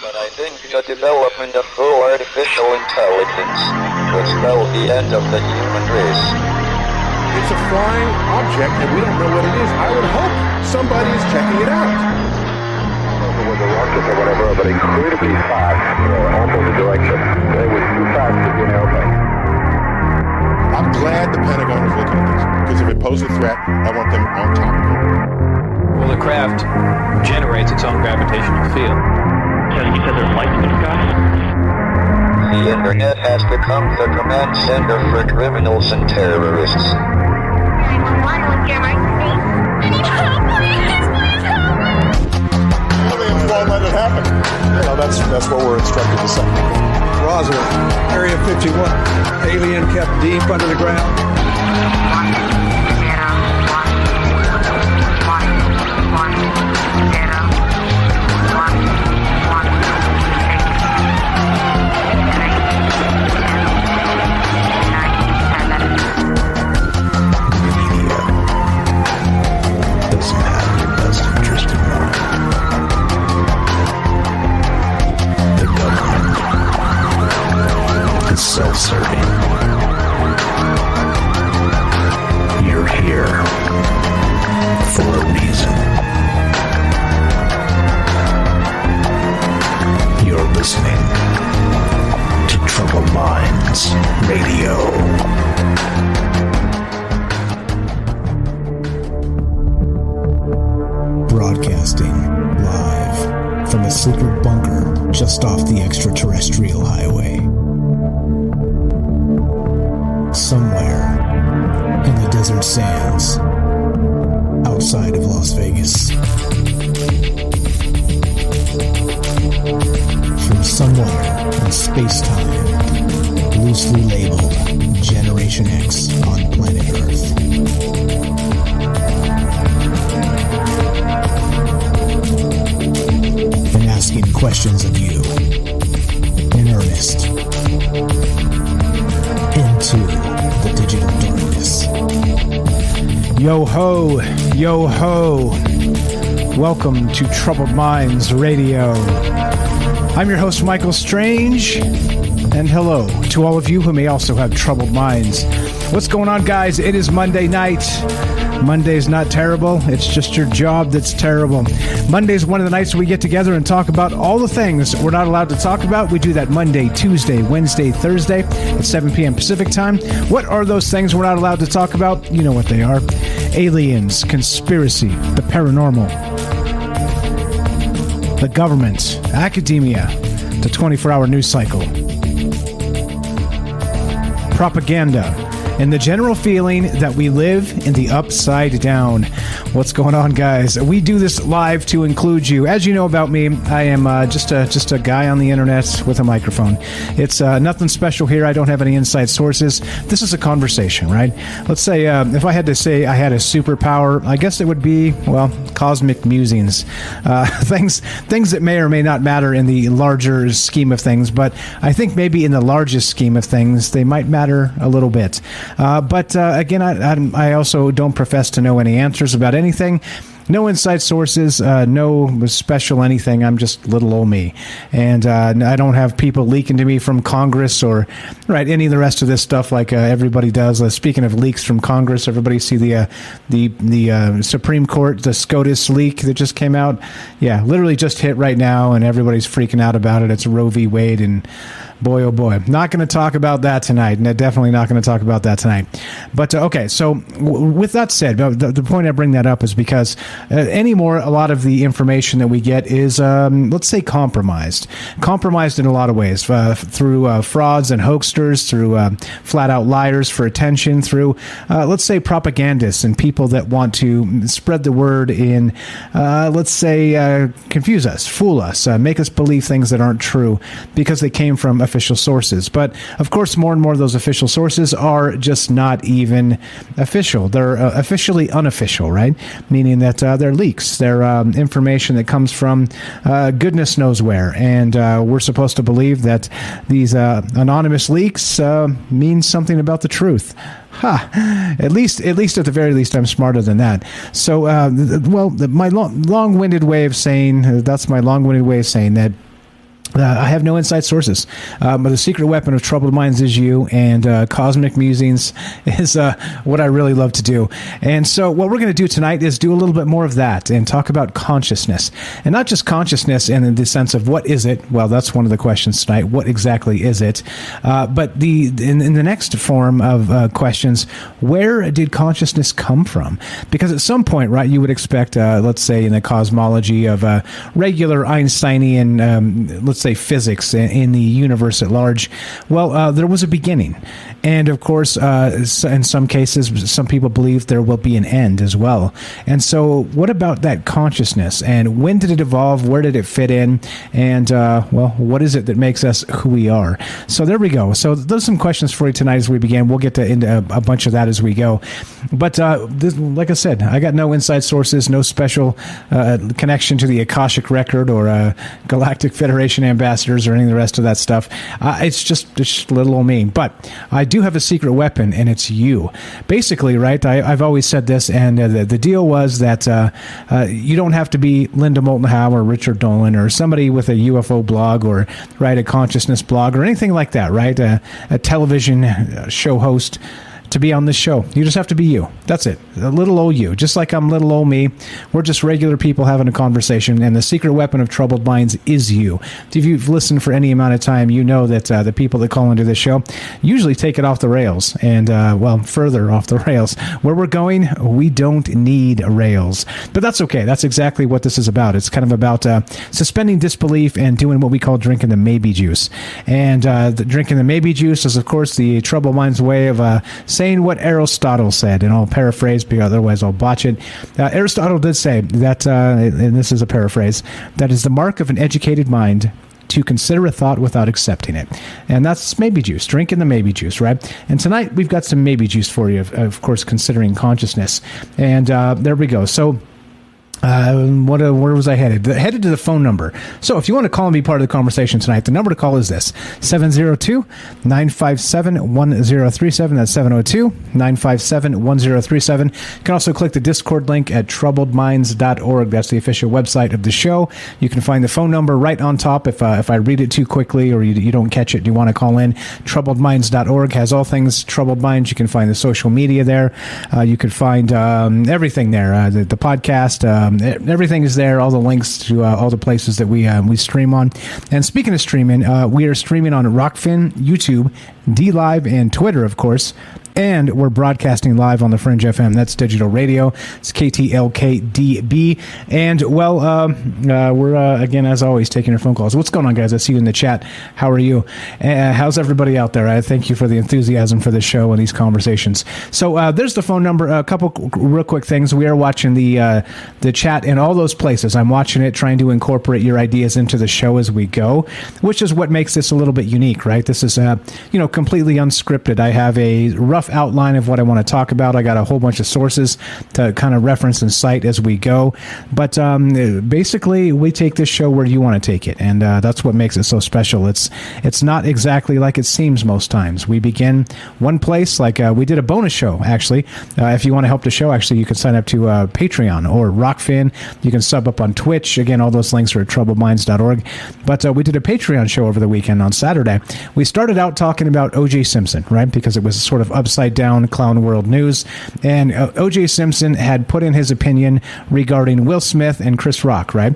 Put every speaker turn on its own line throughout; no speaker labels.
But I think the development of full artificial intelligence could spell the end of the human race.
It's a flying object, and we don't know what it is. I would hope somebody is checking it out.
It was a rocket or whatever, but incredibly fast, opposite direction. It was too fast to be an airplane.
I'm glad the Pentagon is looking at this, because if it poses a threat, I want them on top of it.
Well, the craft generates its own gravitational field.
You said there's lights in the sky?
The internet has become the command center for criminals and terrorists.
911, what's your emergency? I need help, please help me!
Aliens won't let it happen. That's what we're instructed to say.
Roswell, Area 51. Alien kept deep under the ground.
1, self-serving. You're here for a reason. You're listening to Troubled Minds Radio.
Broadcasting live from a secret bunker just off the extraterrestrial highway. Somewhere in the desert sands outside of Las Vegas. From somewhere in space-time, loosely labeled Generation X on planet Earth. And asking questions of you in earnest into the digital darkness.
Yo ho, yo ho. Welcome to Troubled Minds Radio. I'm your host, Michael Strange, and hello to all of you who may also have troubled minds. What's going on, guys? It is Monday night. Monday's not terrible. It's just your job that's terrible. Monday's one of the nights we get together and talk about all the things we're not allowed to talk about. We do that Monday, Tuesday, Wednesday, Thursday at 7 p.m. Pacific time. What are those things we're not allowed to talk about? You know what they are. Aliens, conspiracy, the paranormal, the government, academia, the 24-hour news cycle, propaganda, and the general feeling that we live in the upside down. What's going on, guys? We do this live to include you. As you know about me, I am just a guy on the internet with a microphone. It's nothing special here. I don't have any inside sources. This is a conversation, right? Let's say if I had to say I had a superpower, I guess it would be, well, cosmic musings. Things that may or may not matter in the larger scheme of things, but I think maybe in the largest scheme of things, they might matter a little bit. But again, I also don't profess to know any answers about anything. No inside sources, no special anything. I'm just little old me. And I don't have people leaking to me from Congress or any of the rest of this stuff like everybody does. Speaking of leaks from Congress, everybody see the Supreme Court, the SCOTUS leak that just came out? Yeah, literally just hit right now, and everybody's freaking out about it. It's Roe v. Wade, and boy, oh boy. Not going to talk about that tonight. No, definitely not going to talk about that tonight. But, okay, so with that said, the point I bring that up is because anymore, a lot of the information that we get is, let's say, compromised. Compromised in a lot of ways, through frauds and hoaxsters, through flat-out liars for attention, through, let's say, propagandists and people that want to spread the word in, let's say, confuse us, fool us, make us believe things that aren't true because they came from official sources. But of course, more and more of those official sources are just not even official. They're officially unofficial, right? Meaning that they're leaks. They're information that comes from goodness knows where. And we're supposed to believe that these anonymous leaks mean something about the truth. At least at the very least, I'm smarter than that. So, my long-winded way of saying, that's my long-winded way of saying that I have no inside sources, but the secret weapon of troubled minds is you, and cosmic musings is what I really love to do. And so what we're going to do tonight is do a little bit more of that and talk about consciousness. And not just consciousness in the sense of what is it? Well, that's one of the questions tonight. What exactly is it? But in the next form of questions, where did consciousness come from? Because at some point, right, you would expect, let's say in the cosmology of regular Einsteinian, let's say physics in the universe at large, well, there was a beginning. And of course, in some cases, some people believe there will be an end as well. And so what about that consciousness? And when did it evolve? Where did it fit in? And, well, what is it that makes us who we are? So there we go. So those are some questions for you tonight as we begin. We'll get into a bunch of that as we go. But like I said, I got no inside sources, no special connection to the Akashic Record or Galactic Federation ambassadors or any of the rest of that stuff. It's just little old me. But I do have a secret weapon, and it's you. Basically, right, I've always said this, and the deal was that you don't have to be Linda Moulton Howe or Richard Dolan or somebody with a UFO blog or, right, a consciousness blog or anything like that, right, a television show host to be on this show. You just have to be you. That's it. A little old you. Just like I'm little old me. We're just regular people having a conversation, and the secret weapon of troubled minds is you. If you've listened for any amount of time, you know that the people that call into this show usually take it off the rails, and, well, further off the rails. Where we're going, we don't need rails. But that's okay. That's exactly what this is about. It's kind of about suspending disbelief and doing what we call drinking the maybe juice. And drinking the maybe juice is, of course, the troubled mind's way of saying what Aristotle said, and I'll paraphrase because otherwise I'll botch it. Aristotle did say that, and this is a paraphrase, that is the mark of an educated mind to consider a thought without accepting it. And that's maybe juice, drinking the maybe juice, right? And tonight we've got some maybe juice for you, of course, considering consciousness. And there we go. So where was I headed? Headed to the phone number. So if you want to call and be part of the conversation tonight, the number to call is this, 702-957-1037. That's 702-957-1037. You can also click the Discord link at troubledminds.org. That's the official website of the show. You can find the phone number right on top. If I read it too quickly or you don't catch it, you want to call in, troubledminds.org has all things Troubled Minds. You can find the social media there. You can find everything there, the podcast, everything is there, all the links to all the places that we stream on. And speaking of streaming, we are streaming on Rockfin, YouTube, DLive, and Twitter, of course. And we're broadcasting live on the Fringe FM. That's digital radio. It's KTLKDB. And, well, we're, again, as always, taking your phone calls. What's going on, guys? I see you in the chat. How are you? How's everybody out there? I thank you for the enthusiasm for this show and these conversations. So there's the phone number. A couple real quick things. We are watching the chat in all those places. I'm watching it, trying to incorporate your ideas into the show as we go, which is what makes this a little bit unique, right? This is, completely unscripted. I have a rough outline of what I want to talk about. I got a whole bunch of sources to kind of reference and cite as we go. But basically, we take this show where you want to take it, and that's what makes it so special. It's not exactly like it seems most times. We begin one place, like we did a bonus show, actually. If you want to help the show, actually, you can sign up to Patreon or Rockfin. You can sub up on Twitch. Again, all those links are at troubledminds.org. But we did a Patreon show over the weekend on Saturday. We started out talking about O.J. Simpson, right? Because it was sort of upside down clown world news. And O.J. Simpson had put in his opinion regarding Will Smith and Chris Rock, right?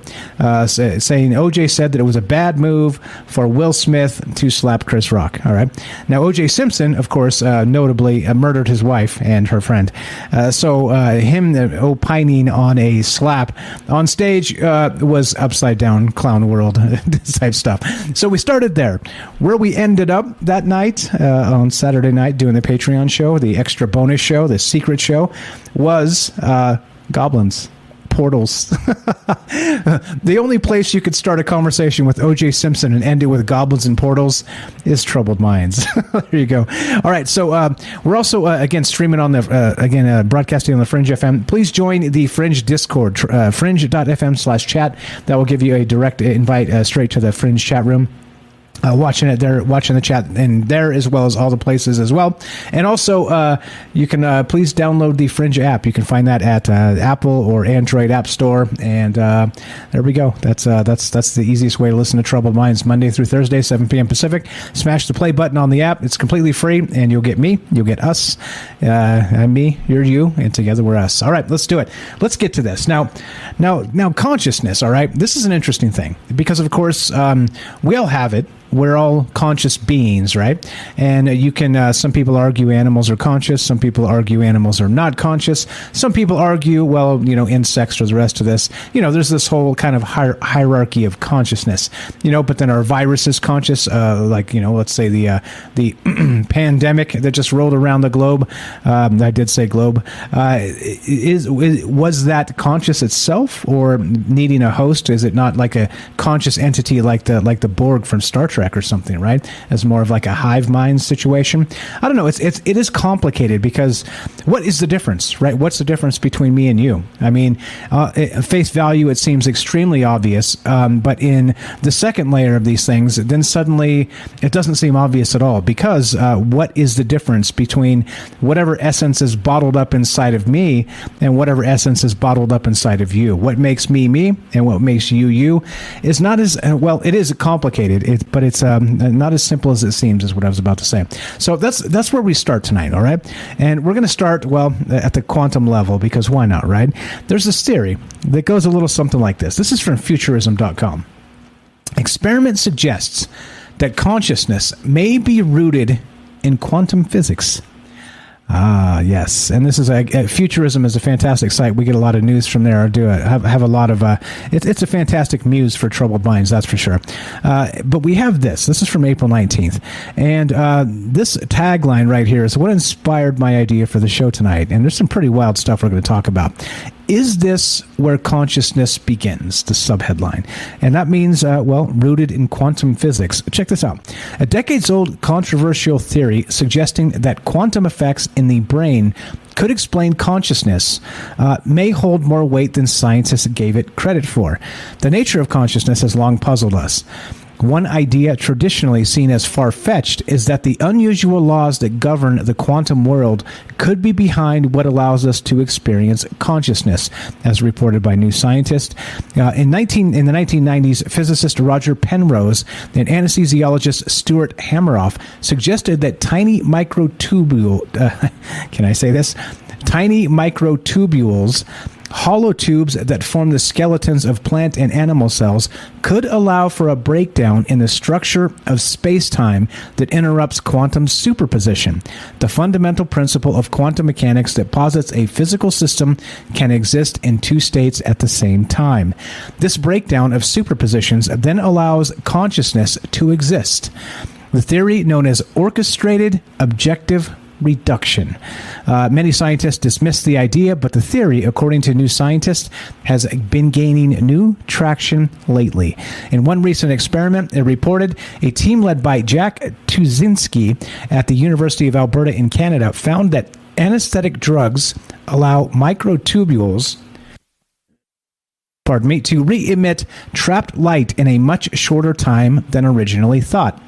Saying O.J. said that it was a bad move for Will Smith to slap Chris Rock, all right? Now, O.J. Simpson, of course, notably murdered his wife and her friend. So him opining on a slap on stage was upside down clown world type stuff. So we started there. Where we ended up that night, on Saturday night, doing the Patreon show, the extra bonus show, the secret show, was goblins. Portals. The only place you could start a conversation with O.J. Simpson and end it with goblins and portals is Troubled Minds. There you go. All right, so we're also, again, streaming on the, broadcasting on the Fringe FM. Please join the Fringe Discord, fringe.fm/chat. That will give you a direct invite straight to the Fringe chat room. watching it there, watching the chat and there, as well as all the places as well. And also, you can please download the Fringe app. You can find that at Apple or Android App Store. And there we go. That's the easiest way to listen to Troubled Minds, Monday through Thursday, 7 p.m. Pacific. Smash the play button on the app. It's completely free, and you'll get me, you'll get us, and me, you're you, and together we're us. All right, let's do it. Let's get to this now. Consciousness. All right, this is an interesting thing because, of course, we all have it. We're all conscious beings, right? And you can, some people argue animals are conscious. Some people argue animals are not conscious. Some people argue, well, insects or the rest of this. There's this whole kind of hierarchy of consciousness, but then our virus is conscious, let's say the pandemic that just rolled around the globe. I did say globe. Was that conscious itself or needing a host? Is it not like a conscious entity like the Borg from Star Trek or something, right? As more of like a hive mind situation. I don't know. It is complicated because what is the difference, right? What's the difference between me and you? I mean, at face value, it seems extremely obvious, but in the second layer of these things, then suddenly it doesn't seem obvious at all because what is the difference between whatever essence is bottled up inside of me and whatever essence is bottled up inside of you? What makes me me and what makes you you is not as, well, it is complicated, but it's not as simple as it seems, is what I was about to say. So that's where we start tonight, all right? And we're going to start, well, at the quantum level, because why not, right? There's this theory that goes a little something like this. This is from Futurism.com. Experiment suggests that consciousness may be rooted in quantum physics. Ah, yes. And this is Futurism is a fantastic site. We get a lot of news from there. Have a lot of it's a fantastic muse for troubled minds, that's for sure. But we have this. This is from April 19th. And this tagline right here is what inspired my idea for the show tonight. And there's some pretty wild stuff we're going to talk about. Is this where consciousness begins? The subheadline. And that means, rooted in quantum physics. Check this out. A decades-old controversial theory suggesting that quantum effects in the brain could explain consciousness may hold more weight than scientists gave it credit for. The nature of consciousness has long puzzled us. One idea traditionally seen as far-fetched is that the unusual laws that govern the quantum world could be behind what allows us to experience consciousness, as reported by New Scientist. In the 1990s, physicist Roger Penrose and anesthesiologist Stuart Hameroff suggested that tiny microtubules, hollow tubes that form the skeletons of plant and animal cells, could allow for a breakdown in the structure of space-time that interrupts quantum superposition, the fundamental principle of quantum mechanics that posits a physical system can exist in two states at the same time. This breakdown of superpositions then allows consciousness to exist. The theory, known as orchestrated objective reduction. Many scientists dismiss the idea, but the theory, according to New Scientist, has been gaining new traction lately. In one recent experiment, it reported a team led by Jack Tuzinski at the University of Alberta in Canada found that anesthetic drugs allow microtubules to re-emit trapped light in a much shorter time than originally thought.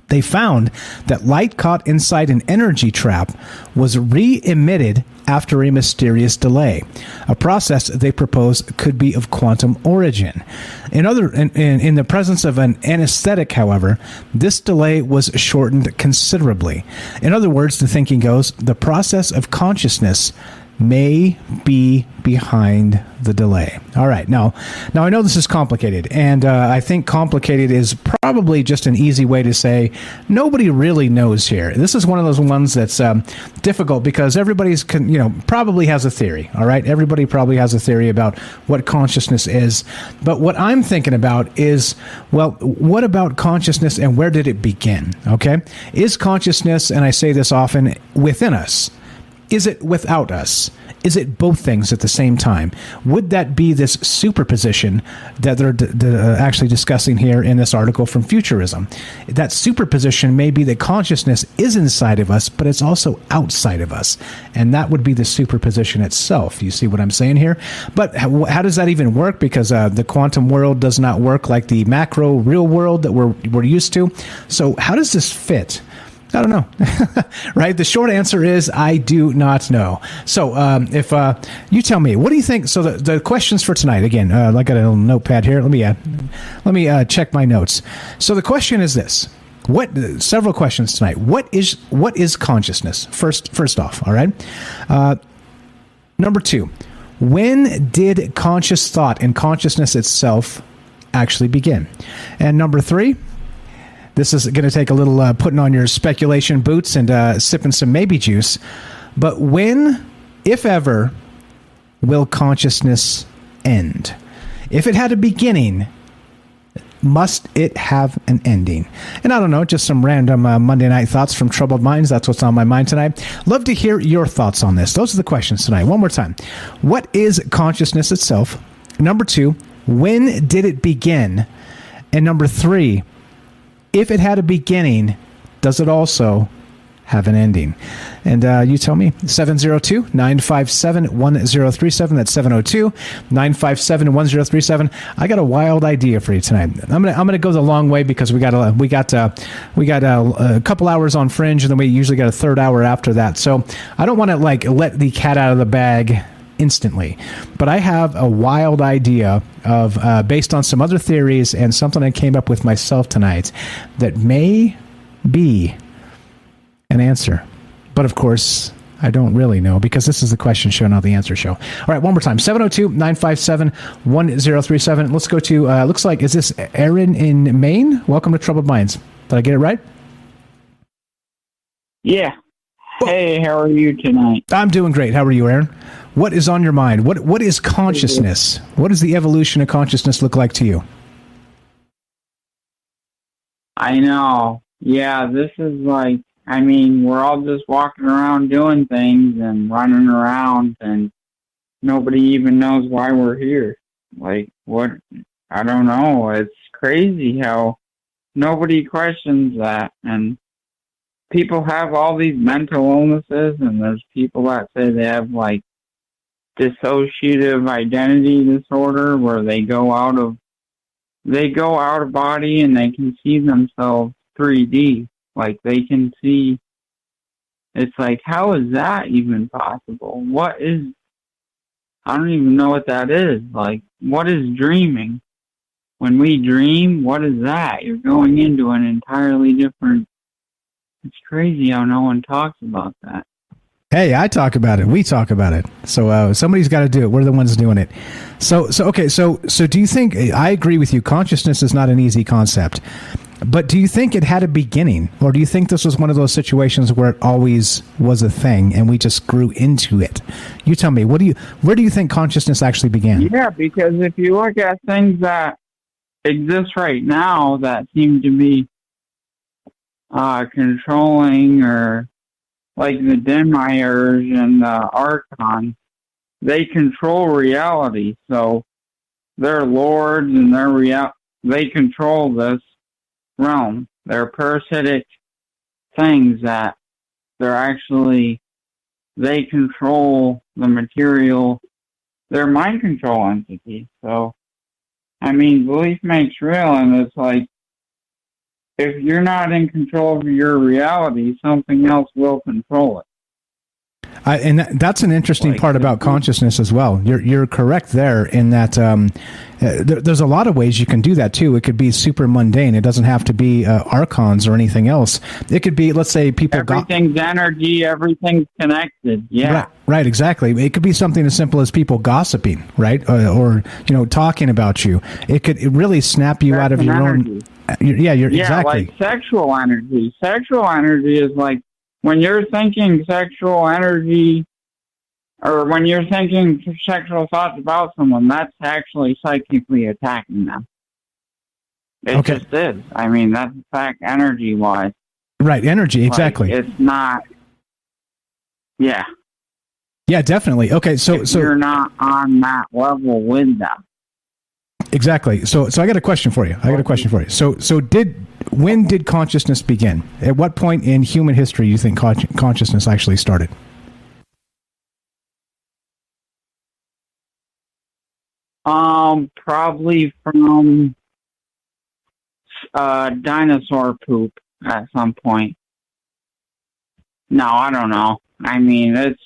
They found that light caught inside an energy trap was re-emitted after a mysterious delay, a process they propose could be of quantum origin. In the presence of an anesthetic, however, this delay was shortened considerably. In other words, the thinking goes, the process of consciousness may be behind the delay. All right. Now I know this is complicated, and I think complicated is probably just an easy way to say nobody really knows here. This is one of those ones that's difficult because everybody's probably has a theory. All right. Everybody probably has a theory about what consciousness is. But what I'm thinking about is, well, what about consciousness and where did it begin? Okay. Is consciousness, and I say this often, within us? Is it without us? Is it both things at the same time? Would that be this superposition that they're actually discussing here in this article from Futurism? That superposition may be that consciousness is inside of us, but it's also outside of us. And that would be the superposition itself. You see what I'm saying here? But how does that even work? Because the quantum world does not work like the macro real world that we're used to. So how does this fit? I don't know. Right? The short answer is I do not know. So if you tell me, what do you think? So the questions for tonight, again, I got a little notepad here. Let me check my notes. So the question is this. Several questions tonight. What is consciousness? First off, all right? Number 2, when did conscious thought and consciousness itself actually begin? And number 3, this is going to take a little putting on your speculation boots and sipping some maybe juice. But when, if ever, will consciousness end? If it had a beginning, must it have an ending? And I don't know, just some random Monday night thoughts from Troubled Minds. That's what's on my mind tonight. Love to hear your thoughts on this. Those are the questions tonight. One more time. What is consciousness itself? Number 2, when did it begin? And number 3, if it had a beginning, does it also have an ending? And you tell me. 702-957-1037. That's 702-957-1037. I got a wild idea for you tonight. I'm gonna go the long way because we got a couple hours on Fringe, and then we usually got a third hour after that. So I don't want to let the cat out of the bag instantly, but I have a wild idea of based on some other theories and something I came up with myself tonight that may be an answer. But of course, I don't really know because this is the question show, not the answer show. All right, one more time. 702-957-1037. Let's go to, looks like, is this Aaron in Maine? Welcome to Troubled Minds. Did I get it right?
Yeah. Hey, how are you tonight?
I'm doing great. How are you, Aaron? What is on your mind? What is consciousness? What does the evolution of consciousness look like to you?
I know. Yeah, this is like, I mean, we're all just walking around doing things and running around, and nobody even knows why we're here. Like, what? I don't know. It's crazy how nobody questions that. And people have all these mental illnesses, and there's people that say they have, like, dissociative identity disorder where they go out of body and they can see themselves 3D. Like, they can see. It's like, how is that even possible? I don't even know what that is. Like, what is dreaming? When we dream, what is that? You're going into an entirely different. It's crazy how no one talks about that.
Hey, I talk about it. We talk about it. So somebody's got to do it. We're the ones doing it. So okay. So do you think? I agree with you. Consciousness is not an easy concept, but do you think it had a beginning, or do you think this was one of those situations where it always was a thing and we just grew into it? You tell me. Where do you think consciousness actually began?
Yeah, because if you look at things that exist right now that seem to be controlling, or like the Demirs and the Archons, they control reality. So they're lords, and they control this realm. They're parasitic things that they control the material. They're mind control entities. So, I mean, belief makes real, and it's like, if you're not in control of your reality, something else will control it.
And that's an interesting part about consciousness as well. You're correct there in that there's a lot of ways you can do that too. It could be super mundane. It doesn't have to be archons or anything else. It could be, let's say,
everything's energy, everything's connected. Yeah,
right, exactly. It could be something as simple as people gossiping, right, or talking about you. It really snap you out of your own. Exactly.
Like sexual energy. Sexual energy is like, when you're thinking sexual energy, or when you're thinking sexual thoughts about someone, that's actually psychically attacking them. It just is. I mean, that's a fact, energy-wise.
Right, energy, exactly.
Like, it's not. Yeah.
Yeah, definitely. Okay, so
you're not on that level with them.
Exactly. So I got a question for you. When did consciousness begin? At what point in human history do you think consciousness actually started?
Probably from dinosaur poop at some point. No, I don't know. I mean, it's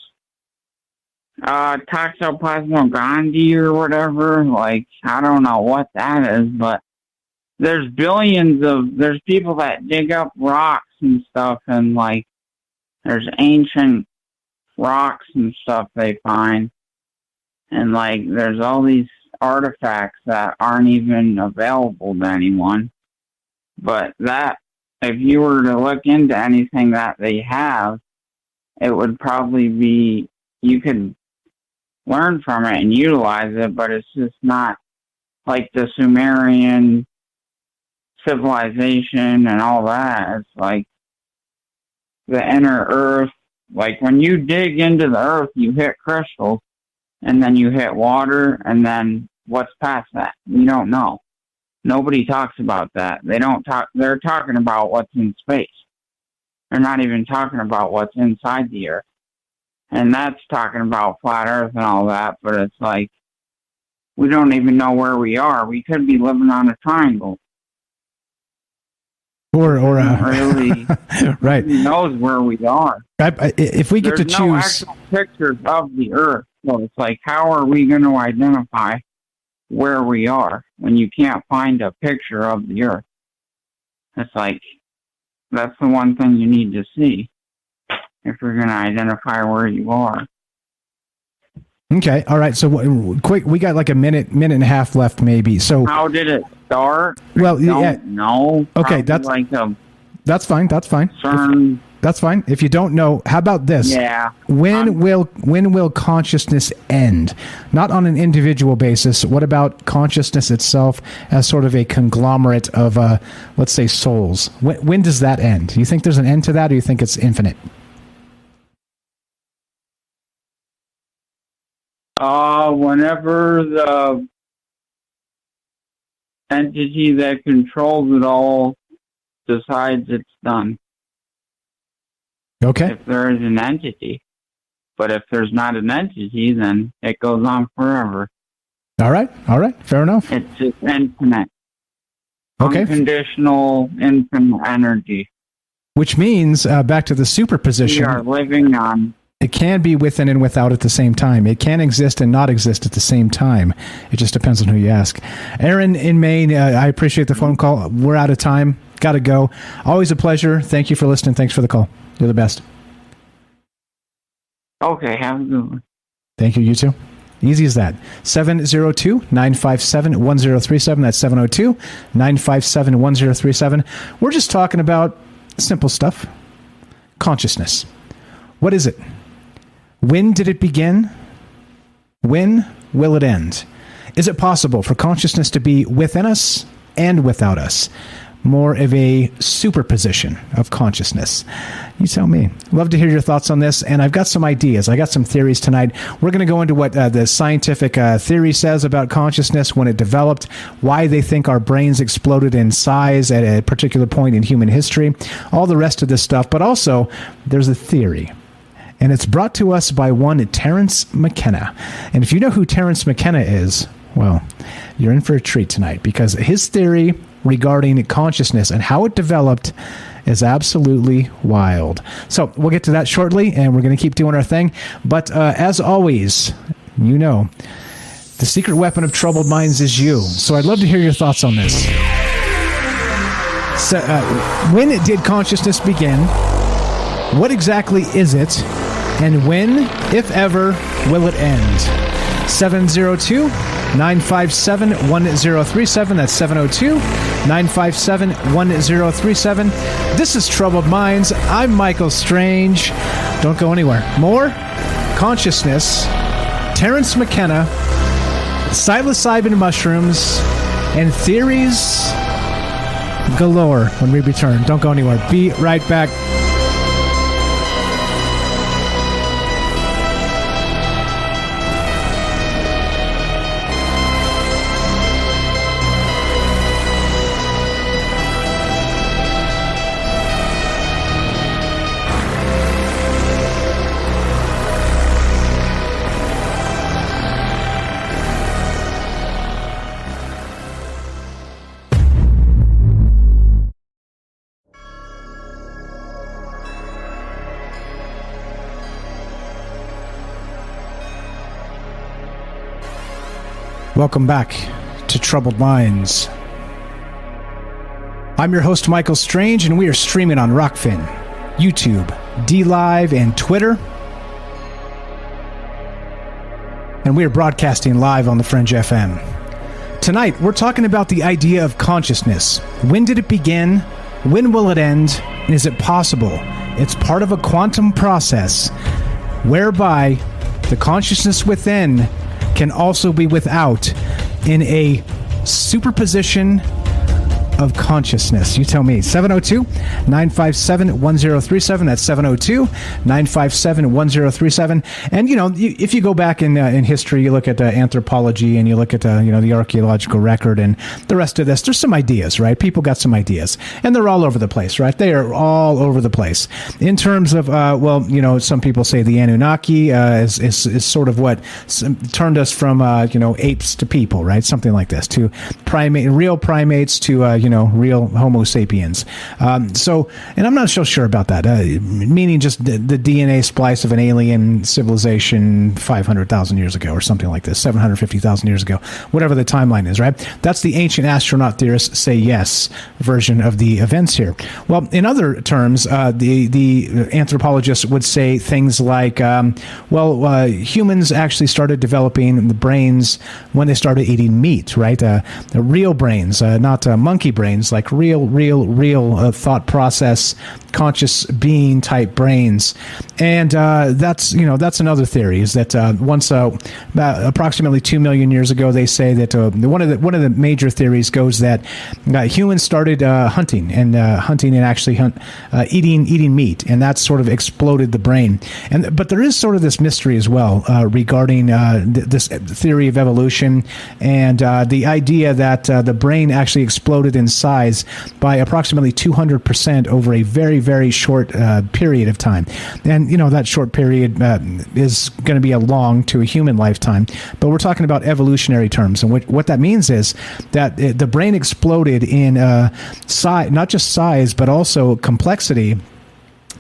Toxoplasma gondii or whatever. Like, I don't know what that is, but there's people that dig up rocks and stuff, and like, there's ancient rocks and stuff they find, and like, there's all these artifacts that aren't even available to anyone. But that, if you were to look into anything that they have, it would probably be, you could learn from it and utilize it, but it's just not like the Sumerian civilization and all that. It's like the inner earth. Like when you dig into the earth, you hit crystals, and then you hit water, and then what's past that? You don't know. Nobody talks about that. They're talking about what's in space. They're not even talking about what's inside the earth. And that's talking about flat earth and all that, but it's like, we don't even know where we are. We could be living on a triangle.
Or
really,
right.
Who knows where we are?
If we get
There's
to choose,
no actual pictures of the earth. So it's like, how are we going to identify where we are when you can't find a picture of the earth? It's like, that's the one thing you need to see if you're going to identify where you are.
Okay, all right. So quick, we got like a minute and a half left, maybe. So
how did it start?
Well, yeah.
No.
Okay, that's fine. That's fine. That's fine. If you don't know, how about this?
Yeah.
When will consciousness end? Not on an individual basis. What about consciousness itself as sort of a conglomerate of, let's say, souls? When does that end? Do you think there's an end to that, or do you think it's infinite?
Whenever the entity that controls it all decides it's done.
Okay.
If there is an entity. But if there's not an entity, then it goes on forever.
All right. Fair enough.
It's just infinite.
Okay.
Unconditional, infinite energy.
Which means, back to the superposition.
We are living on.
It can be within and without at the same time. It can exist and not exist at the same time. It just depends on who you ask. Aaron in Maine, I appreciate the phone call. We're out of time. Got to go. Always a pleasure. Thank you for listening. Thanks for the call. You're the best.
Okay, have a good one.
Thank you. You too. Easy as that. 702-957-1037. That's 702-957-1037. We're just talking about simple stuff. Consciousness. What is it? When did it begin? When will it end? Is it possible for consciousness to be within us and without us? More of a superposition of consciousness. You tell me. Love to hear your thoughts on this, and I've got some ideas. I got some theories tonight. We're going to go into what the scientific theory says about consciousness, when it developed, why they think our brains exploded in size at a particular point in human history, all the rest of this stuff. But also, there's a theory, and it's brought to us by one Terence McKenna. And if you know who Terence McKenna is, well, you're in for a treat tonight, because his theory regarding consciousness and how it developed is absolutely wild. So we'll get to that shortly, and we're going to keep doing our thing. But as always, you know, the secret weapon of troubled minds is you. So I'd love to hear your thoughts on this. So, when did consciousness begin? What exactly is it? And when, if ever, will it end? 702-957-1037. That's 702-957-1037. This is Troubled Minds. I'm Michael Strange. Don't go anywhere. More consciousness, Terence McKenna, psilocybin mushrooms, and theories galore when we return. Don't go anywhere. Be right back. Welcome back to Troubled Minds. I'm your host, Michael Strange, and we are streaming on Rockfin, YouTube, DLive, and Twitter. And we are broadcasting live on the Fringe FM. Tonight, we're talking about the idea of consciousness. When did it begin? When will it end? And is it possible it's part of a quantum process whereby the consciousness within can also be without in a superposition of consciousness? You tell me. 702-957-1037. That's 702-957-1037. And, if you go back in history, you look at anthropology and you look at, the archaeological record and the rest of this, there's some ideas, right? People got some ideas. And they're all over the place, right? They are all over the place. In terms of, some people say the Anunnaki is sort of what turned us from, apes to people, right? Something like this, to real primates to, real Homo sapiens. And I'm not so sure about that, meaning just the DNA splice of an alien civilization 500,000 years ago or something like this, 750,000 years ago, whatever the timeline is, right? That's the ancient astronaut theorists say yes version of the events here. Well, in other terms, the anthropologists would say things like, humans actually started developing the brains when they started eating meat, right? The real brains, not monkey brains, like real thought process, conscious being type brains. And that's another theory, is that once about approximately 2 million years ago, they say that one of the major theories goes that humans started hunting and actually eating meat, and that sort of exploded the brain. But there is sort of this mystery as well regarding this theory of evolution and the idea that the brain actually exploded in size by approximately 200% over a very, very short period of time. And, that short period is going to be a long to a human lifetime. But we're talking about evolutionary terms. And what that means is that the brain exploded in size, not just size, but also complexity.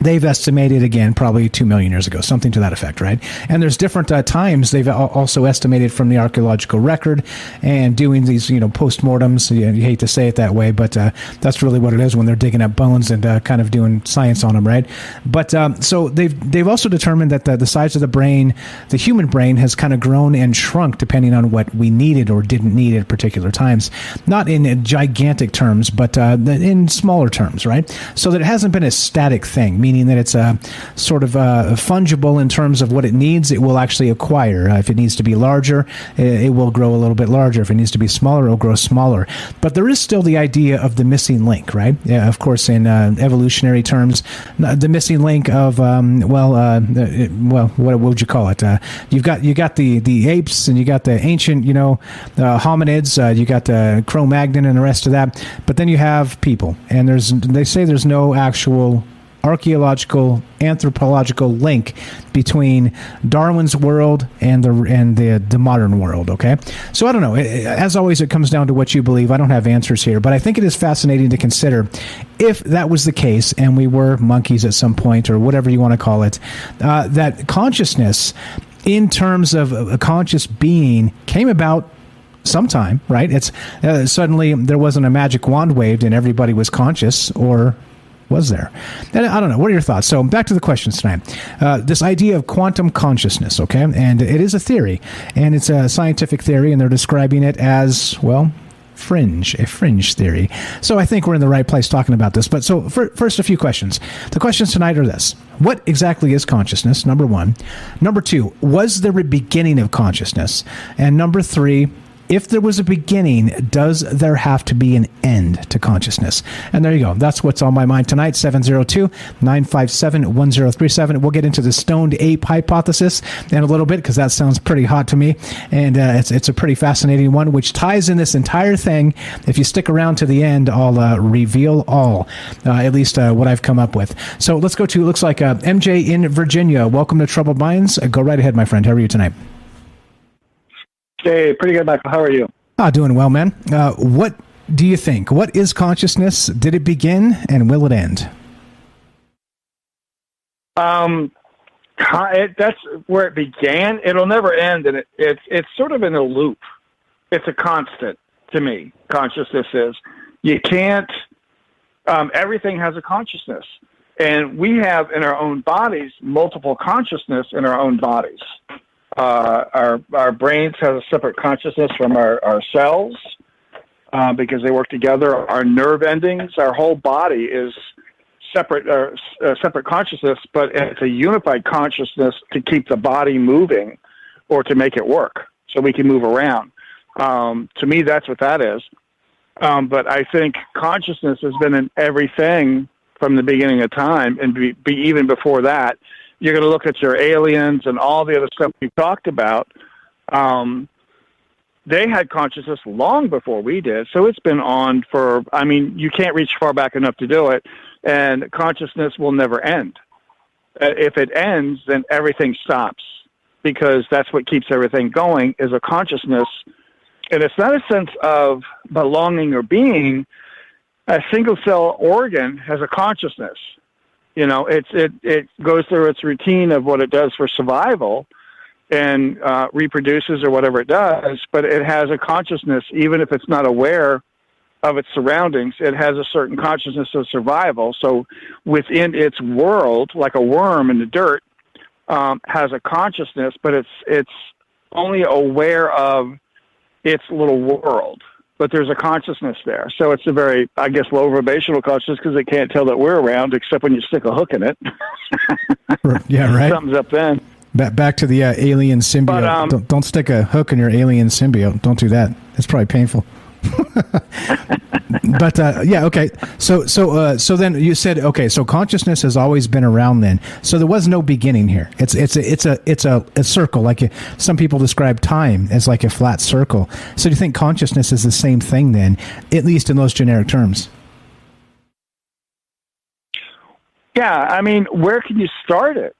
They've estimated, again, probably 2 million years ago, something to that effect, right? And there's different times they've also estimated from the archaeological record and doing these, postmortems. You hate to say it that way, but that's really what it is when they're digging up bones and kind of doing science on them, right? But so they've also determined that the size of the brain, the human brain, has kind of grown and shrunk depending on what we needed or didn't need at particular times. Not in gigantic terms, but in smaller terms, right? So that it hasn't been a static thing, meaning that it's sort of fungible in terms of what it needs. It will actually acquire. If it needs to be larger, it will grow a little bit larger. If it needs to be smaller, it will grow smaller. But there is still the idea of the missing link, right? Yeah, of course, in evolutionary terms, the missing link of what would you call it? You got the apes, and you got the ancient, hominids. You got the Cro-Magnon and the rest of that. But then you have people, and they say there's no actual archaeological, anthropological link between Darwin's world and the modern world. Okay, so I don't know. As always, it comes down to what you believe. I don't have answers here, but I think it is fascinating to consider if that was the case, and we were monkeys at some point, or whatever you want to call it, that consciousness, in terms of a conscious being, came about sometime, right? It's suddenly there wasn't a magic wand waved and everybody was conscious, or was there? And I don't know. What are your thoughts? So back to the questions tonight. This idea of quantum consciousness, okay? And it is a theory, and it's a scientific theory, and they're describing it as, a fringe theory. So I think we're in the right place talking about this. But so first, a few questions. The questions tonight are this. What exactly is consciousness? Number one. Number two, was there a beginning of consciousness? And number three, if there was a beginning, does there have to be an end to consciousness? And there you go. That's what's on my mind tonight. 702-957-1037. We'll get into the stoned ape hypothesis in a little bit, because that sounds pretty hot to me. And it's a pretty fascinating one, which ties in this entire thing. If you stick around to the end, I'll reveal all, at least what I've come up with. So let's go to, looks like MJ in Virginia. Welcome to Troubled Minds. Go right ahead, my friend. How are you tonight?
Hey, pretty good, Michael. How are you?
Doing well, man. What do you think? What is consciousness? Did it begin, and will it end?
That's where it began. It'll never end, and it's sort of in a loop. it's a constant to me. Consciousness is. You can't. Everything has a consciousness, and we have in our own bodies multiple consciousness in our own bodies. Our brains have a separate consciousness from our cells because they work together. Our nerve endings, our whole body is separate consciousness, but it's a unified consciousness to keep the body moving or to make it work so we can move around. To me, that's what that is. But I think consciousness has been in everything from the beginning of time, and be even before that. You're going to look at your aliens and all the other stuff we talked about. They had consciousness long before we did, so it's been on for, I mean, you can't reach far back enough to do it, and consciousness will never end. If it ends, then everything stops, because that's what keeps everything going, is a consciousness. And it's not a sense of belonging or being. A single-cell organ has a consciousness. You know, it goes through its routine of what it does for survival and reproduces or whatever it does, but it has a consciousness, even if it's not aware of its surroundings. It has a certain consciousness of survival. So within its world, like a worm in the dirt, has a consciousness, but it's only aware of its little world. But there's a consciousness there. So it's a very, I guess, low vibrational consciousness because it can't tell that we're around except when you stick a hook in it.
Yeah, right.
Something's up then.
Back to the alien symbiote.
But,
don't stick a hook in your alien symbiote. Don't do that. It's probably painful. But yeah, okay. So then you said, okay, so consciousness has always been around then. So there was no beginning here. It's a circle. Like some people describe time as like a flat circle. So do you think consciousness is the same thing then, at least in those generic terms?
Yeah, I mean, where can you start it?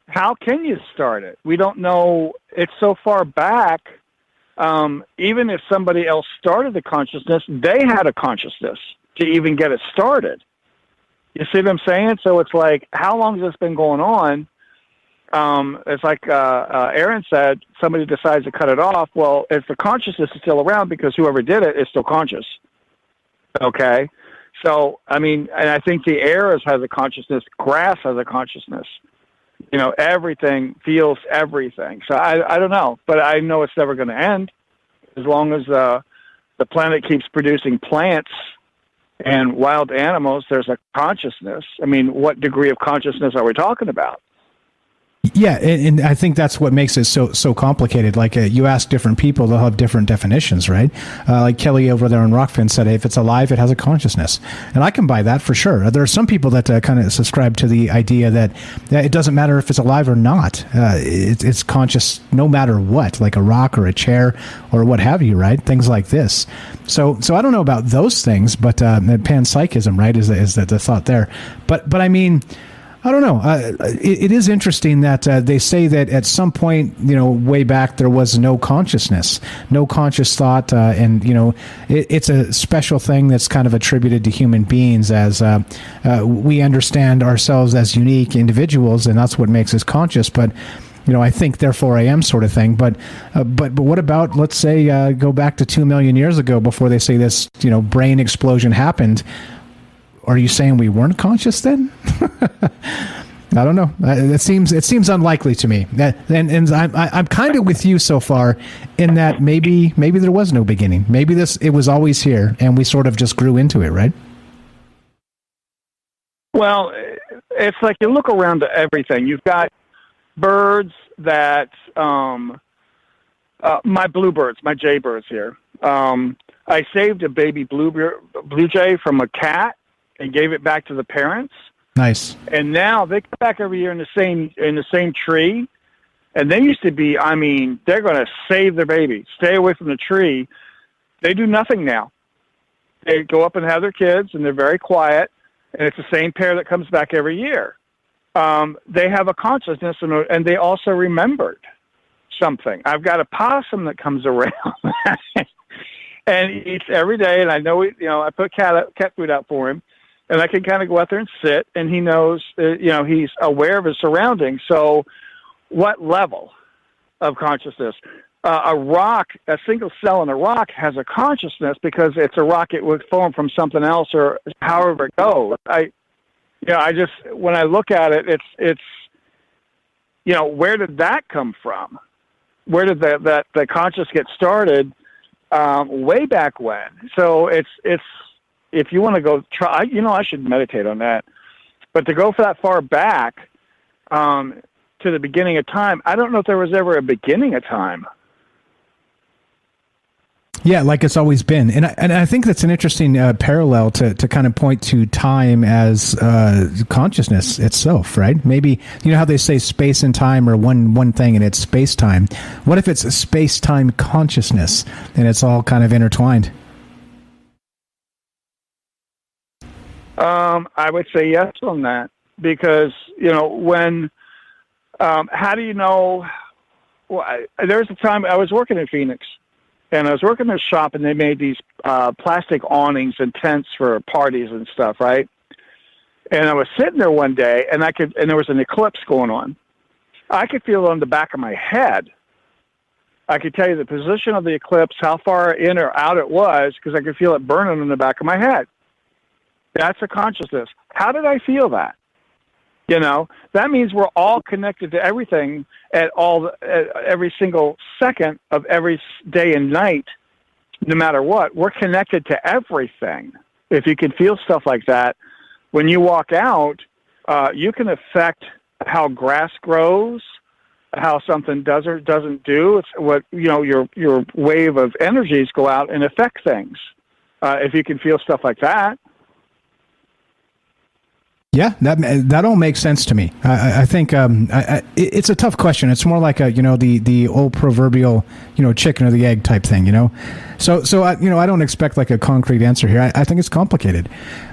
How can you start it? We don't know. It's so far back. Even if somebody else started the consciousness, they had a consciousness to even get it started. You see what I'm saying? So it's like, how long has this been going on? It's like Aaron said, somebody decides to cut it off. Well, if the consciousness is still around because whoever did it is still conscious. Okay? So, I mean, and I think the air has a consciousness. Grass has a consciousness. You know, everything feels everything. So I don't know, but I know it's never going to end as long as the planet keeps producing plants and wild animals. There's a consciousness. I mean, what degree of consciousness are we talking about?
Yeah, and I think that's what makes it so complicated. Like you ask different people, they'll have different definitions, right? Like Kelly over there in Rockfin said, if it's alive, it has a consciousness. And I can buy that for sure. There are some people that kind of subscribe to the idea that it doesn't matter if it's alive or not. It's conscious no matter what, like a rock or a chair or what have you, right? Things like this. So I don't know about those things, but panpsychism, right, is the thought there. But I mean, I don't know. It is interesting that they say that at some point, you know, way back, there was no consciousness, no conscious thought. And, you know, it's a special thing that's kind of attributed to human beings as we understand ourselves as unique individuals. And that's what makes us conscious. But, you know, I think, therefore I am sort of thing. But what about, let's say, go back to 2 million years ago before they say this, you know, brain explosion happened. Are you saying we weren't conscious then? I don't know. It seems unlikely to me. And I'm kind of with you so far in that maybe there was no beginning. Maybe it was always here, and we sort of just grew into it, right?
Well, it's like you look around at everything. You've got birds that my bluebirds, my jaybirds here. I saved a baby blue jay from a cat and gave it back to the parents.
Nice.
And now they come back every year in the same tree. And they used to be, I mean, they're going to save their baby, stay away from the tree. They do nothing now. They go up and have their kids, and they're very quiet. And it's the same pair that comes back every year. They have a consciousness, and they also remembered something. I've got a possum that comes around and eats every day. And I know, I put cat food out for him. And I can kind of go out there and sit, and he knows, he's aware of his surroundings. So what level of consciousness? a rock, a single cell in a rock has a consciousness because it's a rock. It would form from something else, or however it goes. When I look at it, it's where did that come from? Where did the conscious get started? Way back when. So it's if you want to go try, I should meditate on that. But to go that far back to the beginning of time, I don't know if there was ever a beginning of time.
Yeah, like it's always been. And I think that's an interesting parallel to kind of point to time as consciousness itself, right? Maybe, how they say space and time are one thing and it's space-time. What if it's space-time consciousness and it's all kind of intertwined?
I would say yes on that because, when, how do you know? Well, there was a time I was working in Phoenix. And I was working in a shop, and they made these plastic awnings and tents for parties and stuff, right? And I was sitting there one day, and there was an eclipse going on. I could feel it on the back of my head. I could tell you the position of the eclipse, how far in or out it was, because I could feel it burning on the back of my head. That's a consciousness. How did I feel that? That means we're all connected to everything at every single second of every day and night, no matter what. We're connected to everything. If you can feel stuff like that, when you walk out, you can affect how grass grows, how something does or doesn't do. It's what your wave of energies go out and affect things. If you can feel stuff like that.
Yeah, that all makes sense to me. I think it's a tough question. It's more like the old proverbial chicken or the egg type thing. So I don't expect like a concrete answer here. I think it's complicated,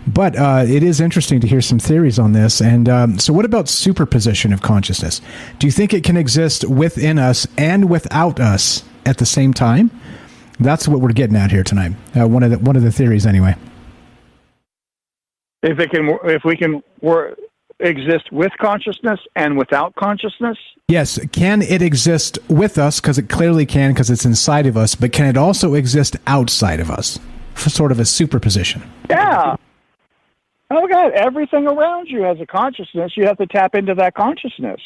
but it is interesting to hear some theories on this. And so, what about superposition of consciousness? Do you think it can exist within us and without us at the same time? That's what we're getting at here tonight. One of the theories, anyway.
If we can exist with consciousness and without consciousness?
Yes. Can it exist with us? Because it clearly can, because it's inside of us. But can it also exist outside of us? For sort of a superposition.
Yeah. Oh, God. Everything around you has a consciousness. You have to tap into that consciousness.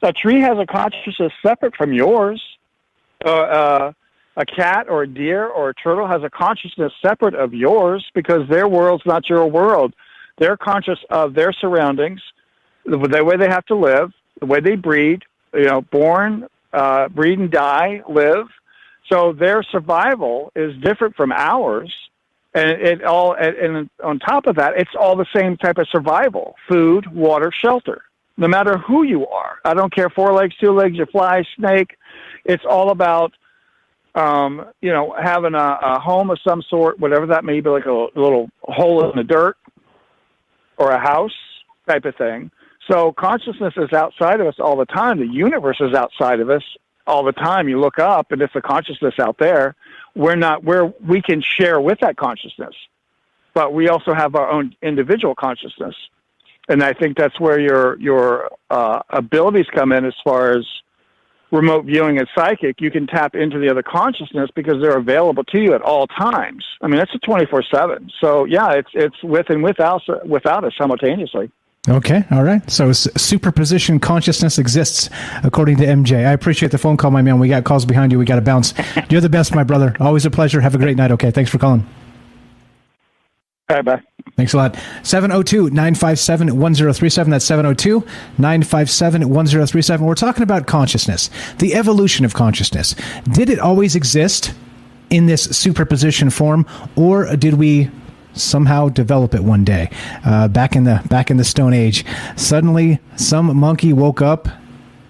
A tree has a consciousness separate from yours. A cat or a deer or a turtle has a consciousness separate of yours because their world's not your world. They're conscious of their surroundings, the way they have to live, the way they breed, born, breed and die, live. So their survival is different from ours. And on top of that, it's all the same type of survival: food, water, shelter. No matter who you are. I don't care, 4 legs, 2 legs, you fly, snake. It's all about having a home of some sort, whatever that may be, like a little hole in the dirt or a house type of thing. So consciousness is outside of us all the time. The universe is outside of us all the time. You look up, and it's a consciousness out there. We can share with that consciousness, but we also have our own individual consciousness. And I think that's where your abilities come in as far as remote viewing and psychic. You can tap into the other consciousness because they're available to you at all times. I mean, that's a 24/7. So yeah, it's with and without us simultaneously.
Okay. All right. So superposition consciousness exists according to MJ. I appreciate the phone call, my man. We got calls behind you. We got to bounce. You're the best, my brother. Always a pleasure. Have a great night. Okay. Thanks for calling.
All right, bye.
Thanks a lot. 702-957-1037. That's 702-957-1037. We're talking about consciousness, the evolution of consciousness. Did it always exist in this superposition form, or did we somehow develop it one day? Back in the Stone Age, suddenly some monkey woke up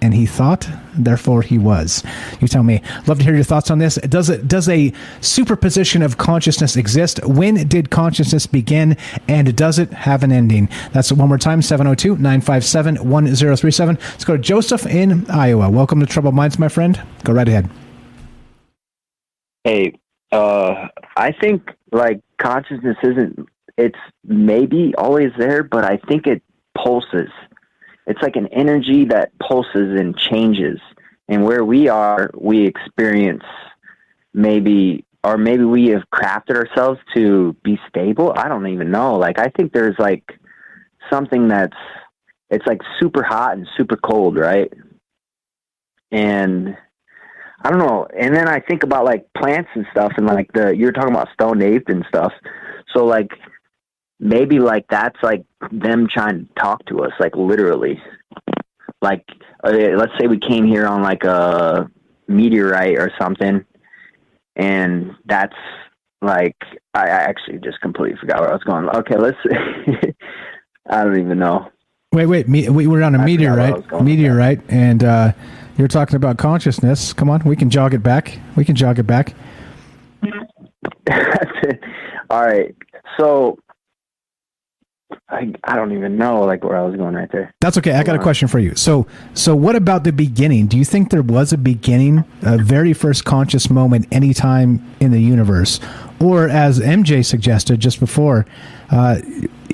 and he thought, therefore he was. You tell me. Love to hear your thoughts on this. Does a superposition of consciousness exist? When did consciousness begin? And does it have an ending? That's one more time, 702-957-1037. Let's go to Joseph in Iowa. Welcome to Troubled Minds, my friend. Go right ahead.
Hey, I think consciousness it's maybe always there, but I think it pulses. It's like an energy that pulses and changes. And where we are, we experience maybe we have crafted ourselves to be stable. I don't even know. Like, I think there's like something it's like super hot and super cold, right? And I don't know. And then I think about like plants and stuff, and like you're talking about stone ape and stuff. So like maybe like that's like them trying to talk to us, like literally. Like let's say we came here on like a meteorite or something, and that's like I actually just completely forgot where I was going. Okay, let's. I don't even know.
Wait, we were on a meteorite, and you're talking about consciousness. Come on, we can jog it back.
All right, so I don't even know like where I was going right there.
That's okay. I got a question for you. So what about the beginning? Do you think there was a beginning, a very first conscious moment anytime in the universe? Or as MJ suggested just before,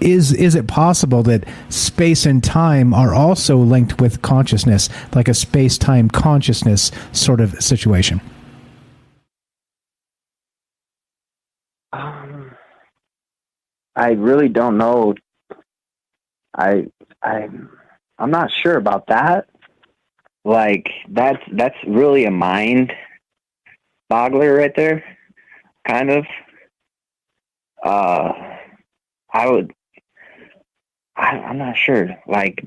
is it possible that space and time are also linked with consciousness, like a space-time consciousness sort of situation?
I really don't know. I'm not sure about that. Like that's really a mind boggler right there, kind of. I'm not sure. Like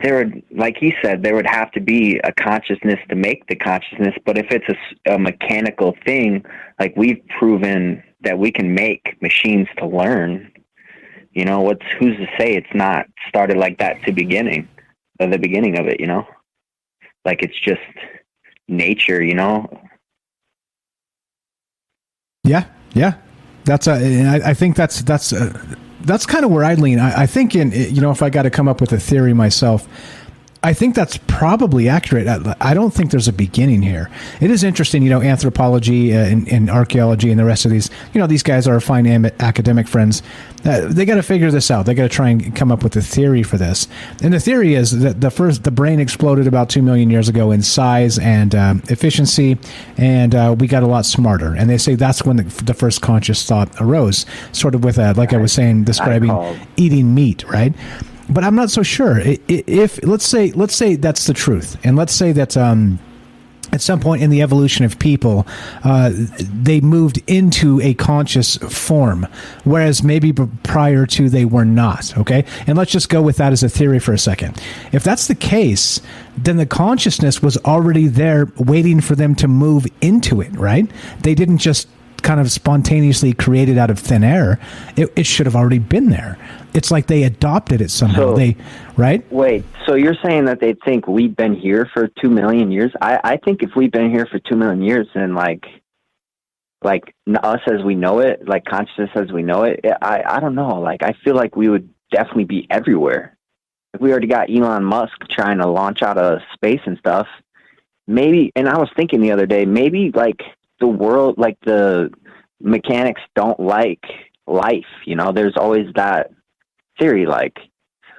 like he said, there would have to be a consciousness to make the consciousness. But if it's a mechanical thing, like we've proven that we can make machines to learn. You know, who's to say it's not started like that the beginning of it, you know? Like it's just nature, you know?
Yeah. That's I think that's kind of where I lean. I think if I got to come up with a theory myself, I think that's probably accurate. I don't think there's a beginning here. It is interesting, anthropology and archaeology and the rest of these, these guys are fine academic friends. They got to figure this out. They got to try and come up with a theory for this. And the theory is that the brain exploded about 2 million years ago in size and efficiency, and we got a lot smarter. And they say that's when the first conscious thought arose, sort of with like I was saying, describing eating meat, right? But I'm not so sure. If let's say that's the truth, and let's say that at some point in the evolution of people, they moved into a conscious form, whereas maybe prior to they were not. Okay, and let's just go with that as a theory for a second. If that's the case, then the consciousness was already there, waiting for them to move into it. Right? They didn't just kind of spontaneously create it out of thin air. It should have already been there. It's like they adopted it somehow. Right? Wait,
so you're saying that they think we've been here for 2 million years? I think if we've been here for 2 million years, then like us as we know it, like consciousness as we know it, I don't know. Like, I feel like we would definitely be everywhere. If we already got Elon Musk trying to launch out of space and stuff, maybe, and I was thinking the other day, maybe like the world, like the mechanics don't like life, there's always that theory, like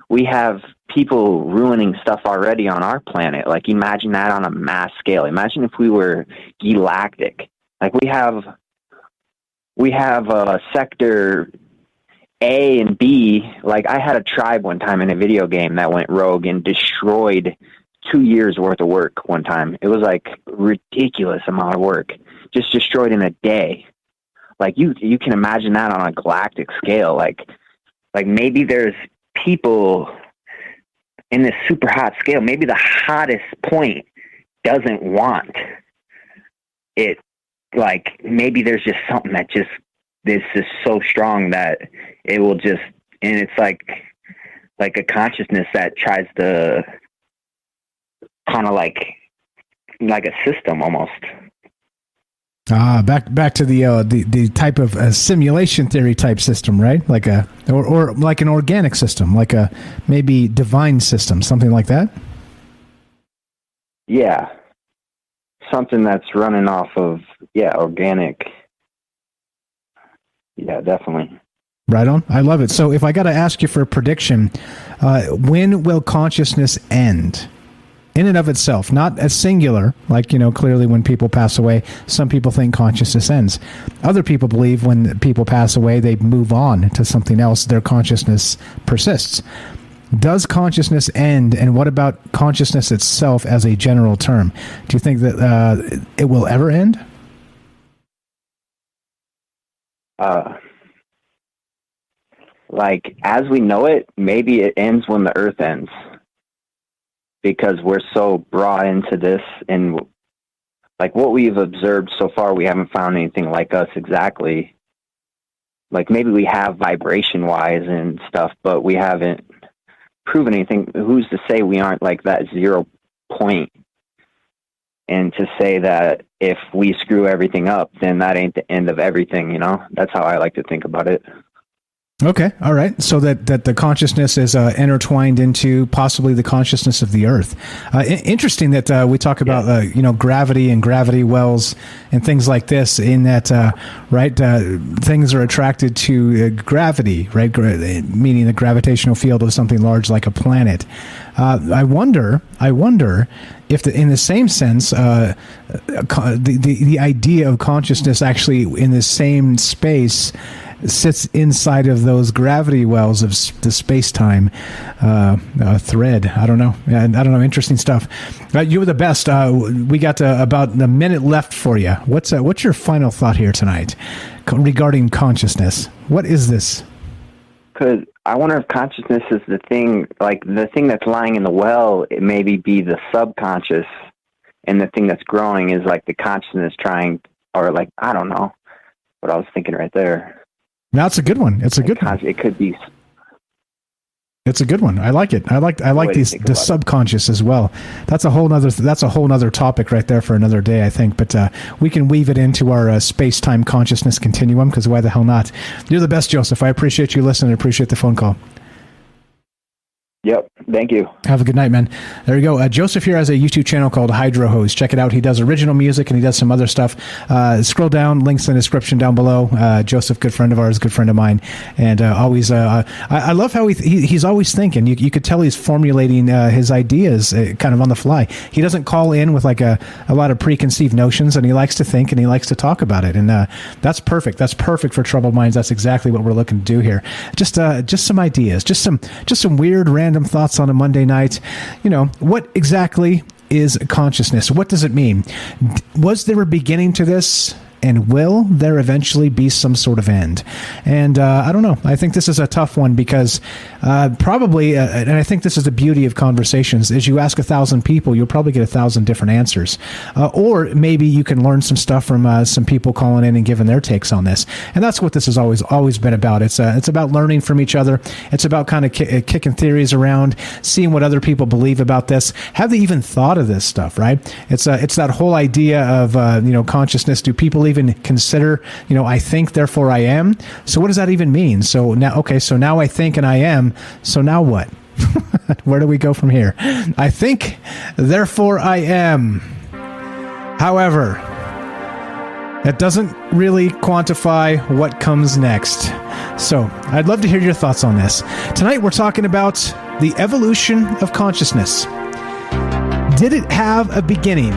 we have people ruining stuff already on our planet. Like, imagine that on a mass scale. Imagine if we were galactic. Like we have sector A and B. Like, I had a tribe one time in a video game that went rogue and destroyed 2 years worth of work one time. It was like ridiculous amount of work, just destroyed in a day. Like you can imagine that on a galactic scale. Like maybe there's people in this super hot scale. Maybe the hottest point doesn't want it. Like maybe there's just something that just is just so strong that it will just, and it's like a consciousness that tries to kind of like a system almost.
Back to the type of simulation theory type system, right? Like or like an organic system, like a maybe divine system, something like that.
Yeah, something that's running off of organic. Yeah, definitely.
Right on. I love it. So if I got to ask you for a prediction, when will consciousness end? in and of itself, not as singular, like, clearly when people pass away, some people think consciousness ends. Other people believe when people pass away, they move on to something else. Their consciousness persists. Does consciousness end, and what about consciousness itself as a general term? Do you think that it will ever end?
Like, as we know it, maybe it ends when the earth ends. Because we're so brought into this, and like what we've observed so far, we haven't found anything like us exactly. Like, maybe we have vibration-wise and stuff, but we haven't proven anything. Who's to say we aren't like that 0 point? And to say that if we screw everything up, then that ain't the end of everything, That's how I like to think about it.
Okay, all right. So that the consciousness is intertwined into possibly the consciousness of the Earth. Interesting that we talk about gravity and gravity wells and things like this. In that, things are attracted to gravity, right? Meaning the gravitational field of something large like a planet. I wonder if, in the same sense, the idea of consciousness actually in the same space sits inside of those gravity wells of the space-time thread. I don't know. Interesting stuff. You were the best. We got about a minute left for you. What's your final thought here tonight regarding consciousness? What is this?
Because I wonder if consciousness is the thing that's lying in the well. It maybe be the subconscious, and the thing that's growing is like the consciousness trying, or like, I don't know what I was thinking right there.
That's a good one. It's a good one.
It could be.
It's a good one. I like it. I like the subconscious as well. That's a whole nother topic right there for another day, I think. But we can weave it into our space-time consciousness continuum, because why the hell not? You're the best, Joseph. I appreciate you listening. I appreciate the phone call.
Yep. Thank you.
Have a good night, man. There you go. Joseph here has a YouTube channel called Hydro Hose. Check it out. He does original music and he does some other stuff. Scroll down, links in the description down below. Joseph, good friend of ours, good friend of mine. And always, I love how he's always thinking. You could tell he's formulating his ideas kind of on the fly. He doesn't call in with like a lot of preconceived notions, and he likes to think and he likes to talk about it. And that's perfect. That's perfect for Troubled Minds. That's exactly what we're looking to do here. Just some ideas, just some weird random thoughts on a Monday night. What exactly is consciousness? What does it mean? Was there a beginning to this? And will there eventually be some sort of end? And I don't know. I think this is a tough one because probably, and I think this is the beauty of conversations, is you ask 1,000 people, you'll probably get 1,000 different answers. Or maybe you can learn some stuff from some people calling in and giving their takes on this. And that's what this has always been about. It's about learning from each other. It's about kind of kicking theories around, seeing what other people believe about this. Have they even thought of this stuff, right? It's that whole idea of consciousness. Do people even consider, I think, therefore I am? So what does that even mean? So now I think and I am, so now what? Where do we go from here? I think, therefore I am. However, that doesn't really quantify what comes next. So I'd love to hear your thoughts on this. Tonight we're talking about the evolution of consciousness. Did it have a beginning?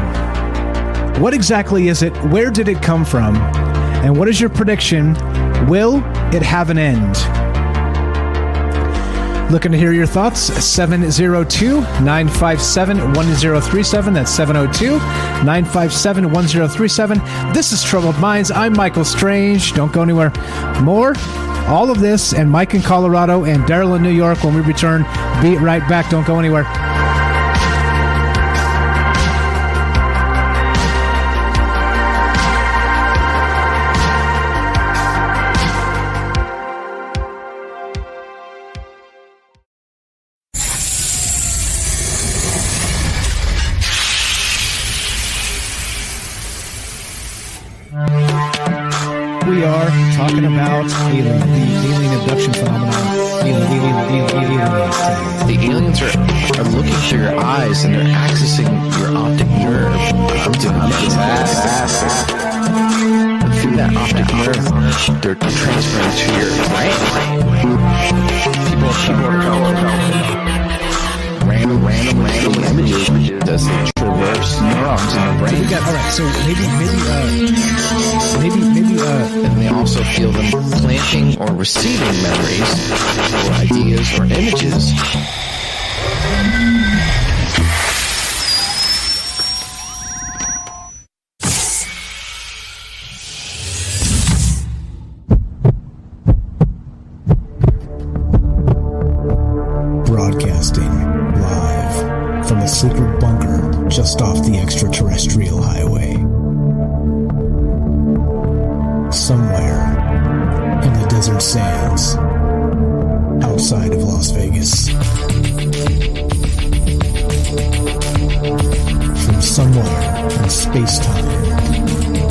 What exactly is it? Where did it come from? And what is your prediction? Will it have an end? Looking to hear your thoughts. 702-957-1037. That's 702-957-1037. This is Troubled Minds. I'm Michael Strange. Don't go anywhere. More, all of this, and Mike in Colorado and Daryl in New York when we return. Be right back. Don't go anywhere. We are talking about the alien abduction phenomenon. Aliens.
The aliens are looking through your eyes and they're accessing your optic nerve. I'm doing that. Through that optic nerve, they're transferring to your brain. People are random images. Does
got all right. So maybe
And they also feel them planting or receiving memories or ideas or images.
Broadcasting live from a secret bunker just off the extraterrestrial highway. Somewhere in the desert sands outside of Las Vegas. From somewhere in space-time,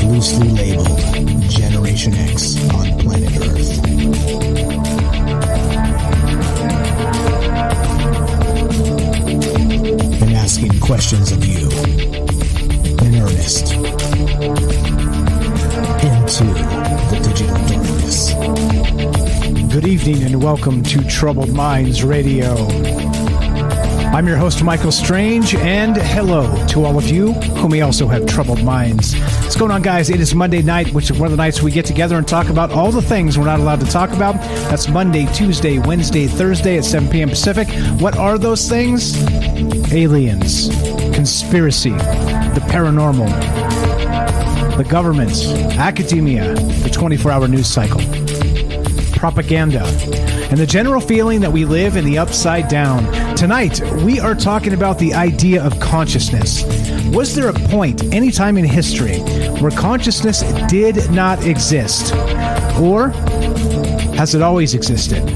loosely labeled Generation X on planet Earth. And asking questions of you in earnest into the digital darkness.
Good evening and welcome to Troubled Minds Radio. I'm your host, Michael Strange, and hello to all of you who may also have troubled minds. What's going on, guys? It is Monday night, which is one of the nights we get together and talk about all the things we're not allowed to talk about. That's Monday, Tuesday, Wednesday, Thursday at 7 p.m. Pacific. What are those things? Aliens, conspiracy, the paranormal, the government, academia, the 24-hour news cycle, propaganda, and the general feeling that we live in the upside down. Tonight, we are talking about the idea of consciousness. Was there a point, any time in history, where consciousness did not exist? Or has it always existed?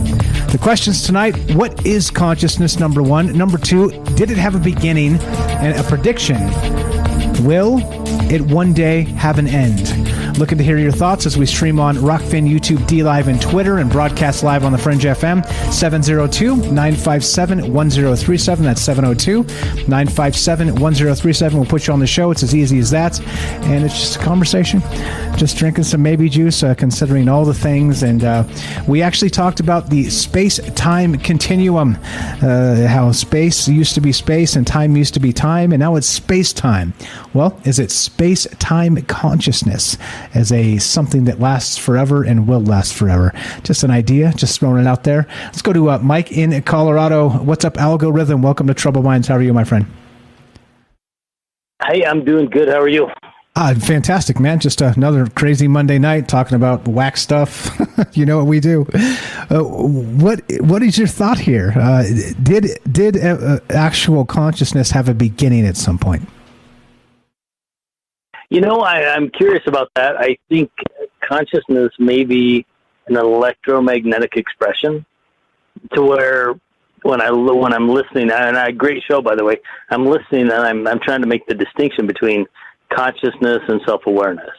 The questions tonight: what is consciousness, number one? Number two, did it have a beginning? And a prediction: will it one day have an end? Looking to hear your thoughts as we stream on Rockfin, YouTube, D-Live, and Twitter, and broadcast live on the Fringe FM, 702-957-1037. That's 702-957-1037. We'll put you on the show. It's as easy as that. And it's just a conversation. Just drinking some maybe juice, considering all the things. And we actually talked about the space-time continuum, how space used to be space and time used to be time, and now it's space-time. Well, is it space-time consciousness as a something that lasts forever and will last forever? Just an idea, just throwing it out there. Let's go to Mike in Colorado. What's up, Algorithm? Welcome to Trouble Minds. How are you, my friend?
Hey, I'm doing good. How are you?
Fantastic, man. Just another crazy Monday night talking about whack stuff. You know what we do. What is your thought here? Did actual consciousness have a beginning at some point?
You know, I'm curious about that. I think consciousness may be an electromagnetic expression, to where when I'm listening, and a great show, by the way, I'm listening and I'm trying to make the distinction between consciousness and self-awareness,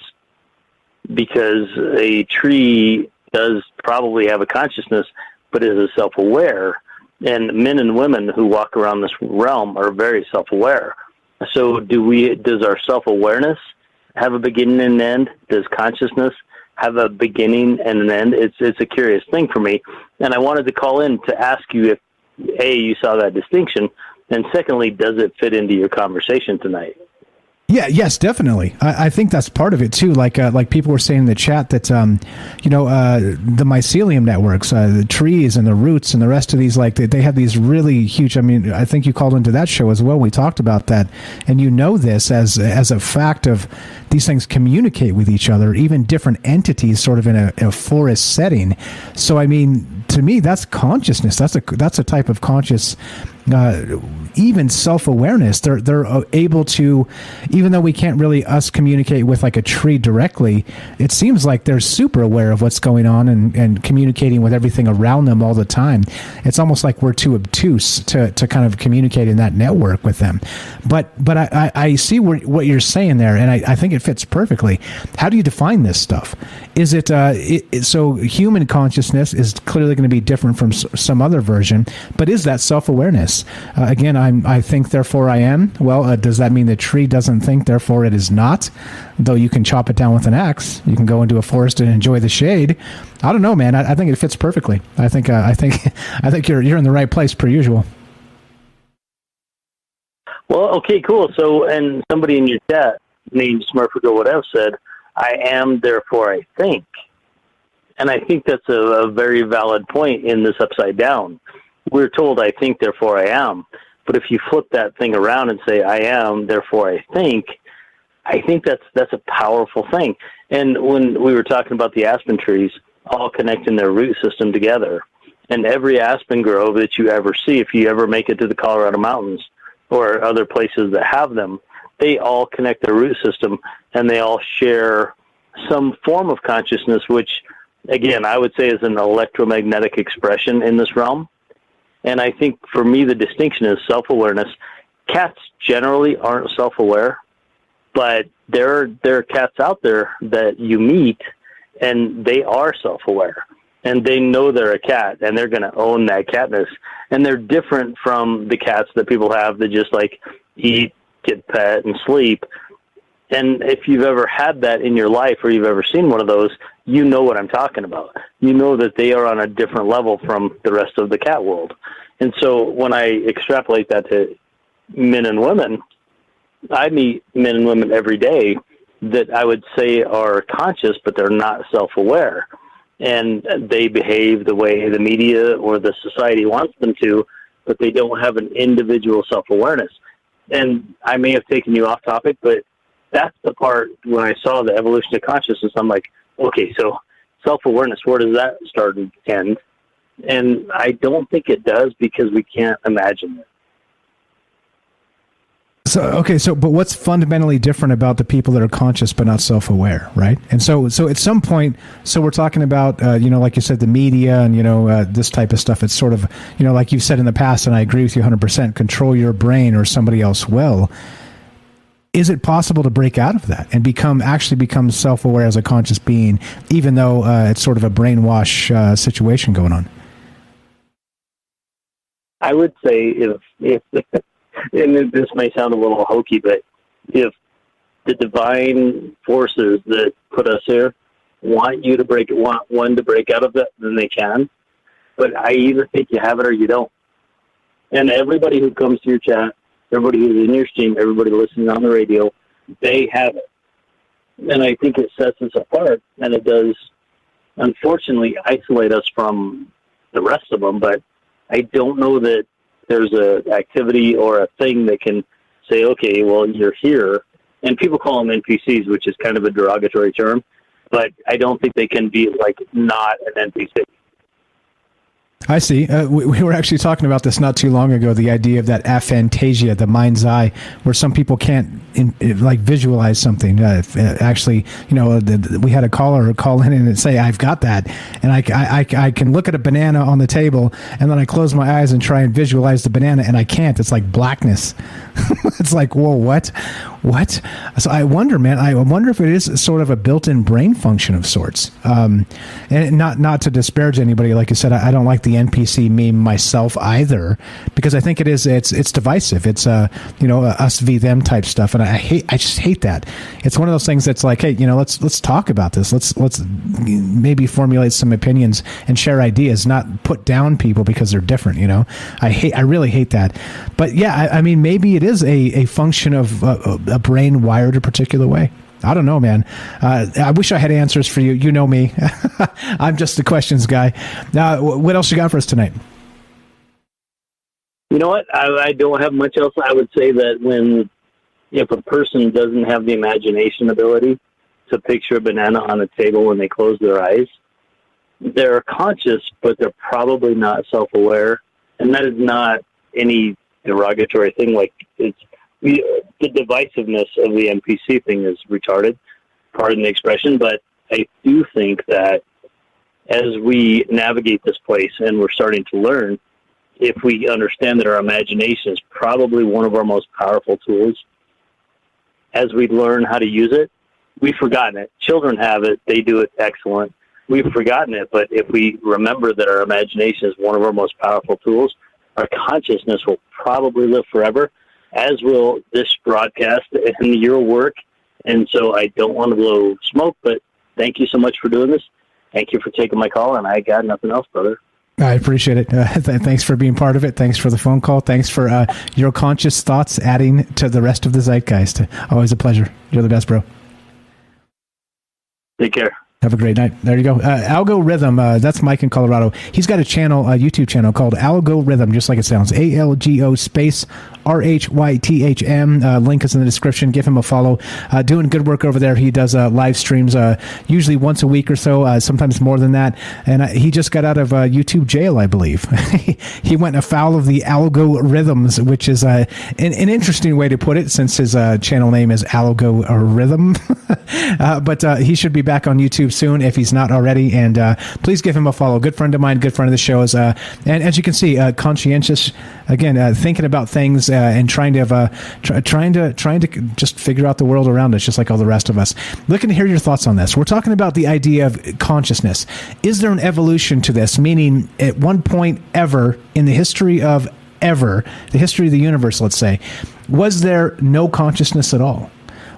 because a tree does probably have a consciousness, but is self-aware, and men and women who walk around this realm are very self-aware. So does our self-awareness have a beginning and an end? Does consciousness have a beginning and an end? It's a curious thing for me, and I wanted to call in to ask you if A, you saw that distinction, and secondly, does it fit into your conversation tonight?
Yeah, yes, definitely. I think that's part of it too. Like people were saying in the chat that the mycelium networks, the trees and the roots and the rest of these, like they have these really huge. I mean, I think you called into that show as well. We talked about that, and you know this as a fact of these things communicate with each other, even different entities, sort of in a forest setting. So, I mean, to me, that's consciousness. That's a type of conscious. Even self-awareness, they're able to, even though we can't really communicate with like a tree directly, it seems like they're super aware of what's going on and communicating with everything around them all the time. It's almost like we're too obtuse to kind of communicate in that network with them. But I see what you're saying there, and I think it fits perfectly. How do you define this stuff? Is it so human consciousness is clearly going to be different from some other version, but is that self-awareness? Again, I think, therefore I am. Well, does that mean the tree doesn't think, therefore it is not? Though you can chop it down with an axe, you can go into a forest and enjoy the shade. I don't know, man. I think it fits perfectly. I think you're in the right place per usual.
Well, okay, cool. So, and somebody in your chat named Smurfit or whatever said, I am, therefore I think. And I think that's a very valid point in this upside down. We're told, I think, therefore I am. But if you flip that thing around and say, I am, therefore I think that's a powerful thing. And when we were talking about the aspen trees all connecting their root system together, and every aspen grove that you ever see, if you ever make it to the Colorado mountains or other places that have them, they all connect their root system, and they all share some form of consciousness, which, again, I would say is an electromagnetic expression in this realm. And I think for me, the distinction is self-awareness. Cats generally aren't self-aware, but there are cats out there that you meet, and they are self-aware, and they know they're a cat, and they're going to own that catness. And they're different from the cats that people have that just like eat, get pet, and sleep. And if you've ever had that in your life, or you've ever seen one of those, you know what I'm talking about. You know that they are on a different level from the rest of the cat world. And so when I extrapolate that to men and women, I meet men and women every day that I would say are conscious, but they're not self-aware. And they behave the way the media or the society wants them to, but they don't have an individual self-awareness. And I may have taken you off topic, but that's the part when I saw the evolution of consciousness, I'm like, okay, so self-awareness, where does that start and end? And I don't think it does, because we can't imagine it.
But what's fundamentally different about the people that are conscious but not self-aware, right? And so at some point, so we're talking about, like you said, the media and, this type of stuff. It's sort of, like you've said in the past, and I agree with you 100%, control your brain or somebody else will. Is it possible to break out of that and become self-aware as a conscious being, even though it's sort of a brainwash situation going on?
I would say if and this may sound a little hokey, but if the divine forces that put us here want one to break out of it, then they can. But I either think you have it or you don't. And everybody who comes to your chat, everybody who's in your stream, everybody listening on the radio, they have it. And I think it sets us apart, and it does, unfortunately, isolate us from the rest of them. But I don't know that there's a activity or a thing that can say, okay, well, you're here. And people call them NPCs, which is kind of a derogatory term, but I don't think they can be like not an NPC.
I see. We were actually talking about this not too long ago, the idea of that aphantasia, the mind's eye, where some people can't visualize something. Actually, we had a caller call in and say, I've got that. And I can look at a banana on the table, and then I close my eyes and try and visualize the banana, and I can't. It's like blackness. It's like, whoa, what? So I wonder, man, if it is sort of a built-in brain function of sorts. And not to disparage anybody, like you said, I don't like the NPC meme myself either, because I think it's divisive. It's us v them type stuff, and I just hate that. It's one of those things that's like, hey, let's talk about this. Let's maybe formulate some opinions and share ideas, not put down people because they're different. I really hate that. But yeah, I mean, maybe it is a function of a brain wired a particular way. I don't know, man. I wish I had answers for you. You know me. I'm just the questions guy. Now, what else you got for us tonight?
You know what? I don't have much else. I would say that if a person doesn't have the imagination ability to picture a banana on a table when they close their eyes, they're conscious, but they're probably not self-aware. And that is not any derogatory thing. Like, it's the divisiveness of the NPC thing is retarded, pardon the expression, but I do think that as we navigate this place and we're starting to learn, if we understand that our imagination is probably one of our most powerful tools, as we learn how to use it, we've forgotten it. Children have it. They do it excellent. We've forgotten it, but if we remember that our imagination is one of our most powerful tools, our consciousness will probably live forever, as will this broadcast and your work. And so I don't want to blow smoke, but thank you so much for doing this. Thank you for taking my call, and I got nothing else, brother.
I appreciate it. Thanks for being part of it. Thanks for the phone call. Thanks for your conscious thoughts adding to the rest of the zeitgeist. Always a pleasure. You're the best, bro.
Take care.
Have a great night. There you go. Algorithm, that's Mike in Colorado. He's got a channel, a YouTube channel called Algorithm, just like it sounds. ALGO space RHYTHM. Link is in the description. Give him a follow. Doing good work over there. He does live streams usually once a week or so, sometimes more than that. And he just got out of YouTube jail, I believe. He went afoul of the algorithms, which is an interesting way to put it, since his channel name is Algorithm. But he should be back on YouTube soon if he's not already. And please give him a follow. Good friend of mine, good friend of the show. And as you can see, conscientious, again, thinking about things and trying to just figure out the world around us, just like all the rest of us. Looking to hear your thoughts on this. We're talking about the idea of consciousness. Is there an evolution to this? Meaning, at one point ever in the history of the history of the universe, let's say, was there no consciousness at all?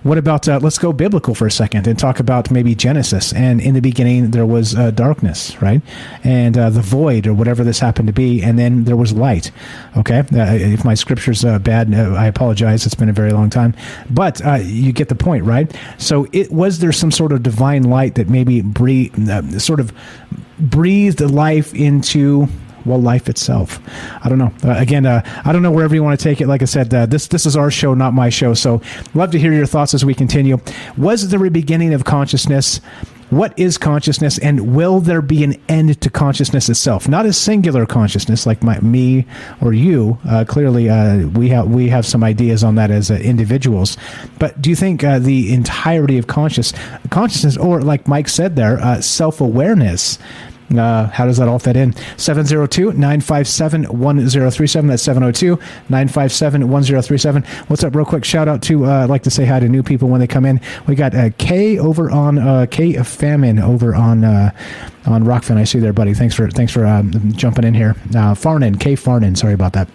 What about, let's go biblical for a second and talk about maybe Genesis. And in the beginning, there was darkness, right? And the void, or whatever this happened to be. And then there was light. Okay? If my scripture's bad, I apologize. It's been a very long time. But you get the point, right? So was there some sort of divine light that maybe breathed life into... well, life itself. I don't know. Again, I don't know wherever you want to take it. Like I said, this is our show, not my show. So love to hear your thoughts as we continue. Was there a beginning of consciousness? What is consciousness, and will there be an end to consciousness itself? Not a singular consciousness like me or you. Clearly, we have some ideas on that as individuals. But do you think the entirety of consciousness, or like Mike said there, self-awareness, how does that all fit in? 702-957-1037. That's 702-957-1037. What's up, real quick? Shout out to, I'd like to say hi to new people when they come in. We got Kay over on, Kay Famine over on Rockfin. I see there, buddy. Thanks for jumping in here. Farnan, Kay Farnan. Sorry about that.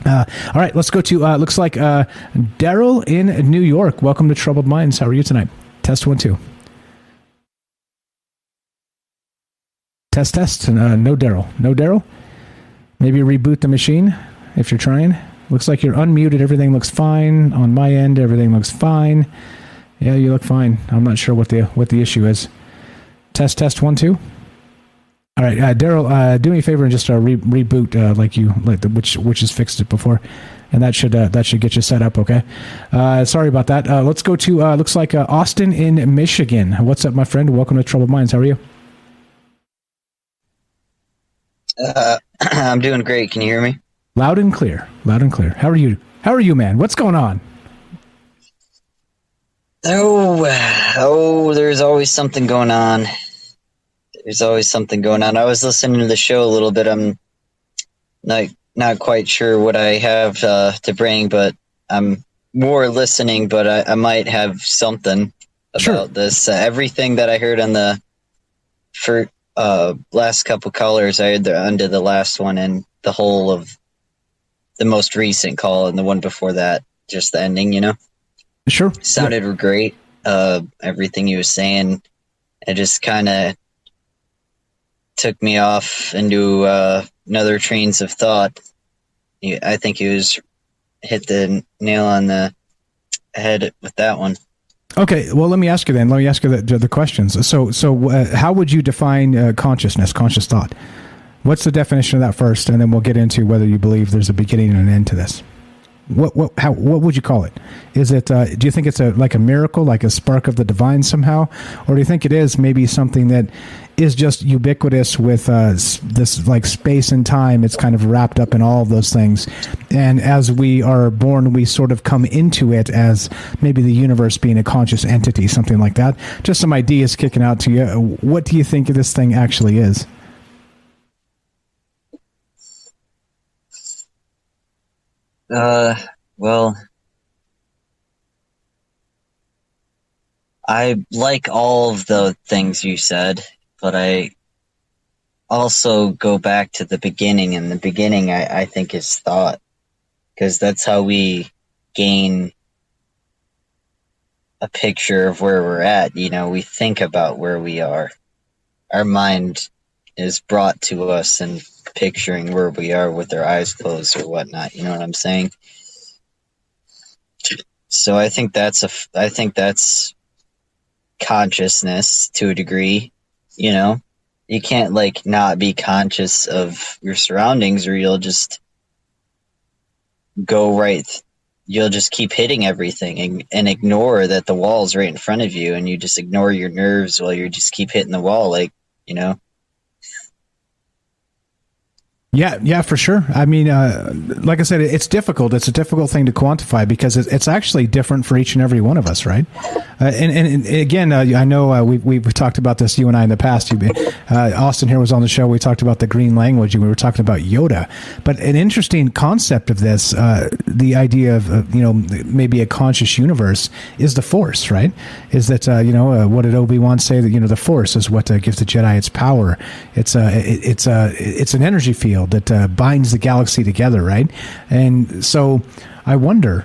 All right, let's go to, looks like Daryl in New York. Welcome to Troubled Minds. How are you tonight? Test 1, 2. Test. No Daryl. Maybe reboot the machine if you're trying. Looks like you're unmuted. Everything looks fine. On my end, everything looks fine. Yeah, you look fine. I'm not sure what the issue is. Test 1, 2. All right, Daryl, do me a favor and just reboot which has fixed it before, and that should get you set up. Okay. Sorry about that. Let's go to looks like Austin in Michigan. What's up, my friend? Welcome to Troubled Minds. How are you?
I'm doing great. Can you hear me?
Loud and clear. How are you, man? What's going on?
Oh, there's always something going on. I was listening to the show a little bit. I'm not quite sure what I have to bring, but I'm more listening, but I might have something about this. Everything that I heard on the last couple callers, I heard under the last one and the whole of the most recent call and the one before that, just the ending,
Sure.
Sounded great. Everything he was saying, it just kind of took me off into another trains of thought. I think he was hit the nail on the head with that one.
Okay, well, let me ask you then. Let me ask you the questions. So, how would you define consciousness, conscious thought? What's the definition of that first, and then we'll get into whether you believe there's a beginning and an end to this. What would you call it? Is it? Do you think it's like a miracle, like a spark of the divine somehow, or do you think it is maybe something that is just ubiquitous with this like space and time? It's kind of wrapped up in all of those things, and as we are born, we sort of come into it as maybe the universe being a conscious entity, something like that. Just some ideas kicking out to you. What do you think this thing actually is?
Well, I like all of the things you said, but I also go back to the beginning, and the beginning I think is thought, because that's how we gain a picture of where we're at. We think about where we are. Our mind is brought to us and picturing where we are with our eyes closed or whatnot. You know what I'm saying? So I think that's consciousness to a degree. You know, you can't like not be conscious of your surroundings, or you'll just go right. You'll just keep hitting everything and ignore that the wall's right in front of you, and you just ignore your nerves while you just keep hitting the wall, like, you know.
Yeah, for sure. I mean, like I said, it's difficult. It's a difficult thing to quantify because it's actually different for each and every one of us, right? And again, I know we've talked about this, you and I, in the past. Austin here was on the show. We talked about the green language, and we were talking about Yoda. But an interesting concept of this, the idea of maybe a conscious universe, is the Force, right? Is that what did Obi-Wan say? That the Force is what gives the Jedi its power. It's an energy field that binds the galaxy together, right? And so I wonder,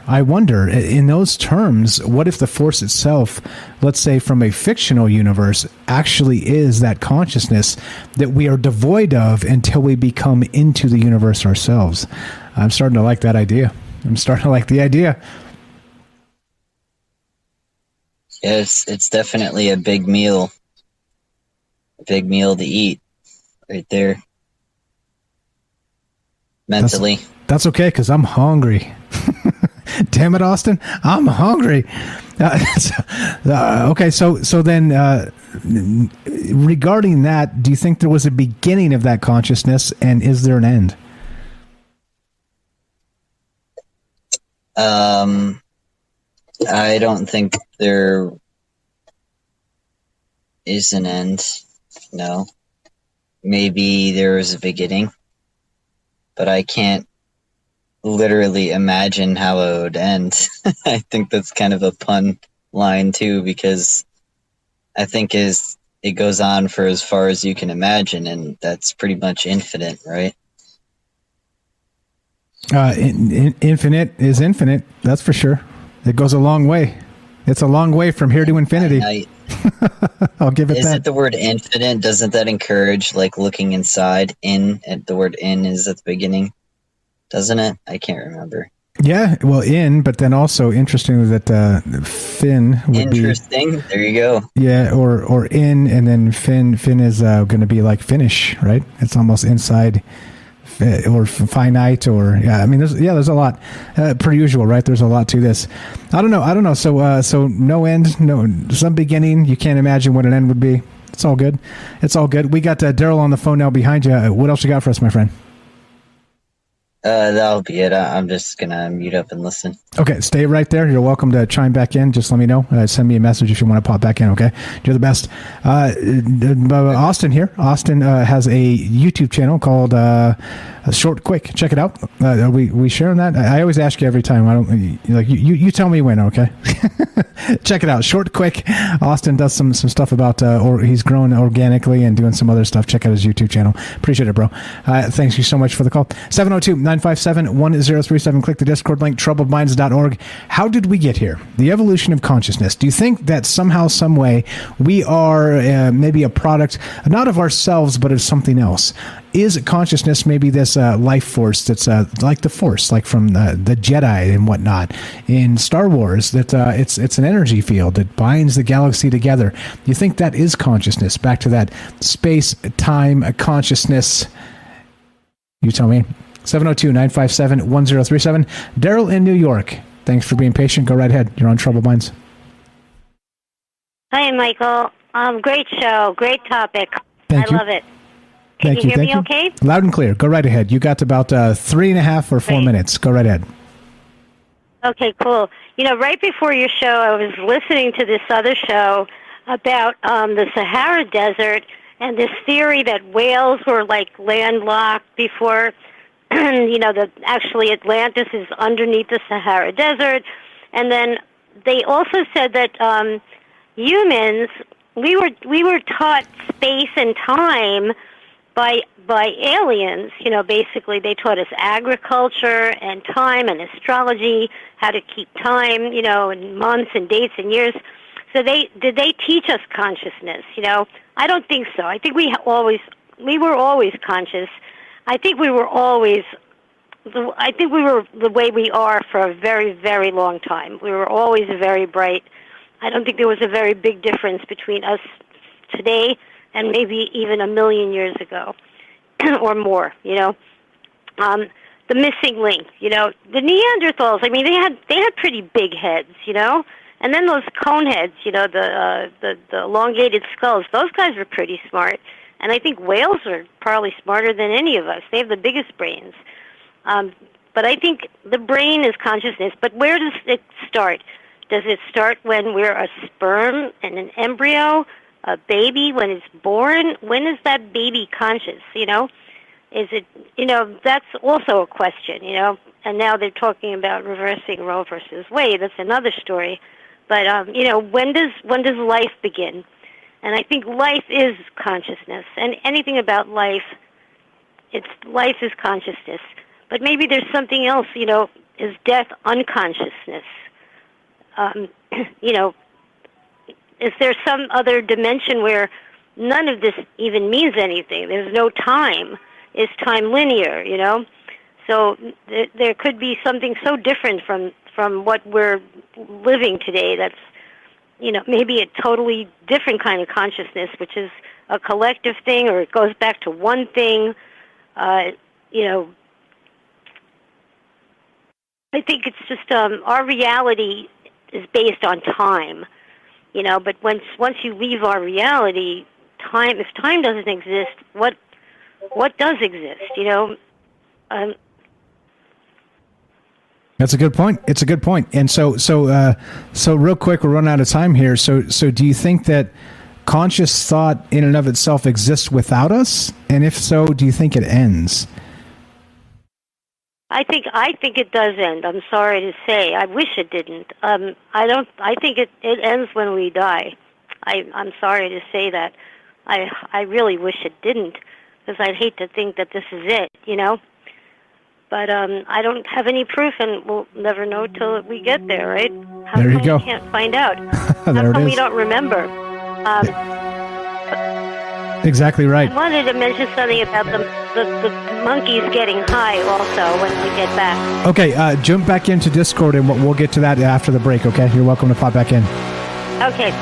in those terms, what if the Force itself, let's say from a fictional universe, actually is that consciousness that we are devoid of until we become into the universe ourselves? I'm starting to like that idea. I'm starting to like the idea.
Yes, it's definitely a big meal to eat right there. Mentally.
That's okay, because I'm hungry. Damn it, Austin. I'm hungry. Okay, so then regarding that, do you think there was a beginning of that consciousness, and is there an end?
I don't think there is an end. No. Maybe there was a beginning, but I can't literally imagine how it would end. I think that's kind of a pun line too, because I think it goes on for as far as you can imagine, and that's pretty much infinite, right?
Infinite is infinite, that's for sure. It goes a long way. It's a long way from here to infinity. I'll give it that.
Isn't the word infinite, doesn't that encourage like looking inside? The word in is at the beginning, doesn't it? I can't remember.
Yeah, well, but then also interesting that Finn would
interesting. There you go.
Yeah, or in, and then Finn is going to be like finish, right? It's almost inside or finite, or I mean, there's a lot per usual, right? There's a lot to this. I don't know. So no end, no some beginning. You can't imagine what an end would be. It's all good. We got Daryl on the phone now behind you. What else you got for us, my friend?
That'll be it. I'm just gonna mute up and listen.
Okay, stay right there. You're welcome to chime back in. Just let me know. Send me a message if you want to pop back in. Okay, you're the best. Austin here. Austin has a YouTube channel called Short Quick. Check it out. We sharing that. I always ask you every time. I don't like you tell me when. Okay, check it out. Short Quick. Austin does some stuff about or he's growing organically and doing some other stuff. Check out his YouTube channel. Appreciate it, bro. Thanks you so much for the call. 702-957-1037. Click the Discord link, troubledminds.org. How did we get here? The evolution of consciousness. Do you think that somehow, some way, we are maybe a product, not of ourselves, but of something else? Is consciousness maybe this life force that's like the Force, like from the Jedi and whatnot in Star Wars, that it's an energy field that binds the galaxy together? Do you think that is consciousness? Back to that space-time consciousness. You tell me. 702-957-1037. Daryl in New York. Thanks for being patient. Go right ahead. You're on Troubled Minds.
Hi, Michael. Great show. Great topic. I love it. Can you hear me okay?
Loud and clear. Go right ahead. You got about 3.5 or 4 minutes. Go right ahead.
Okay, cool. Right before your show, I was listening to this other show about the Sahara Desert and this theory that whales were like landlocked before, actually Atlantis is underneath the Sahara Desert. And then they also said that humans, we were taught space and time by aliens. Basically they taught us agriculture and time and astrology, how to keep time, in months and dates and years. So did they teach us consciousness? I don't think so. I think we always we were always conscious. I think we were always. I think we were the way we are for a very, very long time. We were always very bright. I don't think there was a very big difference between us today and maybe even a million years ago or more, you know. The missing link, you know, the Neanderthals, I mean, they had pretty big heads, you know, and then those cone heads, you know, the elongated skulls, those guys were pretty smart, and I think whales are probably smarter than any of us. They have the biggest brains. But I think the brain is consciousness, but where does it start? Does it start when we're a sperm and an embryo, a baby when it's born? When is that baby conscious, you know? Is it, you know, that's also a question, you know, and now they're talking about reversing Roe versus Wade. That's another story. But, you know, when does life begin? And I think life is consciousness, and anything about life is consciousness. But maybe there's something else, you know, is death unconsciousness? You know, is there some other dimension where none of this even means anything? There's no time. Is time linear, you know? So there could be something so different from what we're living today that's, you know, maybe a totally different kind of consciousness, which is a collective thing, or it goes back to one thing. You know, I think it's just our reality is based on time, you know, but once you leave our reality, if time doesn't exist, what does exist, you know?
That's a good point. It's a good point. And so real quick, we're running out of time here. So do you think that conscious thought in and of itself exists without us? And if so, do you think it ends?
I think it does end. I'm sorry to say. I wish it didn't. I think it ends when we die. I'm sorry to say that. I really wish it didn't, because I'd hate to think that this is it, you know? But I don't have any proof, and we'll never know till we get there, right? How
there you
come
go.
We can't find out?
There
How
it
come
is.
we don't remember?
Exactly right.
I wanted to mention something about the monkeys getting high also when we get back.
Okay, jump back into Discord, and we'll get to that after the break, okay? You're welcome to pop back in.
Okay.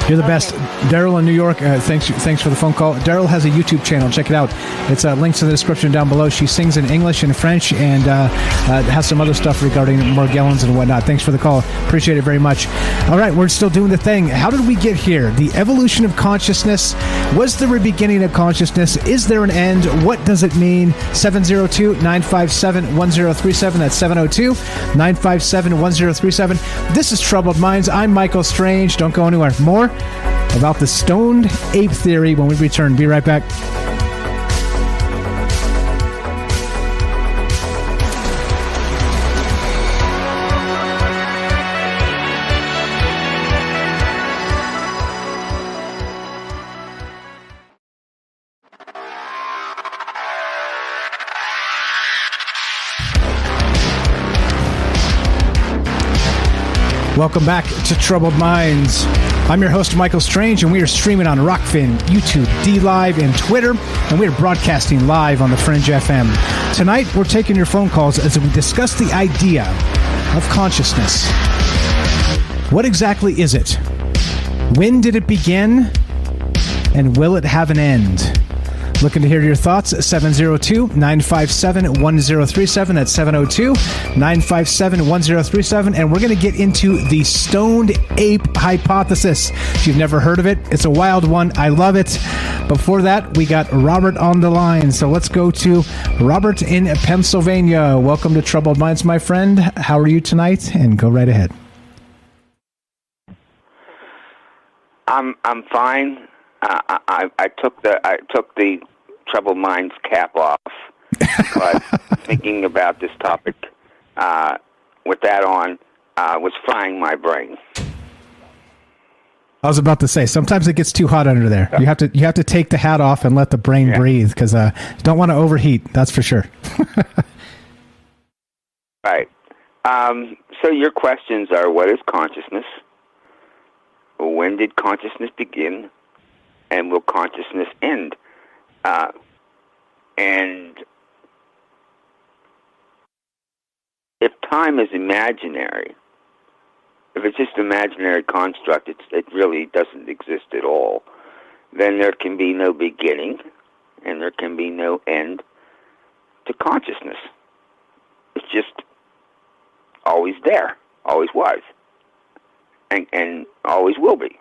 You're the best. Daryl in New York, thanks for the phone call. Daryl has a YouTube channel. Check it out. It's links in the description down below. She sings in English and French, and has some other stuff regarding Morgellons and whatnot. Thanks for the call. Appreciate it very much. All right, we're still doing the thing. How did we get here? The evolution of consciousness. Was there a beginning of consciousness? Is there an end? What does it mean? 702-957-1037. That's 702-957-1037. This is Troubled Minds. I'm Michael Strange. Don't go anywhere. More about the stoned ape theory when we return. Be right back. Welcome back to Troubled Minds. I'm your host, Michael Strange, and we are streaming on Rockfin, YouTube, D-Live, and Twitter, and we are broadcasting live on the Fringe FM. Tonight, we're taking your phone calls as we discuss the idea of consciousness. What exactly is it? When did it begin? And will it have an end? Looking to hear your thoughts, 702-957-1037. That's 702-957-1037. And we're going to get into the stoned ape hypothesis. If you've never heard of it, it's a wild one. I love it. Before that, we got Robert on the line. So let's go to Robert in Pennsylvania. Welcome to Troubled Minds, my friend. How are you tonight? And go right ahead.
I'm fine. I took the Troubled Minds cap off, but thinking about this topic with that on was frying my brain.
I was about to say, sometimes it gets too hot under there. You have to take the hat off and let the brain breathe, because you don't want to overheat. That's for sure.
Right. So your questions are: what is consciousness? When did consciousness begin? And will consciousness end? And if time is imaginary, if it's just an imaginary construct, it really doesn't exist at all, then there can be no beginning and there can be no end to consciousness. It's just always there, always was, and always will be.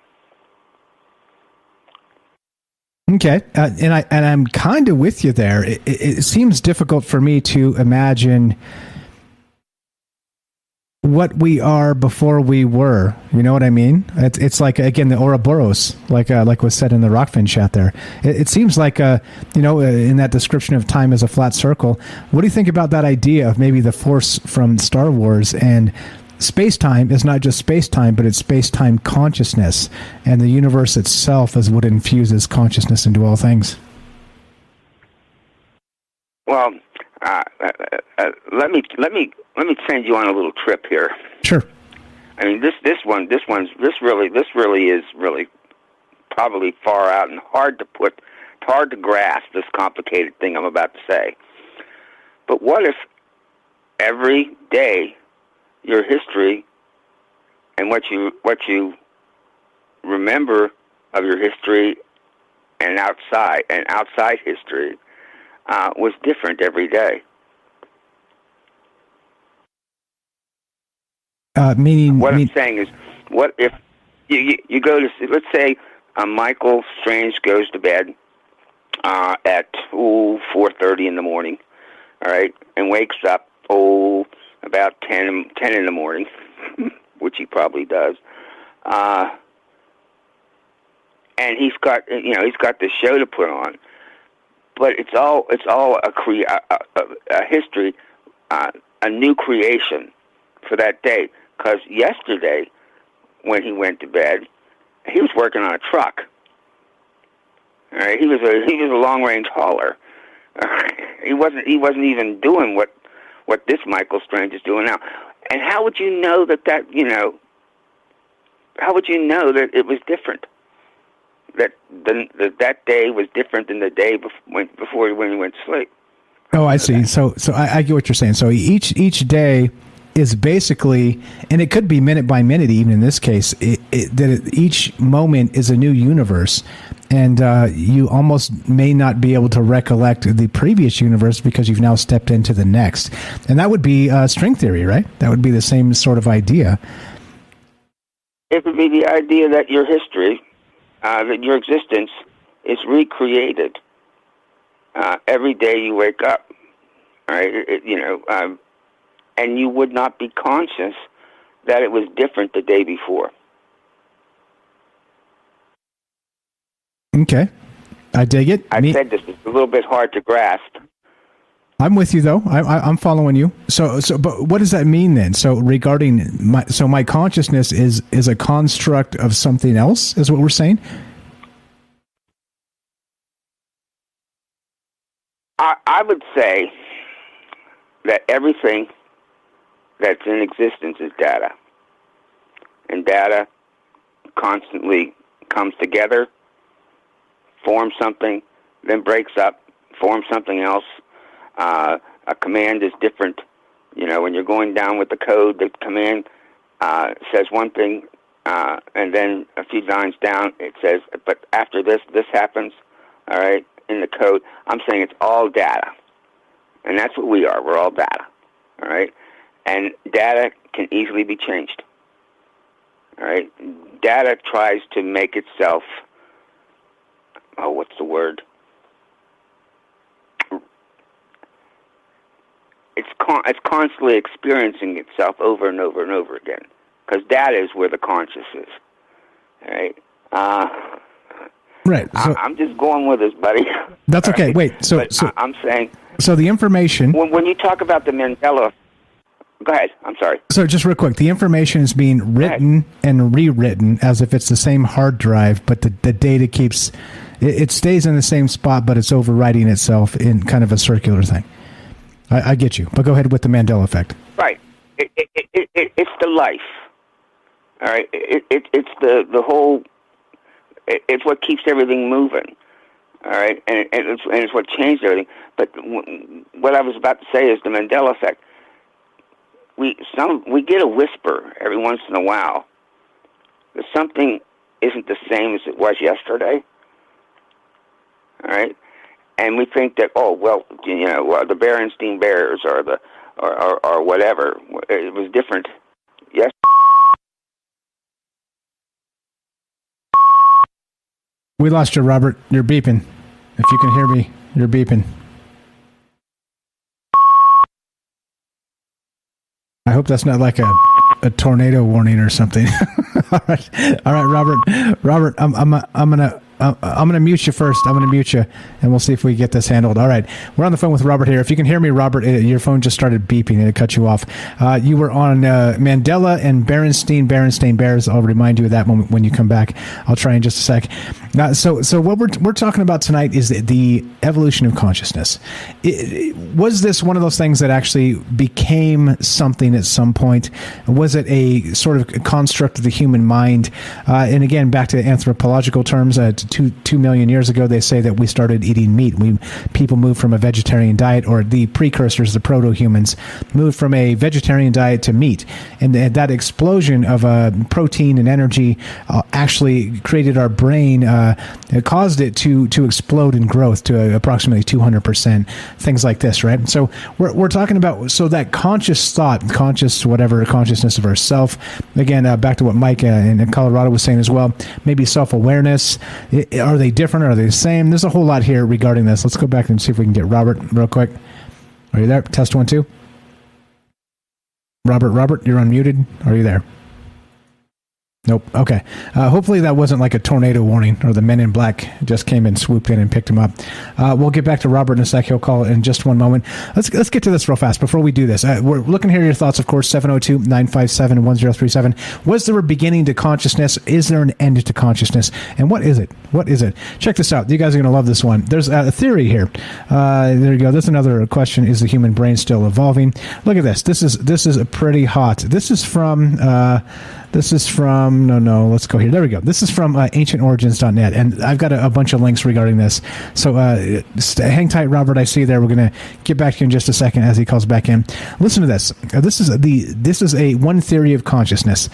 Okay, and I'm kind of with you there. It seems difficult for me to imagine what we are before we were. You know what I mean? It's like, again, the Ouroboros, like was said in the Rockfin chat there. It seems like, in that description of time as a flat circle. What do you think about that idea of maybe the Force from Star Wars, and space-time is not just space-time, but it's space-time consciousness, and the universe itself is what infuses consciousness into all things?
Well, let me send you on a little trip here.
Sure.
I mean, this really is probably far out and hard to grasp, this complicated thing I'm about to say. But what if every day your history and what you remember of your history and outside history was different every day? I'm saying is, what if you go to, let's say Michael Strange goes to bed at 4:30 in the morning, all right, and wakes up about 10 in the morning, which he probably does, and he's got this show to put on, but it's all a history, a new creation for that day. Because yesterday, when he went to bed, he was working on a truck. All right, he was a long range hauler. He wasn't even doing what this Michael Strange is doing now. And how would you know that how would you know that it was different? That day was different than the day before when he went to sleep.
Oh, I see. So I get what you're saying. So each day is basically, and it could be minute by minute, even in this case, each moment is a new universe, and you almost may not be able to recollect the previous universe because you've now stepped into the next. And that would be string theory, right? That would be the same sort of idea.
It would be the idea that your history, that your existence is recreated every day you wake up, right? And you would not be conscious that it was different the day before.
Okay. I dig it.
I said this is a little bit hard to grasp.
I'm with you, though. I'm following you. So, but what does that mean then? So regarding my consciousness is a construct of something else, is what we're saying?
I would say that everything that's in existence is data. And data constantly comes together, forms something, then breaks up, forms something else. A command is different. When you're going down with the code, the command says one thing, and then a few lines down, it says, but after this happens, all right, in the code. I'm saying it's all data. And that's what we are. We're all data, all right? And data can easily be changed. All right? Data tries to make itself, what's the word? It's constantly experiencing itself over and over and over again. Because data is where the conscious is. All right?
Right. So,
I'm just going with this, buddy.
That's okay.
Right?
Wait. So
I'm saying.
So the information.
When you talk about the Mandela, go ahead. I'm sorry.
So just real quick, the information is being written and rewritten as if it's the same hard drive, but the data keeps. It stays in the same spot, but it's overwriting itself in kind of a circular thing. I get you, but go ahead with the Mandela effect.
Right. It's the life. All right. It's the whole. It's what keeps everything moving. All right, and it's what changed everything. But what I was about to say is the Mandela effect. We get a whisper every once in a while that something isn't the same as it was yesterday. All right, and we think that the Berenstain Bears or whatever, it was different. Yes.
We lost you, Robert. You're beeping. If you can hear me, you're beeping. I hope that's not like a tornado warning or something. All right, Robert. I'm gonna mute you first. I'm gonna mute you, and we'll see if we get this handled. All right, we're on the phone with Robert here. If you can hear me, Robert, your phone just started beeping and it cut you off. You were on Mandela and Berenstain Bears. I'll remind you of that moment when you come back. I'll try in just a sec. So what we're talking about tonight is the evolution of consciousness. Was this one of those things that actually became something at some point? Was it a sort of construct of the human mind? And again, back to anthropological terms, 2 million years ago, they say that we started eating meat. People moved from a vegetarian diet, or the precursors, the proto-humans, moved from a vegetarian diet to meat. And that explosion of protein and energy actually created our brain. It caused it to explode in growth to approximately 200%. Things like this, right? So we're talking about that conscious thought, consciousness of ourself. Again, back to what Mike in Colorado was saying as well. Maybe self-awareness. Are they different? Are they the same? There's a whole lot here regarding this. Let's go back and see if we can get Robert real quick. Are you there? Test 1, 2. Robert, you're unmuted. Are you there? Nope. Okay. Hopefully that wasn't like a tornado warning, or the men in black just came and swooped in and picked him up. We'll get back to Robert in a sec. He'll call in just one moment. Let's get to this real fast before we do this. We're looking to hear your thoughts, of course. 702-957-1037. Was there a beginning to consciousness? Is there an end to consciousness? And what is it? Check this out. You guys are going to love this one. There's a theory here. There you go. There's another question. Is the human brain still evolving? Look at this. This is a pretty hot. This is from let's go here. There we go. This is from ancientorigins.net, and I've got a bunch of links regarding this. So hang tight, Robert. I see you there. We're going to get back to you in just a second as he calls back in. Listen to this. This is a one theory of consciousness,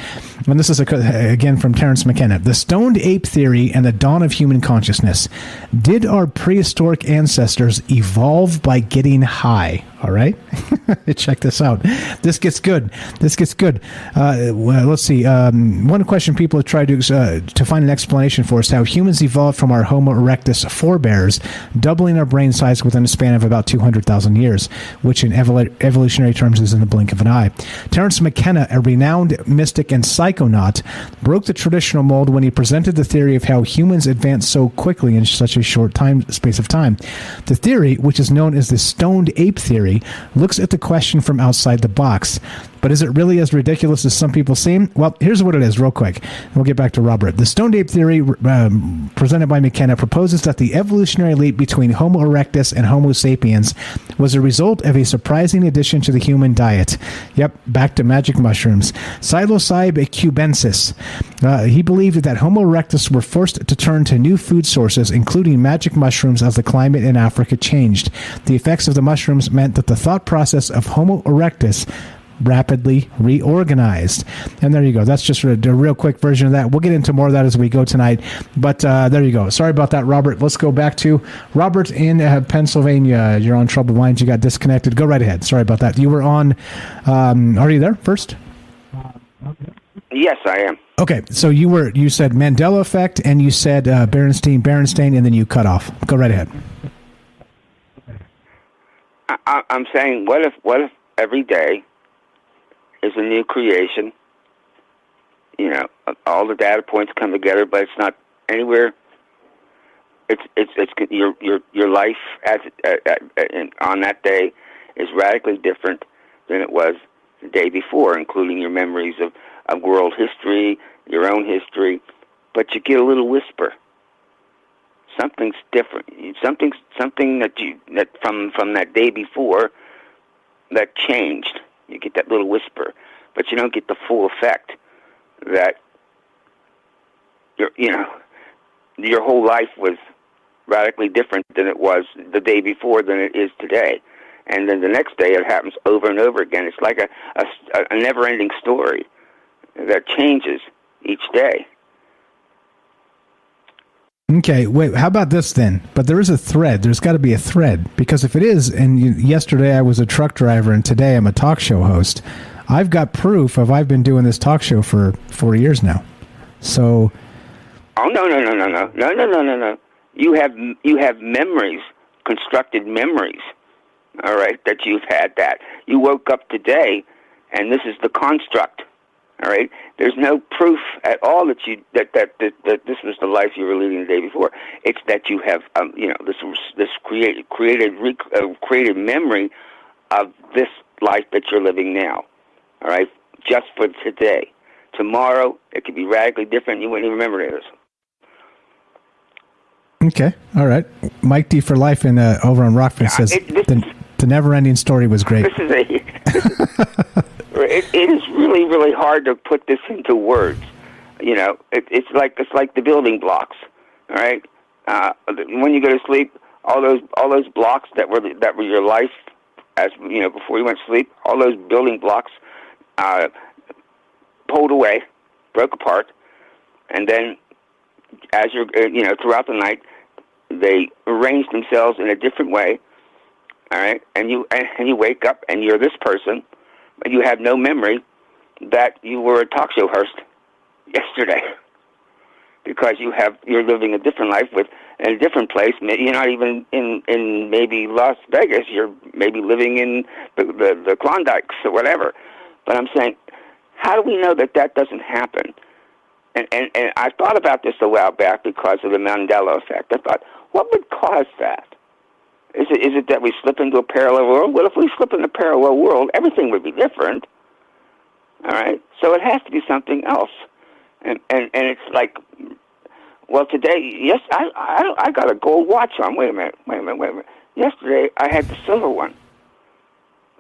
and this is again from Terence McKenna. The stoned ape theory and the dawn of human consciousness. Did our prehistoric ancestors evolve by getting high? All right. Check this out. This gets good. Let's see. One question people have tried to find an explanation for is how humans evolved from our Homo erectus forebears, doubling our brain size within a span of about 200,000 years, which in evolutionary terms is in the blink of an eye. Terence McKenna, a renowned mystic and psychonaut, broke the traditional mold when he presented the theory of how humans advanced so quickly in such a short space of time. The theory, which is known as the stoned ape theory, looks at the question from outside the box. But is it really as ridiculous as some people seem? Well, here's what it is real quick. We'll get back to Robert. The stoned ape theory presented by McKenna proposes that the evolutionary leap between Homo erectus and Homo sapiens was a result of a surprising addition to the human diet. Yep, back to magic mushrooms. Psilocybe cubensis. He believed that Homo erectus were forced to turn to new food sources, including magic mushrooms, as the climate in Africa changed. The effects of the mushrooms meant that the thought process of Homo erectus rapidly reorganized. And there you go. That's just a real quick version of that. We'll get into more of that as we go tonight. But there you go. Sorry about that, Robert. Let's go back to Robert in Pennsylvania. You're on Troubled Minds. You got disconnected. Go right ahead. Sorry about that. You were on... are you there first?
Yes, I am.
Okay, so you said Mandela effect, and you said Berenstain, and then you cut off. Go right ahead.
I'm saying, what if every day is a new creation? You know, all the data points come together, but it's not anywhere. It's your life on that day is radically different than it was the day before, including your memories of world history, your own history. But you get a little whisper. Something's different. Something that from that day before that changed. You get that little whisper, but you don't get the full effect that your whole life was radically different than it was the day before than it is today. And then the next day it happens over and over again. It's like a never-ending story that changes each day.
Okay, wait, how about this then? But there is a thread. There's got to be a thread. Because if it is, and yesterday I was a truck driver and today I'm a talk show host, I've got proof of I've been doing this talk show for 4 years now. So...
Oh, no. You have memories, constructed memories, all right, that you've had that. You woke up today, and this is the construct. All right. There's no proof at all that this was the life you were leading the day before. It's that you have this created memory of this life that you're living now. All right, just for today. Tomorrow it could be radically different. You wouldn't even remember it is.
Okay. All right. Mike D for life in over on Rockford says the never-ending story was great.
It is really, really hard to put this into words. You know, it's like the building blocks. All right. When you go to sleep, all those blocks that were your life, as you know, before you went to sleep, all those building blocks pulled away, broke apart, and then as you're throughout the night, they arrange themselves in a different way. All right, and you wake up and you're this person, but you have no memory that you were a talk show host yesterday, because you're living a different life in a different place. You're not even in maybe Las Vegas. You're maybe living in the Klondikes or whatever. But I'm saying, how do we know that doesn't happen? And I thought about this a while back because of the Mandela effect. I thought, what would cause that? Is it that we slip into a parallel world? Well, if we slip into a parallel world, everything would be different. All right? So it has to be something else. And it's like, well, today, yes, I got a gold watch on. Wait a minute. Yesterday, I had the silver one.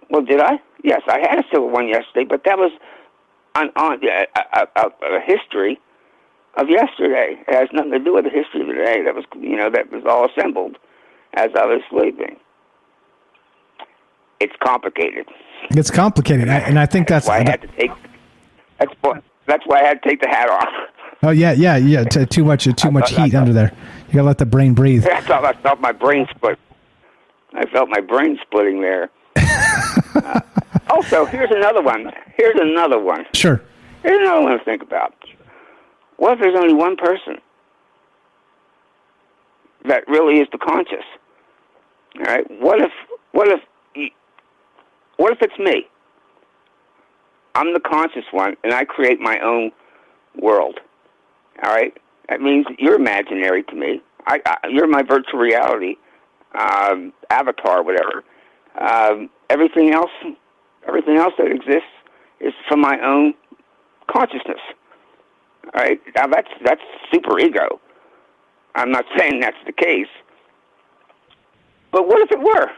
Well, did I? Yes, I had a silver one yesterday, but that was on a history of yesterday. It has nothing to do with the history of today. That was all assembled as I was sleeping. It's complicated.
It's complicated, and I think that's why I had to take.
That's why I had to take the hat off.
Oh yeah. Too much heat under there. You gotta let the brain breathe.
I felt my brain split. I felt my brain splitting there. Also, here's another one.
Sure.
Here's another one to think about. What if there's only one person that really is the conscious? All right. What if it's me? I'm the conscious one, and I create my own world. All right. That means you're imaginary to me. You're my virtual reality avatar, whatever. Everything else that exists is from my own consciousness. All right. Now that's super ego. I'm not saying that's the case, but what if it were?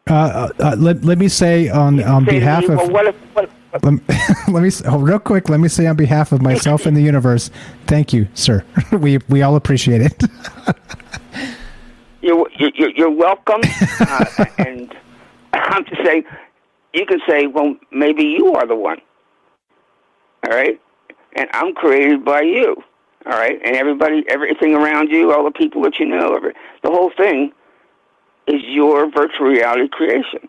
Let me say on behalf of. Let me real quick. Let me say on behalf of myself and the universe, thank you, sir. We all appreciate it.
You're welcome, and I'm just saying, you can say, well, maybe you are the one. All right, and I'm created by you. All right, and everything around you, all the people that you know, the whole thing is your virtual reality creation.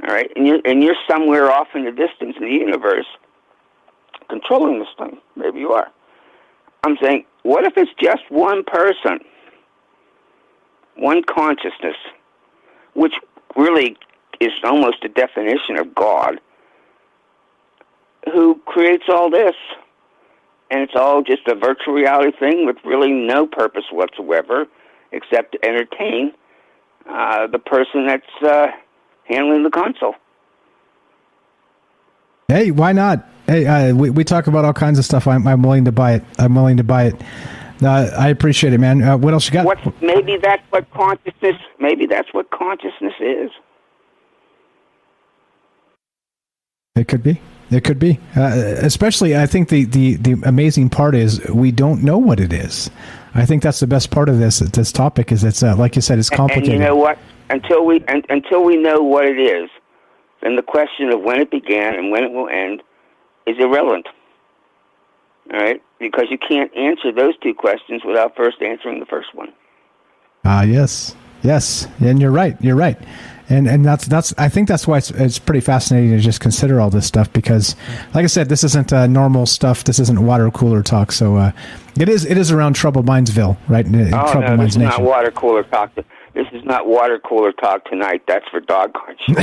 All right, and you're somewhere off in the distance in the universe controlling this thing. Maybe you are. I'm saying, what if it's just one person, one consciousness, which really is almost a definition of God, who creates all this, and it's all just a virtual reality thing with really no purpose whatsoever except to entertain the person that's handling the console.
Hey, why not? Hey, we talk about all kinds of stuff. I'm willing to buy it. I appreciate it, man. What else you got?
Maybe that's what consciousness is.
It could be. It could be. Especially, I think the amazing part is we don't know what it is. I think that's the best part of this topic is it's like you said, it's complicated.
And you know what? Until we know what it is, then the question of when it began and when it will end is irrelevant. All right, because you can't answer those two questions without first answering the first one.
Yes, and you're right. And that's I think that's why it's pretty fascinating to just consider all this stuff because, like I said, this isn't normal stuff. This isn't water cooler talk. So it is around Troubled Mindsville, right?
No, this is not water cooler talk. This is not water cooler talk tonight. That's for doggone sure.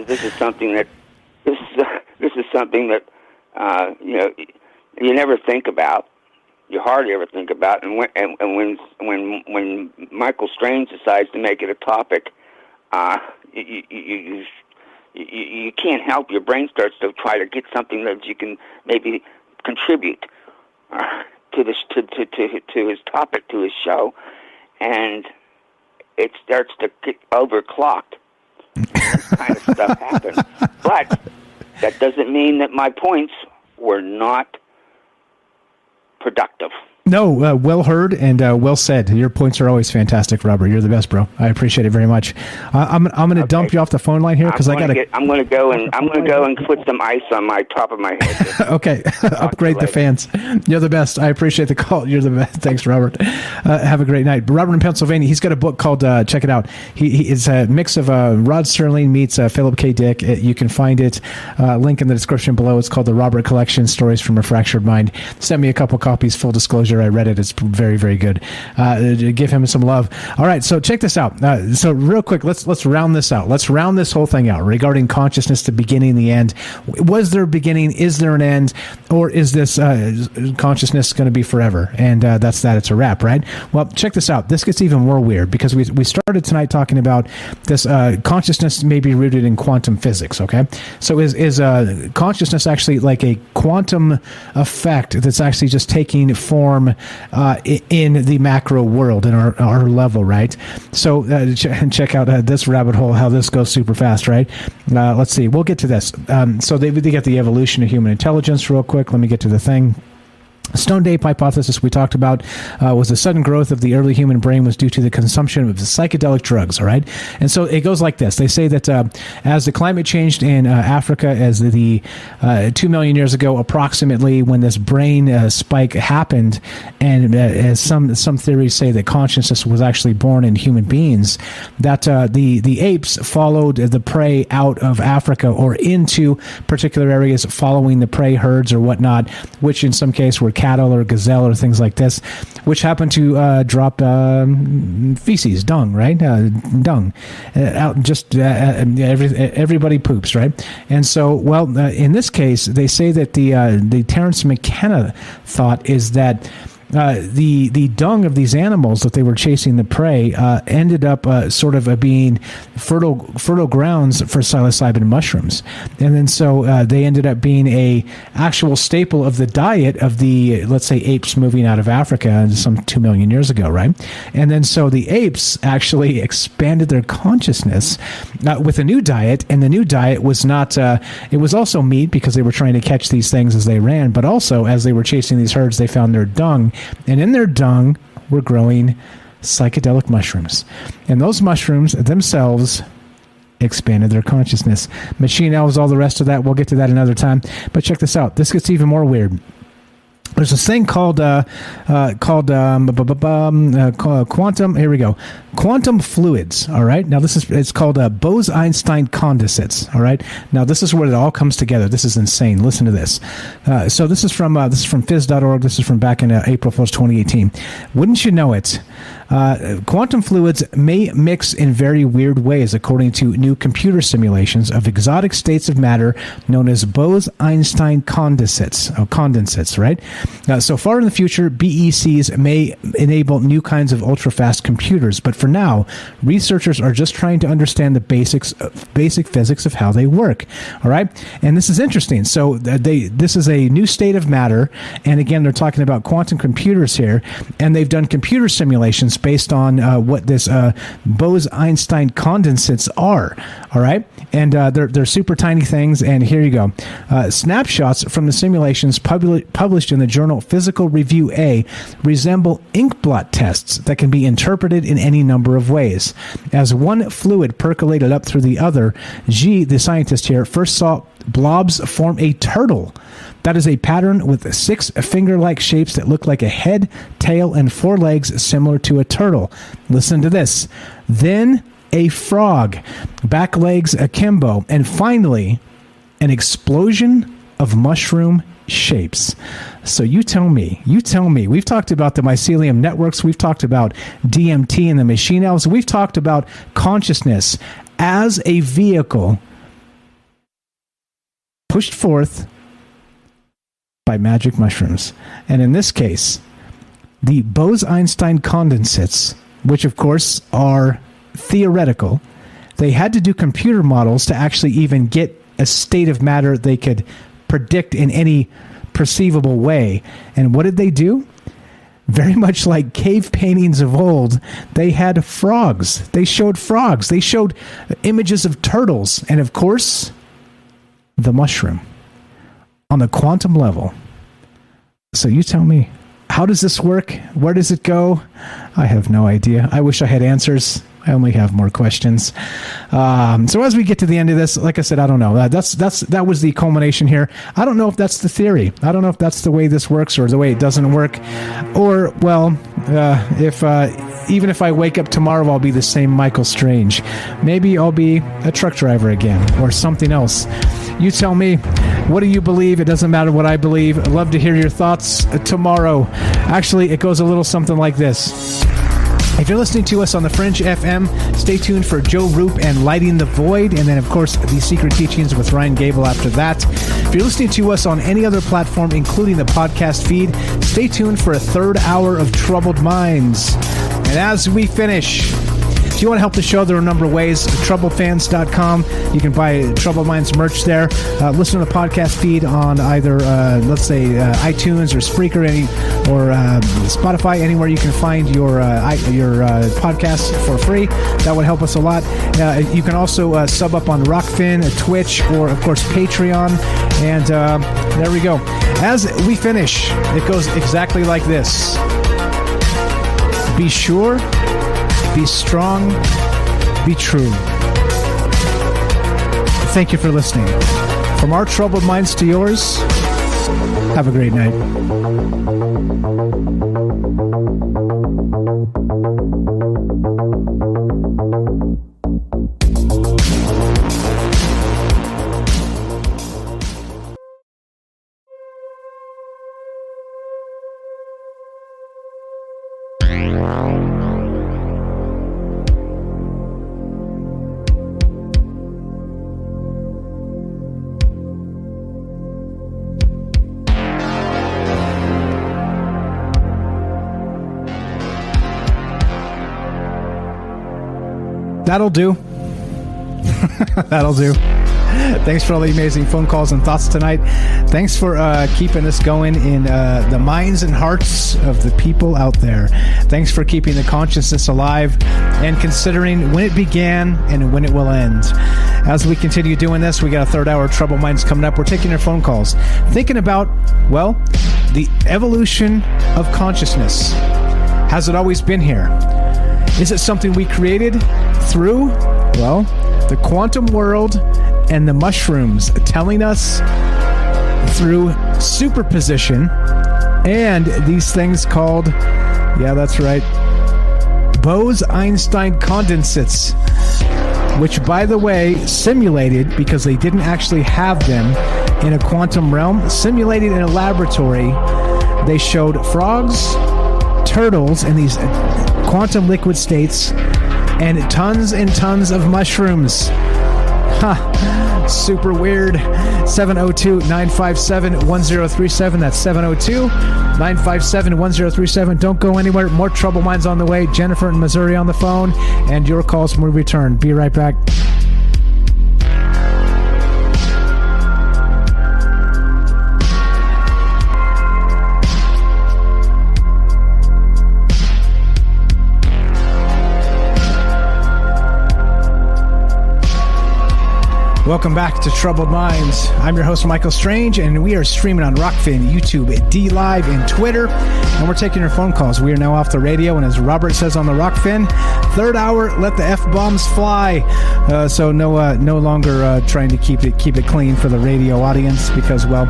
This is something that you never think about. You hardly ever think about. And when Michael Strange decides to make it a topic. You can't help. Your brain starts to try to get something that you can maybe contribute to his topic, to his show, and it starts to get overclocked. That kind of stuff happens, but that doesn't mean that my points were not productive.
No, well heard and well said. Your points are always fantastic, Robert. You're the best, bro. I appreciate it very much. I'm going to dump you off the phone line here because I'm going to go
and put some ice on my top of my head.
Okay, upgrade the fans. You're the best. I appreciate the call. You're the best. Thanks, Robert. Have a great night. Robert in Pennsylvania. He's got a book called check it out. He is a mix of Rod Serling meets Philip K. Dick. You can find it. Link in the description below. It's called The Robert Collection: Stories from a Fractured Mind. Send me a couple copies. Full disclosure. I read it. It's very, very good. Give him some love. All right, so check this out. So real quick, let's round this out. Let's round this whole thing out regarding consciousness, the beginning, the end. Was there a beginning? Is there an end? Or is this consciousness going to be forever? And that's that. It's a wrap, right? Well, check this out. This gets even more weird because we started tonight talking about this consciousness may be rooted in quantum physics, okay? So is consciousness actually like a quantum effect that's actually just taking form in the macro world, in our level, right? So check out this rabbit hole, how this goes super fast, right? Let's see. We'll get to this. So they get the evolution of human intelligence real quick. Let me get to the thing. Stoned ape hypothesis we talked about was the sudden growth of the early human brain was due to the consumption of psychedelic drugs, all right? And so it goes like this. They say that as the climate changed in Africa, as the 2 million years ago, approximately, when this brain spike happened, and as some theories say that consciousness was actually born in human beings, that the apes followed the prey out of Africa or into particular areas following the prey herds or whatnot, which in some case were cattle or gazelle or things like this, which happen to drop feces, dung, right? Dung. Out just everybody poops, right? And so, well, in this case, they say that the Terence McKenna thought is that the dung of these animals that they were chasing the prey ended up sort of being fertile grounds for psilocybin mushrooms, and then so they ended up being a actual staple of the diet of the, let's say, apes moving out of Africa some 2 million years ago, right? And then so the apes actually expanded their consciousness with a new diet, and the new diet was not it was also meat because they were trying to catch these things as they ran, but also as they were chasing these herds, they found their dung. And in their dung were growing psychedelic mushrooms. And those mushrooms themselves expanded their consciousness. Machine elves, all the rest of that, we'll get to that another time. But check this out. This gets even more weird. There's this thing called quantum. Here we go. Quantum fluids. All right. Now it's called Bose-Einstein condensates. All right. Now this is where it all comes together. This is insane. Listen to this. So this is from phys.org. This is from back in April 1st, 2018. Wouldn't you know it? Quantum fluids may mix in very weird ways, according to new computer simulations of exotic states of matter known as Bose-Einstein condensates. Right? So far in the future, BECs may enable new kinds of ultra-fast computers, but for now, researchers are just trying to understand the basic physics of how they work. All right, and this is interesting. So this is a new state of matter, and again, they're talking about quantum computers here, and they've done computer simulations based on what this Bose-Einstein condensates are. All right, and they're super tiny things. And here you go, snapshots from the simulations published in the journal Physical Review A resemble inkblot tests that can be interpreted in any number of ways. As one fluid percolated up through the other, G, the scientist here, first saw blobs form a turtle. That is a pattern with 6 finger-like shapes that look like a head, tail, and 4 legs similar to a turtle. Listen to this. Then a frog, back legs akimbo, and finally an explosion of mushroom shapes. So you tell me, we've talked about the mycelium networks, we've talked about DMT and the machine elves, we've talked about consciousness as a vehicle pushed forth by magic mushrooms. And in this case, the Bose-Einstein condensates, which of course are theoretical, they had to do computer models to actually even get a state of matter they could predict in any perceivable way. And what did they do? Very much like cave paintings of old, they had frogs. They showed frogs. They showed images of turtles. And of course, the mushroom on the quantum level. So you tell me, how does this work? Where does it go? I have no idea. I wish I had answers. I only have more questions. So as we get to the end of this, like I said, I don't know. That was the culmination here. I don't know if that's the theory. I don't know if that's the way this works or the way it doesn't work. Or, well, even if I wake up tomorrow, I'll be the same Michael Strange. Maybe I'll be a truck driver again or something else. You tell me, what do you believe? It doesn't matter what I believe. I'd love to hear your thoughts tomorrow. Actually, it goes a little something like this. If you're listening to us on the Fringe FM, stay tuned for Joe Roop and Lighting the Void, and then, of course, The Secret Teachings with Ryan Gable after that. If you're listening to us on any other platform, including the podcast feed, stay tuned for a third hour of Troubled Minds. And as we finish, if you want to help the show, there are a number of ways. TroubledFans.com. You can buy Troubled Minds merch there. Listen to the podcast feed on either, let's say, iTunes or Spreaker, or Spotify, anywhere you can find your podcasts for free. That would help us a lot. You can also sub up on Rockfin, Twitch, or, of course, Patreon. And there we go. As we finish, it goes exactly like this. Be sure, be strong, be true. Thank you for listening. From our troubled minds to yours, have a great night. That'll do. That'll do. Thanks for all the amazing phone calls and thoughts tonight. Thanks for keeping us going in the minds and hearts of the people out there. Thanks for keeping the consciousness alive and considering when it began and when it will end. As we continue doing this, we got a third hour of Troubled Minds coming up. We're taking your phone calls. Thinking about, well, the evolution of consciousness. Has it always been here? Is it something we created through, well, the quantum world and the mushrooms telling us through superposition and these things called, yeah, that's right, Bose-Einstein condensates, which, by the way, simulated, because they didn't actually have them in a quantum realm, simulated in a laboratory. They showed frogs, turtles, and these quantum liquid states, and tons of mushrooms. Super weird. 702-957-1037. That's 702-957-1037. Don't go anywhere. More Trouble Minds on the way. Jennifer in Missouri on the phone. And your calls when we return. Be right back. Welcome back to Troubled Minds. I'm your host, Michael Strange, and we are streaming on Rockfin, YouTube, D-Live, and Twitter. And we're taking your phone calls. We are now off the radio, and as Robert says on the Rockfin, third hour, let the F-bombs fly. So no longer trying to keep it clean for the radio audience because, well,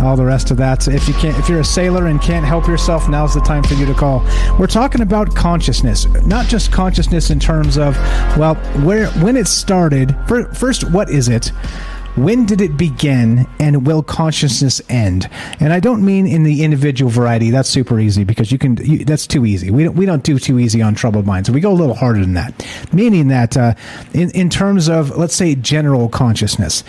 all the rest of that. If you're a sailor and can't help yourself, now's the time for you to call. We're talking about consciousness, not just consciousness in terms of, well, when it started. First, what is it? When did it begin, and will consciousness end? And I don't mean in the individual variety. That's super easy because that's too easy. We don't do too easy on Troubled Minds. We go a little harder than that. Meaning that in terms of, let's say, general consciousness.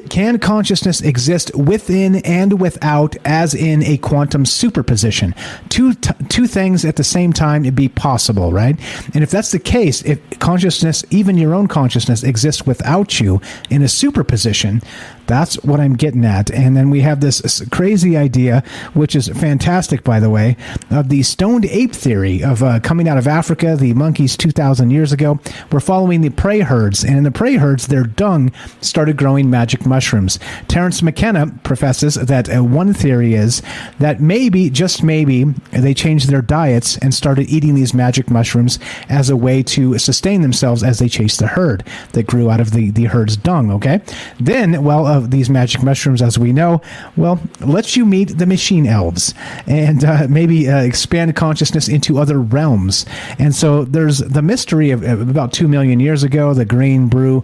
Can consciousness exist within and without, as in a quantum superposition? Two things at the same time, it'd be possible, right? And if that's the case, if consciousness, even your own consciousness, exists without you in a superposition, that's what I'm getting at. And then we have this crazy idea, which is fantastic, by the way, of the stoned ape theory of coming out of Africa, the monkeys 2,000 years ago. We're following the prey herds, and in the prey herds, their dung started growing magic mushrooms. Terence McKenna professes that one theory is that maybe, just maybe, they changed their diets and started eating these magic mushrooms as a way to sustain themselves as they chased the herd that grew out of the herd's dung, okay? Then, well, of these magic mushrooms, as we know, well, lets you meet the machine elves and maybe expand consciousness into other realms. And so there's the mystery of about 2 million years ago, the brain grew.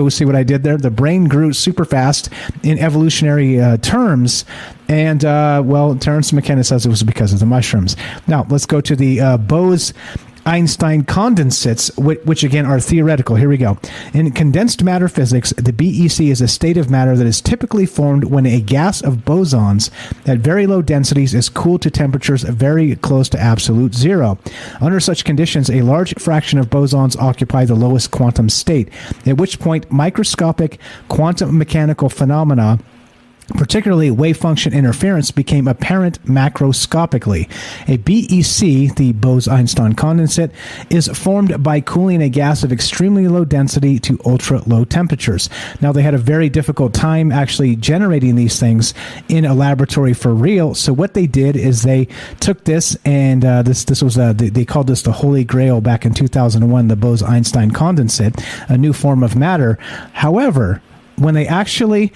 See what I did there? The brain grew super fast in evolutionary terms. And, well, Terence McKenna says it was because of the mushrooms. Now, let's go to the Bose-Einstein condensates, which again are theoretical. Here we go. In condensed matter physics, the BEC is a state of matter that is typically formed when a gas of bosons at very low densities is cooled to temperatures very close to absolute zero. Under such conditions, a large fraction of bosons occupy the lowest quantum state, at which point microscopic quantum mechanical phenomena, particularly wave function interference, became apparent macroscopically. A BEC, the Bose-Einstein condensate, is formed by cooling a gas of extremely low density to ultra-low temperatures. Now, they had a very difficult time actually generating these things in a laboratory for real, so what they did is they took this, and this was, they called this the Holy Grail back in 2001, the Bose-Einstein condensate, a new form of matter. However, when they actually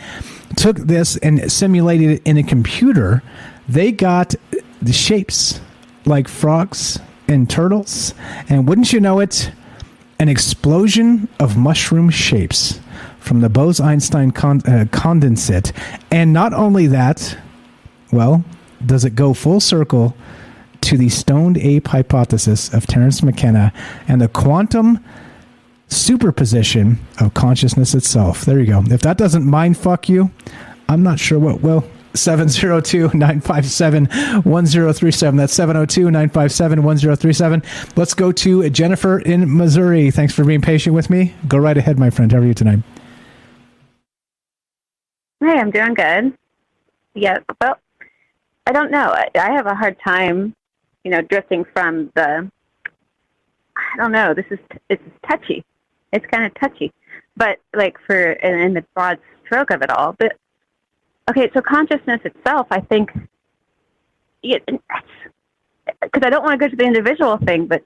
took this and simulated it in a computer, they got the shapes like frogs and turtles, and wouldn't you know it, an explosion of mushroom shapes from the Bose-Einstein condensate. And not only that, well, does it go full circle to the stoned ape hypothesis of Terence McKenna and the quantum superposition of consciousness itself. There you go. If that doesn't mind fuck you, I'm not sure what will. 702-957-1037. That's 702-957-1037. Let's go to Jennifer in Missouri. Thanks for being patient with me. Go right ahead, my friend. How are you tonight?
Hey, I'm doing good. Yeah, well, I don't know. I have a hard time, drifting from the, I don't know, it's touchy. It's kind of touchy, but like in the broad stroke of it all. But okay, so consciousness itself, I think, because I don't want to go to the individual thing, but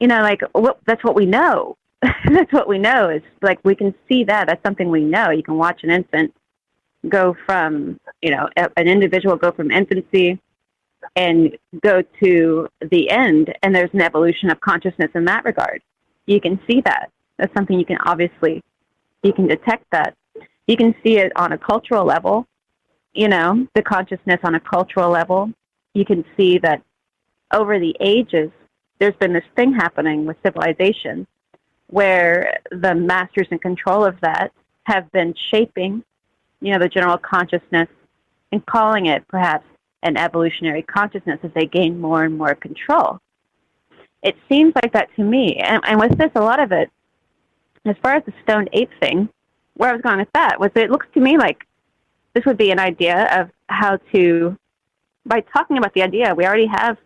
that's what we know. That's what we know is like we can see that. That's something we know. You can watch an infant go from an individual go from infancy and go to the end, and there's an evolution of consciousness in that regard. You can see that. That's something you can detect that. You can see it on a cultural level, the consciousness on a cultural level. You can see that over the ages, there's been this thing happening with civilization where the masters in control of that have been shaping, the general consciousness and calling it perhaps an evolutionary consciousness as they gain more and more control. It seems like that to me. And with this, a lot of it, as far as the stoned ape thing, where I was going with that was it looks to me like this would be an idea of how to, by talking about the idea, we already have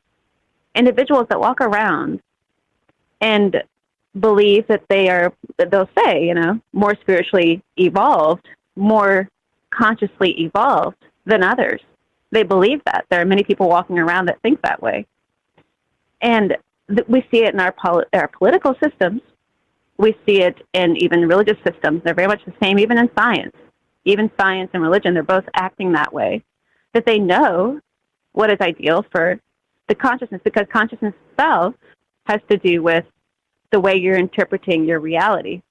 individuals that walk around and believe that they'll say, more spiritually evolved, more consciously evolved than others. They believe that. There are many people walking around that think that way. And we see it in our political systems. We see it in even religious systems. They're very much the same, even in science. Even science and religion, they're both acting that way, that they know what is ideal for the consciousness, because consciousness itself has to do with the way you're interpreting your reality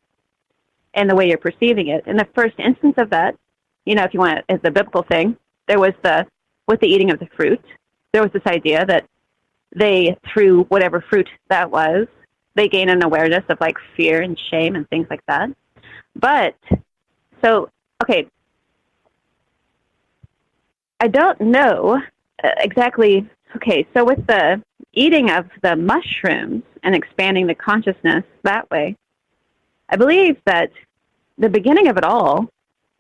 and the way you're perceiving it. In the first instance of that, if you want it as a biblical thing, there was with the eating of the fruit, there was this idea that they, through whatever fruit that was, they gain an awareness of like fear and shame and things like that. But, okay, I don't know exactly. Okay, so with the eating of the mushrooms and expanding the consciousness that way, I believe that the beginning of it all,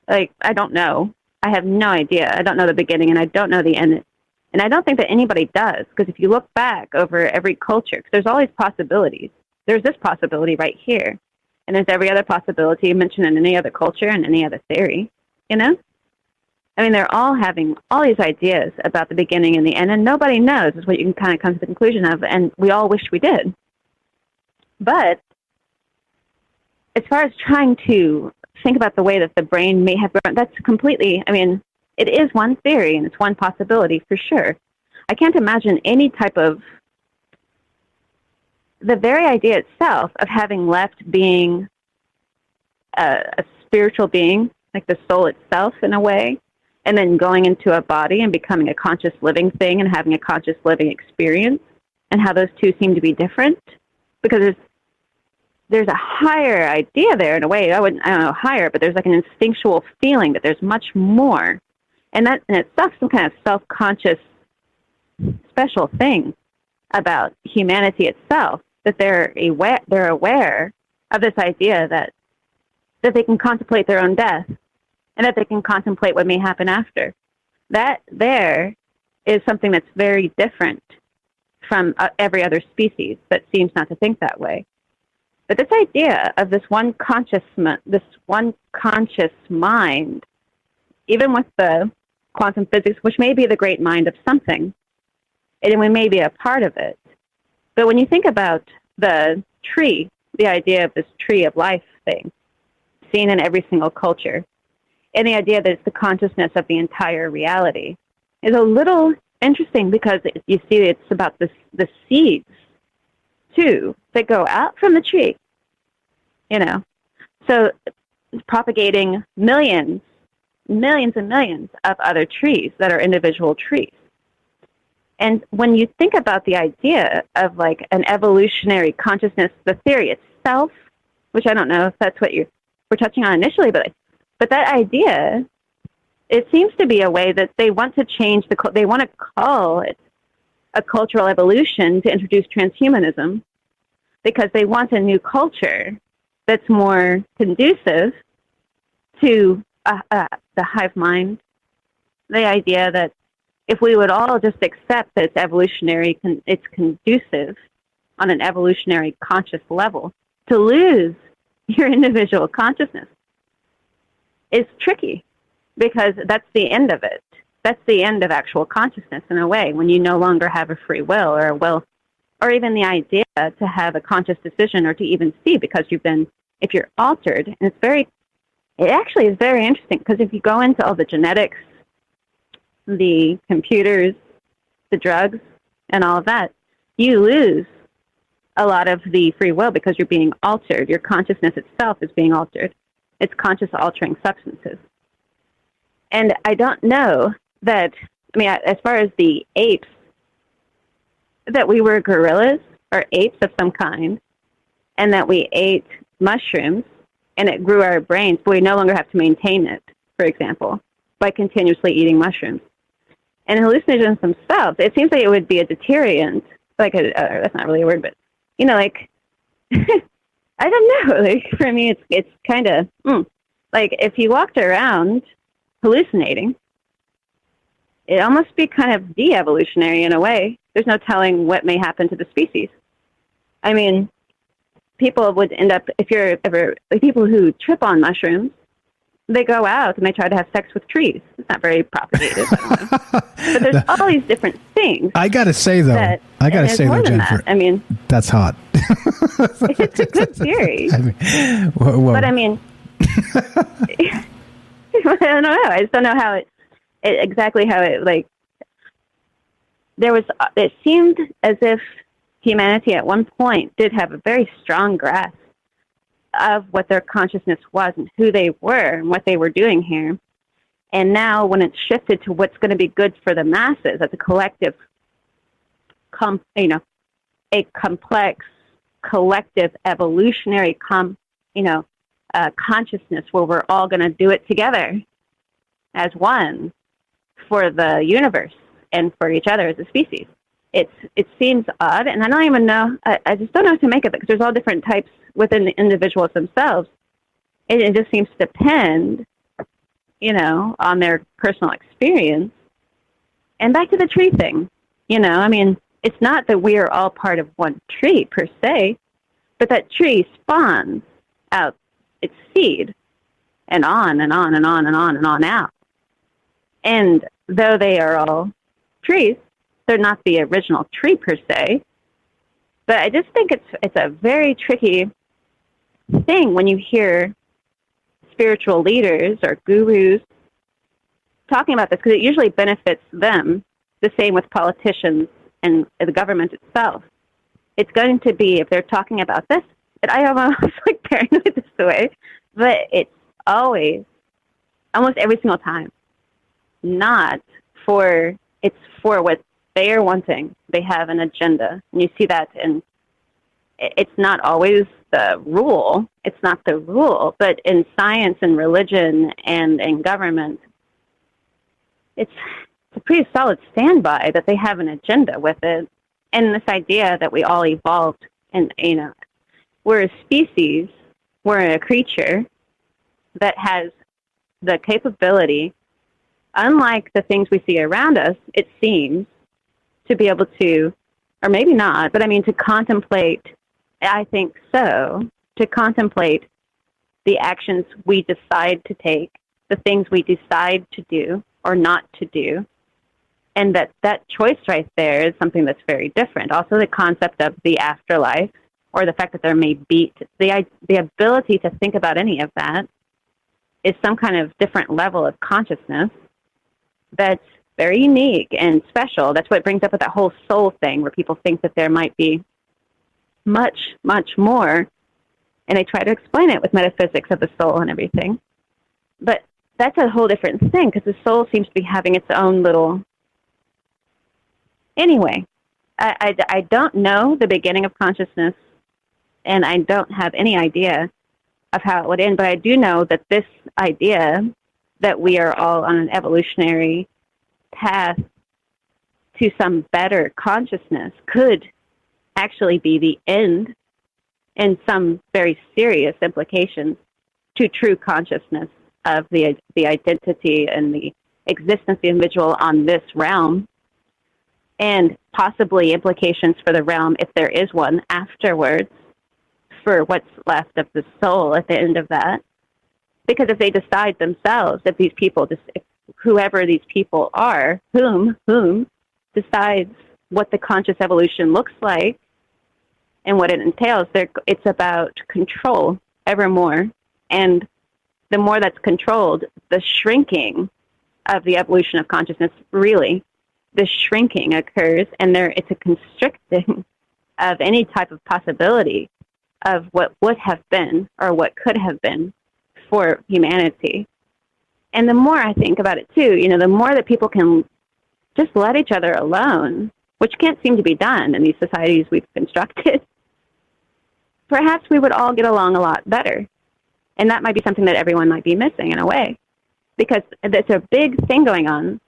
like, I don't know. I have no idea. I don't know the beginning and I don't know the end. And I don't think that anybody does, because if you look back over every culture, 'cause there's always possibilities. There's this possibility right here, and there's every other possibility mentioned in any other culture and any other theory, I mean, they're all having all these ideas about the beginning and the end, and nobody knows is what you can kind of come to the conclusion of, and we all wish we did. But as far as trying to think about the way that the brain may have grown, that's completely, I mean, it is one theory, and it's one possibility for sure. I can't imagine any type of, the very idea itself of having left being a spiritual being, like the soul itself in a way, and then going into a body and becoming a conscious living thing and having a conscious living experience, and how those two seem to be different, because there's a higher idea there in a way. I don't know higher, but there's like an instinctual feeling that there's much more, and that in itself some kind of self-conscious special thing about humanity itself, that they're aware of this idea that they can contemplate their own death, and that they can contemplate what may happen after. That there is something that's very different from every other species that seems not to think that way. But this idea of this one conscious mind, even with the quantum physics, which may be the great mind of something, and we may be a part of it. But when you think about the tree, the idea of this tree of life thing, seen in every single culture, and the idea that it's the consciousness of the entire reality, is a little interesting, because you see it's about the seeds, too, that go out from the tree, So propagating millions and millions of other trees that are individual trees. And when you think about the idea of like an evolutionary consciousness, the theory itself, which I don't know if that's what we're touching on initially, but that idea, it seems to be a way that they want to change they want to call it a cultural evolution to introduce transhumanism, because they want a new culture that's more conducive to the hive mind. The idea that if we would all just accept that it's evolutionary, it's conducive on an evolutionary conscious level, to lose your individual consciousness is tricky, because that's the end of it. That's the end of actual consciousness in a way, when you no longer have a free will or a will, or even the idea to have a conscious decision or to even see, because if you're altered, and it actually is very interesting, because if you go into all the genetics, the computers, the drugs, and all of that, you lose a lot of the free will, because you're being altered. Your consciousness itself is being altered. It's conscious altering substances. And I don't know that, as far as the apes, that we were gorillas, or apes of some kind, and that we ate mushrooms and it grew our brains, but we no longer have to maintain it, for example, by continuously eating mushrooms. And hallucinogens themselves, it seems like it would be a deterrent, like that's not really a word, but, you know, like, I don't know, like, for me, it's kind of, like, if you walked around hallucinating, it almost be kind of de-evolutionary in a way. There's no telling what may happen to the species. I mean, people would end up, if you're ever, like people who trip on mushrooms, they go out and they try to have sex with trees. It's not very propagated, I don't know. But there's all these different things.
I gotta say though, Jennifer,
I mean,
that's hot.
It's a good theory.
I mean, whoa.
But I mean, I don't know. I just don't know how exactly how it, like, it seemed as if humanity at one point did have a very strong grasp of what their consciousness was and who they were and what they were doing here. And now when it's shifted to what's going to be good for the masses as a collective, a complex, collective, evolutionary, consciousness where we're all going to do it together as one for the universe and for each other as a species. It seems odd, and I don't even know, I just don't know what to make of it, because there's all different types within the individuals themselves. It just seems to depend, on their personal experience. And back to the tree thing, I mean, it's not that we are all part of one tree per se, but that tree spawns out its seed and on and on and on and on and on out. And though they are all trees, they're not the original tree per se. But I just think it's a very tricky thing when you hear spiritual leaders or gurus talking about this, because it usually benefits them. The same with politicians and the government itself. It's going to be, if they're talking about this, but I almost like paranoid this way, but it's always, almost every single time, it's for what they are wanting. They have an agenda. And you see that, and it's not always the rule. It's not the rule, but in science and religion and in government, it's a pretty solid standby that they have an agenda with it. And this idea that we all evolved and, we're a species, we're a creature that has the capability, unlike the things we see around us, it seems, to be able to, or maybe not, but I mean to contemplate, I think so, to contemplate the actions we decide to take, the things we decide to do or not to do, and that choice right there is something that's very different. Also the concept of the afterlife, or the fact that there may be, the ability to think about any of that is some kind of different level of consciousness that's very unique and special. That's what brings up with that whole soul thing, where people think that there might be much, much more, and they try to explain it with metaphysics of the soul and everything. But that's a whole different thing, because the soul seems to be having its own little... Anyway, I don't know the beginning of consciousness, and I don't have any idea of how it would end, but I do know that this idea that we are all on an evolutionary path to some better consciousness could actually be the end, in some very serious implications, to true consciousness of the identity and the existence of the individual on this realm, and possibly implications for the realm, if there is one, afterwards, for what's left of the soul at the end of that. Because if they decide themselves, if these people, if whoever these people are, whom decides what the conscious evolution looks like and what it entails, it's about control evermore. And the more that's controlled, the shrinking of the evolution of consciousness, really, the shrinking occurs, and it's a constricting of any type of possibility of what would have been or what could have been for humanity. And the more I think about it too, the more that people can just let each other alone which can't seem to be done in these societies we've constructed, perhaps we would all get along a lot better. And that might be something that everyone might be missing in a way, because there's a big thing going on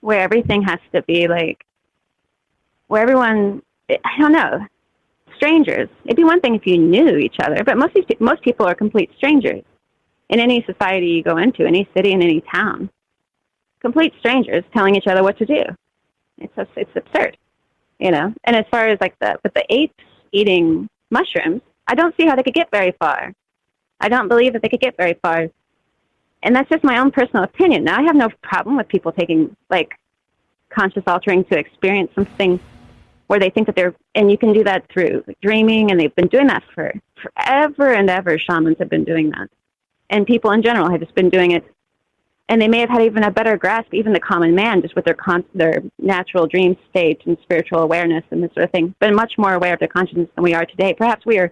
where everything has to be like, where everyone, I don't know, strangers. It'd be one thing if you knew each other, but most people are complete strangers in any society you go into, any city, in any town. Complete strangers telling each other what to do. It's absurd, you know. And as far as like with the apes eating mushrooms, I don't see how they could get very far. I don't believe that they could get very far. And that's just my own personal opinion. Now, I have no problem with people taking like conscious altering to experience something where they think that they're, and you can do that through dreaming, and they've been doing that for forever and ever. Shamans have been doing that. And people in general have just been doing it. And they may have had even a better grasp, even the common man, just with their natural dream state and spiritual awareness and this sort of thing, but much more aware of their consciousness than we are today. Perhaps we are,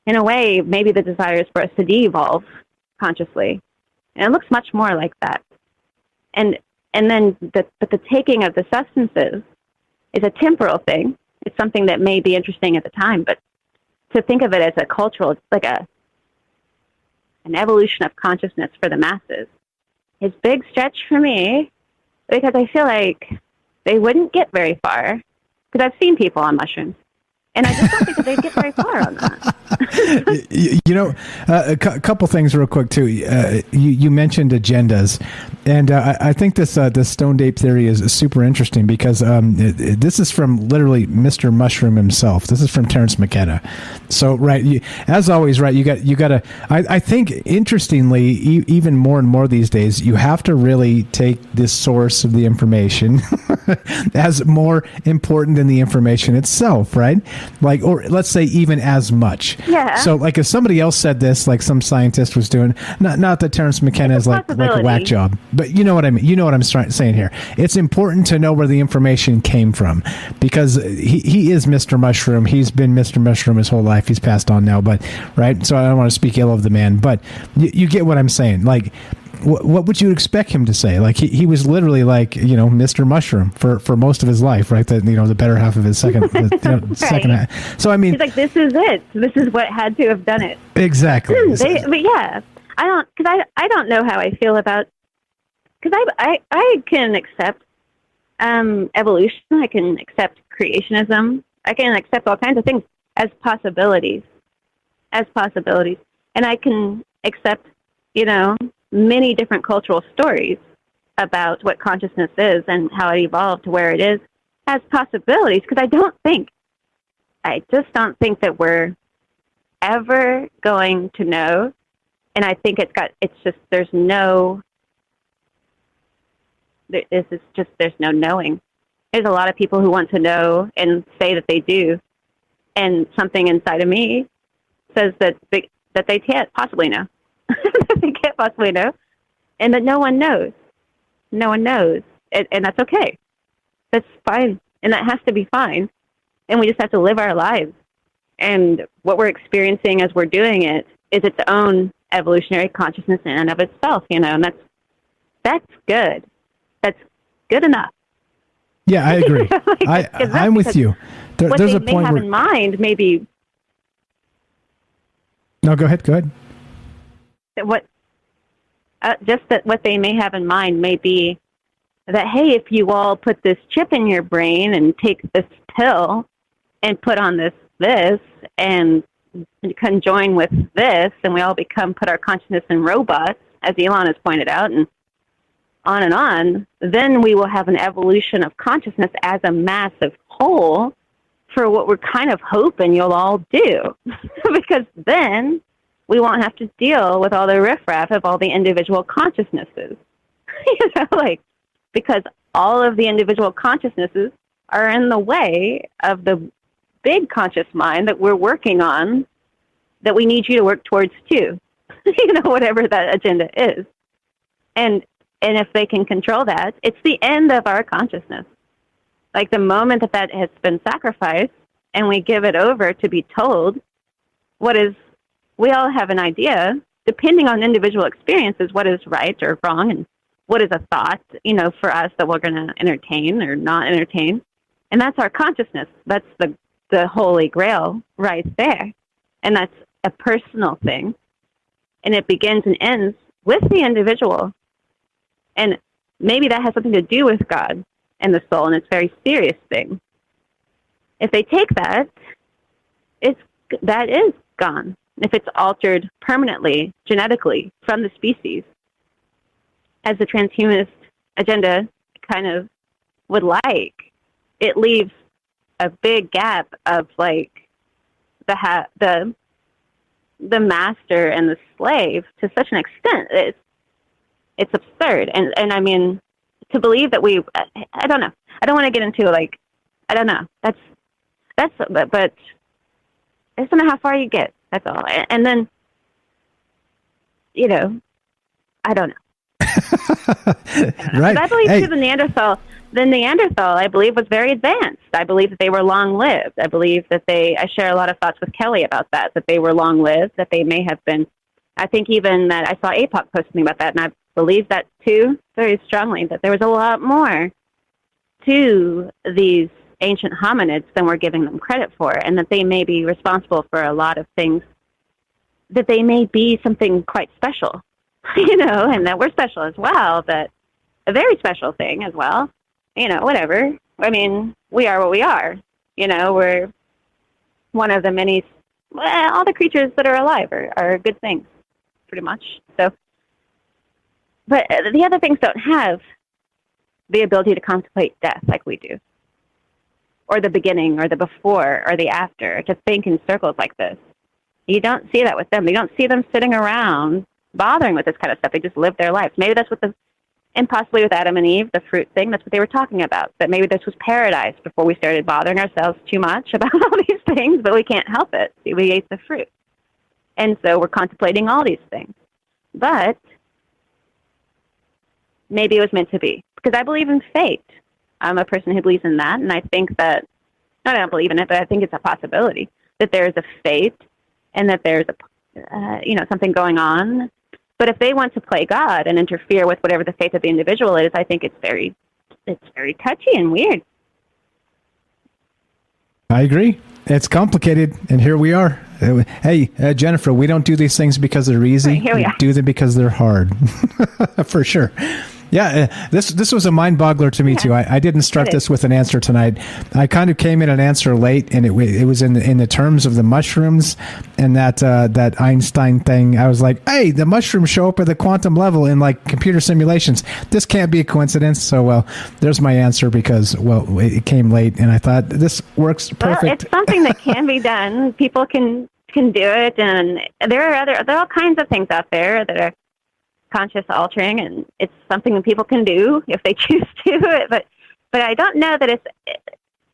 in a way, maybe the desire is for us to de-evolve consciously. And it looks much more like that. And then but the taking of the substances is a temporal thing. It's something that may be interesting at the time, but to think of it as a cultural, like an evolution of consciousness for the masses, is big stretch for me, because I feel like they wouldn't get very far, because I've seen people on mushrooms, and I just don't think that they'd get very far on that.
You know, a couple things real quick too. You mentioned agendas, and I think this stoned ape theory is super interesting, because this is from literally Mr. Mushroom himself. This is from Terence McKenna. So right, as always, right, you got to. I think interestingly, even more and more these days, you have to really take this source of the information as more important than the information itself, right? Like, or let's say even as much.
Yeah.
So, like, if somebody else said this, like some scientist was doing, not that Terence McKenna is like a whack job, but you know what I mean. You know what I'm saying here. It's important to know where the information came from, because he is Mr. Mushroom. He's been Mr. Mushroom his whole life. He's passed on now, but right. So I don't want to speak ill of the man, but you get what I'm saying. Like, what would you expect him to say? Like, he was literally like, you know, Mr. Mushroom for most of his life, right? That, you know, the better half of his second
Right.
second half. So I mean,
he's like, this is it. This is what had to have done it.
Exactly.
But yeah, I don't know how I feel about, because I can accept evolution. I can accept creationism. I can accept all kinds of things as possibilities, and I can accept, you know, many different cultural stories about what consciousness is and how it evolved to where it is as possibilities, because I just don't think that we're ever going to know. And I think there's no knowing. There's a lot of people who want to know and say that they do, and something inside of me says that they can't possibly know. They can't possibly know, and that no one knows. No one knows, and that's okay. That's fine, and that has to be fine. And we just have to live our lives. And what we're experiencing as we're doing it is its own evolutionary consciousness in and of itself, you know, and that's good. That's good enough.
Yeah, I agree. I'm with you. There's a point
may have
where
in mind, maybe.
No, go ahead.
What they may have in mind may be that, hey, if you all put this chip in your brain and take this pill and put on this and conjoin with this, and we all put our consciousness in robots, as Elon has pointed out, and on, then we will have an evolution of consciousness as a massive whole for what we're kind of hoping you'll all do. Because then we won't have to deal with all the riffraff of all the individual consciousnesses. You know, like, because all of the individual consciousnesses are in the way of the big conscious mind that we're working on, that we need you to work towards too. You know, whatever that agenda is. And if they can control that, it's the end of our consciousness. Like, the moment that has been sacrificed and we give it over to be told we all have an idea, depending on individual experiences, what is right or wrong, and what is a thought, you know, for us that we're going to entertain or not entertain. And that's our consciousness. That's the holy grail right there. And that's a personal thing. And it begins and ends with the individual. And maybe that has something to do with God and the soul, and it's a very serious thing. If they take that, that is gone. If it's altered permanently, genetically, from the species, as the transhumanist agenda kind of would like, it leaves a big gap of like the master and the slave to such an extent. It's absurd. And I mean, to believe that I don't know. I don't want to get into like, I don't know. But I just don't know how far you get. That's all. And then, I don't know.
Right.
I believe too the Neanderthal, I believe, was very advanced. I believe that they were long-lived. I believe that I share a lot of thoughts with Kelly about that they were long-lived, that they may have been, I think even that I saw APOC post something about that, and I believe that too, very strongly, that there was a lot more to these ancient hominids than we're giving them credit for, and that they may be responsible for a lot of things, that they may be something quite special, and that we're special as well, but a very special thing as well, whatever. I mean, we are what we are, we're one of the many, all the creatures that are alive are good things, pretty much. So, but the other things don't have the ability to contemplate death like we do, or the beginning, or the before, or the after, to think in circles like this. You don't see that with them. You don't see them sitting around bothering with this kind of stuff. They just live their lives. Maybe that's what and possibly with Adam and Eve, the fruit thing, that's what they were talking about. But maybe this was paradise before we started bothering ourselves too much about all these things, but we can't help it. See, we ate the fruit. And so we're contemplating all these things. But maybe it was meant to be. Because I believe in fate. I'm a person who believes in that, and I think that, I don't believe in it, but I think it's a possibility that there's a fate and that there's something going on. But if they want to play God and interfere with whatever the fate of the individual is, I think it's very touchy and weird.
I agree. It's complicated, and here we are. Hey, Jennifer, we don't do these things because they're easy.
Right, here we are.
Do them because they're hard. For sure. Yeah, this was a mind boggler to me too. I didn't start this with an answer tonight. I kind of came in an answer late, and it was in the terms of the mushrooms and that Einstein thing. I was like, hey, the mushrooms show up at the quantum level in like computer simulations. This can't be a coincidence. So there's my answer because it came late, and I thought this works perfect.
Well, it's something that can be done. People can do it, and there are all kinds of things out there that are conscious altering, and it's something that people can do if they choose to. But I don't know that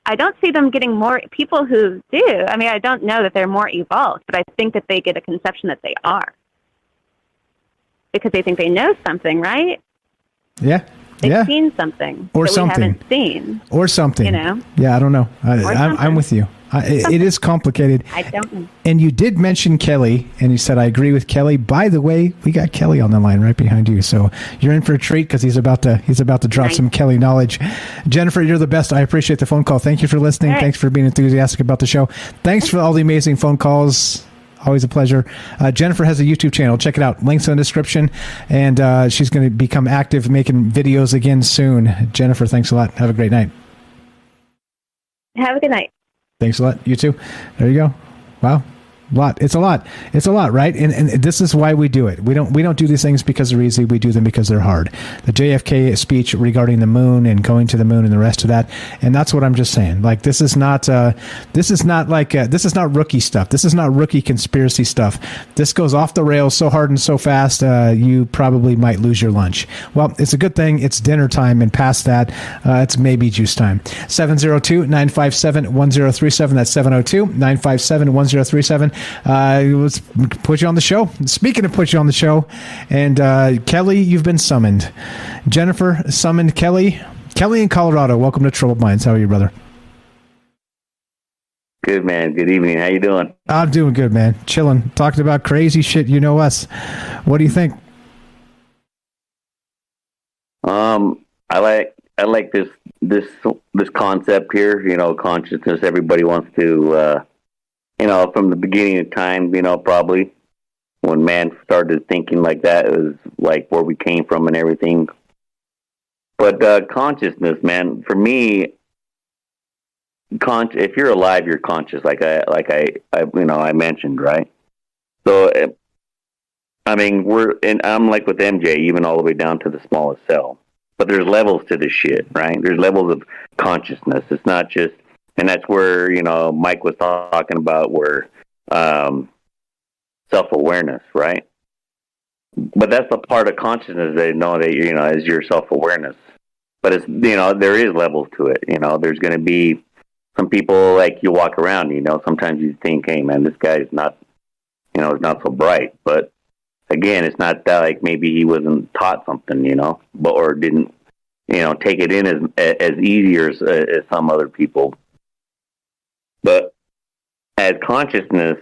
I don't see them getting more people who do. I mean, I don't know that they're more evolved, but I think that they get a conception that they are because they think they know something, right?
Yeah.
They've seen something
or
that
something.
We haven't seen.
Or something. Yeah, I don't know. I'm with you. It is complicated.
I don't know.
And you did mention Kelly, and you said, I agree with Kelly. By the way, we got Kelly on the line right behind you. So you're in for a treat because he's about to drop some Kelly knowledge. Jennifer, you're the best. I appreciate the phone call. Thank you for listening. Thanks for being enthusiastic about the show. Thanks for all the amazing phone calls. Always a pleasure. Jennifer has a YouTube channel. Check it out. Links in the description. And she's going to become active making videos again soon. Jennifer, thanks a lot. Have a great night.
Have a good night.
Thanks a lot. You too. There you go. Wow. It's a lot, right? And this is why we do it. We don't do these things because they're easy. We do them because they're hard. The JFK speech regarding the moon and going to the moon and the rest of that, and that's what I'm just saying. Like this is not rookie stuff. This is not rookie conspiracy stuff. This goes off the rails so hard and so fast, you probably might lose your lunch. Well, it's a good thing it's dinner time, and past that, it's maybe juice time. 702-957-1037. That's 702-957-1037. Let's put you on the show. Speaking of put you on the show, and Kelly, you've been summoned. Jennifer summoned Kelly. Kelly in Colorado. Welcome to Troubled Minds. How are you, brother?
Good, man. Good evening. How you doing?
I'm doing good, man. Chilling. Talking about crazy shit. You know us. What do you think?
I like like this concept here. You know, consciousness. Everybody wants to. You know, from the beginning of time. You know, probably when man started thinking like that, it was like where we came from and everything. But consciousness, man, for me, if you're alive, you're conscious. Like I mentioned, right? So, I mean, I'm like with MJ, even all the way down to the smallest cell. But there's levels to this shit, right? There's levels of consciousness. It's not just, and that's where, you know, Mike was talking about where self-awareness, right? But that's the part of consciousness that know that, you know, is your self-awareness. But it's, you know, there is levels to it. You know, there's going to be some people, like, you walk around, you know, sometimes you think, hey, man, this guy's not, you know, is not so bright. But again, it's not that, like, maybe he wasn't taught something, you know, but or didn't, you know, take it in as easy as some other people. But as consciousness,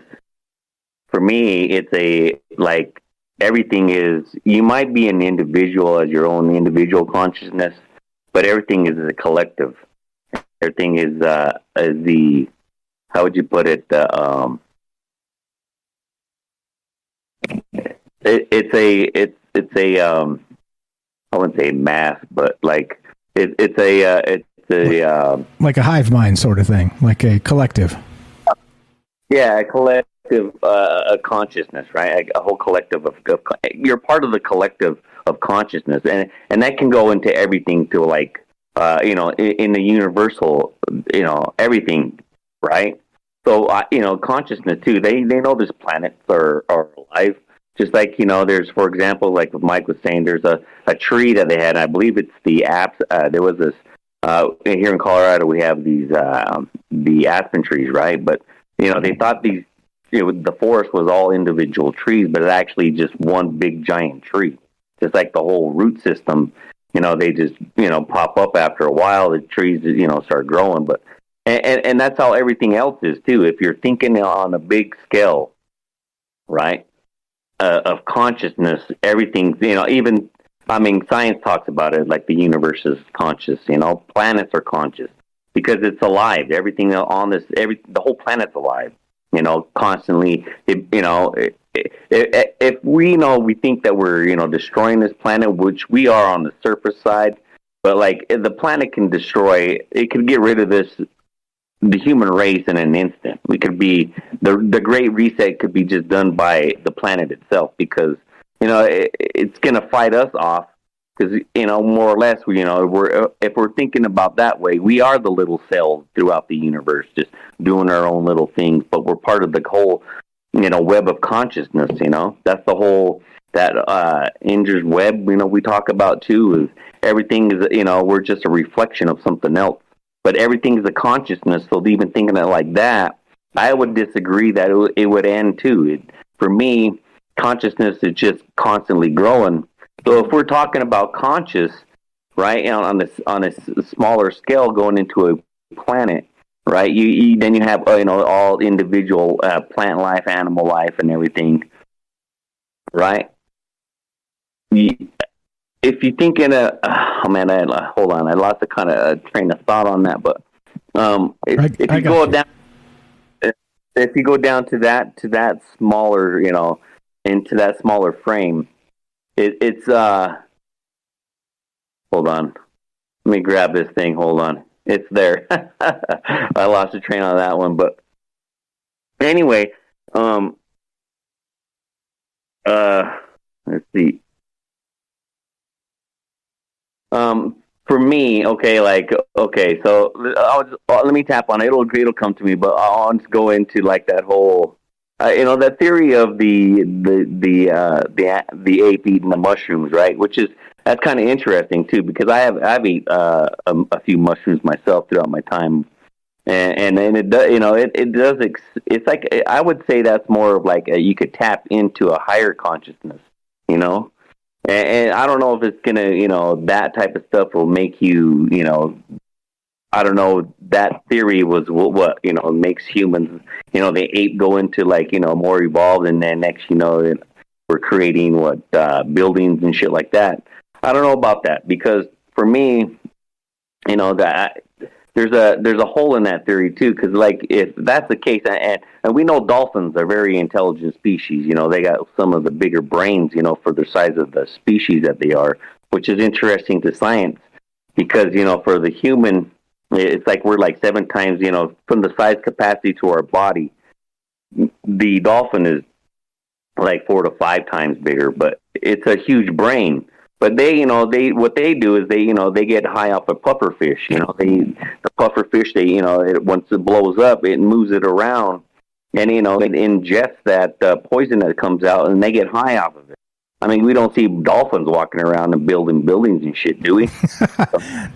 for me, it's like everything is, you might be an individual as your own individual consciousness, but everything is a collective. Everything is the, how would you put it? It's a I wouldn't say mass, but like it's a
like a hive mind sort of thing, like a collective.
Yeah, a collective, a consciousness, right? A whole collective of you're part of the collective of consciousness, and that can go into everything to like, you know, in the universal, you know, everything, right? So, you know, consciousness too. They know this planets are alive. Just like, you know, there's, for example, like what Mike was saying, there's a tree that they had. I believe it's the there was this here in Colorado. We have these the aspen trees, right? But you know, they thought these, you know, the forest was all individual trees, but it's actually just one big giant tree. Just like the whole root system, you know, they just, you know, pop up after a while. The trees, you know, start growing. But and that's how everything else is too. If you're thinking on a big scale, right, of consciousness, everything, you know, even, I mean, science talks about it, like the universe is conscious. You know, planets are conscious because it's alive. Everything on this, the whole planet's alive. You know, constantly. You know, if we, you know, we think that we're, you know, destroying this planet, which we are on the surface side, but like the planet can destroy. It can get rid of the human race in an instant. We could be the Great Reset could be just done by the planet itself, because you know it's going to fight us off. Because, you know, more or less, you know, if we're thinking about that way, we are the little cells throughout the universe, just doing our own little things. But we're part of the whole, you know, web of consciousness. You know, that's the whole that Inger's web. You know, we talk about too. Is everything is, you know, we're just a reflection of something else. But everything is a consciousness. So even thinking it like that, I would disagree that it would end too. For me, consciousness is just constantly growing. So if we're talking about conscious, right, on a smaller scale, going into a planet, right, you then you have, you know, all individual plant life, animal life, and everything, right? If you think in a, oh man, hold on, I lost a kind of train of thought on that, but if you go down to that smaller, you know, into that smaller frame. It's hold on. Let me grab this thing. Hold on. It's there. I lost the train on that one, but anyway, let's see. For me, okay, so let me tap on it. It'll come to me, but I'll just go into like that whole, you know, that theory of the ape eating the mushrooms, right? That's kind of interesting too, because I've eaten a few mushrooms myself throughout my time, and it does, you know, it does. It's like, I would say that's more of like you could tap into a higher consciousness, you know. And I don't know if it's gonna, you know, that type of stuff will make you, you know, I don't know. That theory was what you know, makes humans, you know, the ape go into like, you know, more evolved, and then next, you know, we're creating buildings and shit like that. I don't know about that, because for me, you know, that there's a hole in that theory too, because like if that's the case, and we know dolphins are very intelligent species. You know, they got some of the bigger brains, you know, for the size of the species that they are, which is interesting to science because, you know, for the human, it's like we're like 7 times, you know, from the size capacity to our body. The dolphin is like 4 to 5 times bigger, but it's a huge brain. But they, you know, what they do is they, you know, they get high off of puffer fish. You know, the puffer fish, they, you know, once it blows up, it moves it around, and you know, it ingests that poison that comes out, and they get high off of it. I mean, we don't see dolphins walking around and building buildings and shit, do we?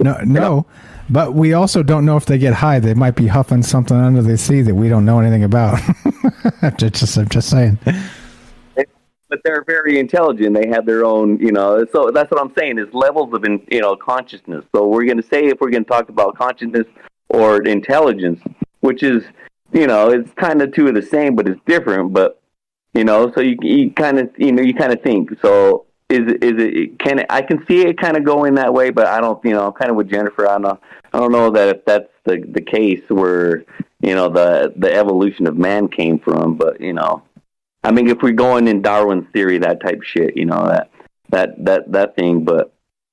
No. But we also don't know if they get high. They might be huffing something under the sea that we don't know anything about. I'm just saying.
But they're very intelligent. They have their own, you know. So that's what I'm saying is levels of, you know, consciousness. So we're going to say if we're going to talk about consciousness or intelligence, which is, you know, it's kind of two of the same, but it's different. But you know, so you kind of, you know, you kind of think. So is it can it, I can see it kind of going that way, but I don't, you know, I'm kind of with Jennifer. I don't know that if that's the case where, you know, the evolution of man came from, but you know. I mean, if we're going in Darwin's theory, that type of shit, you know, that thing. But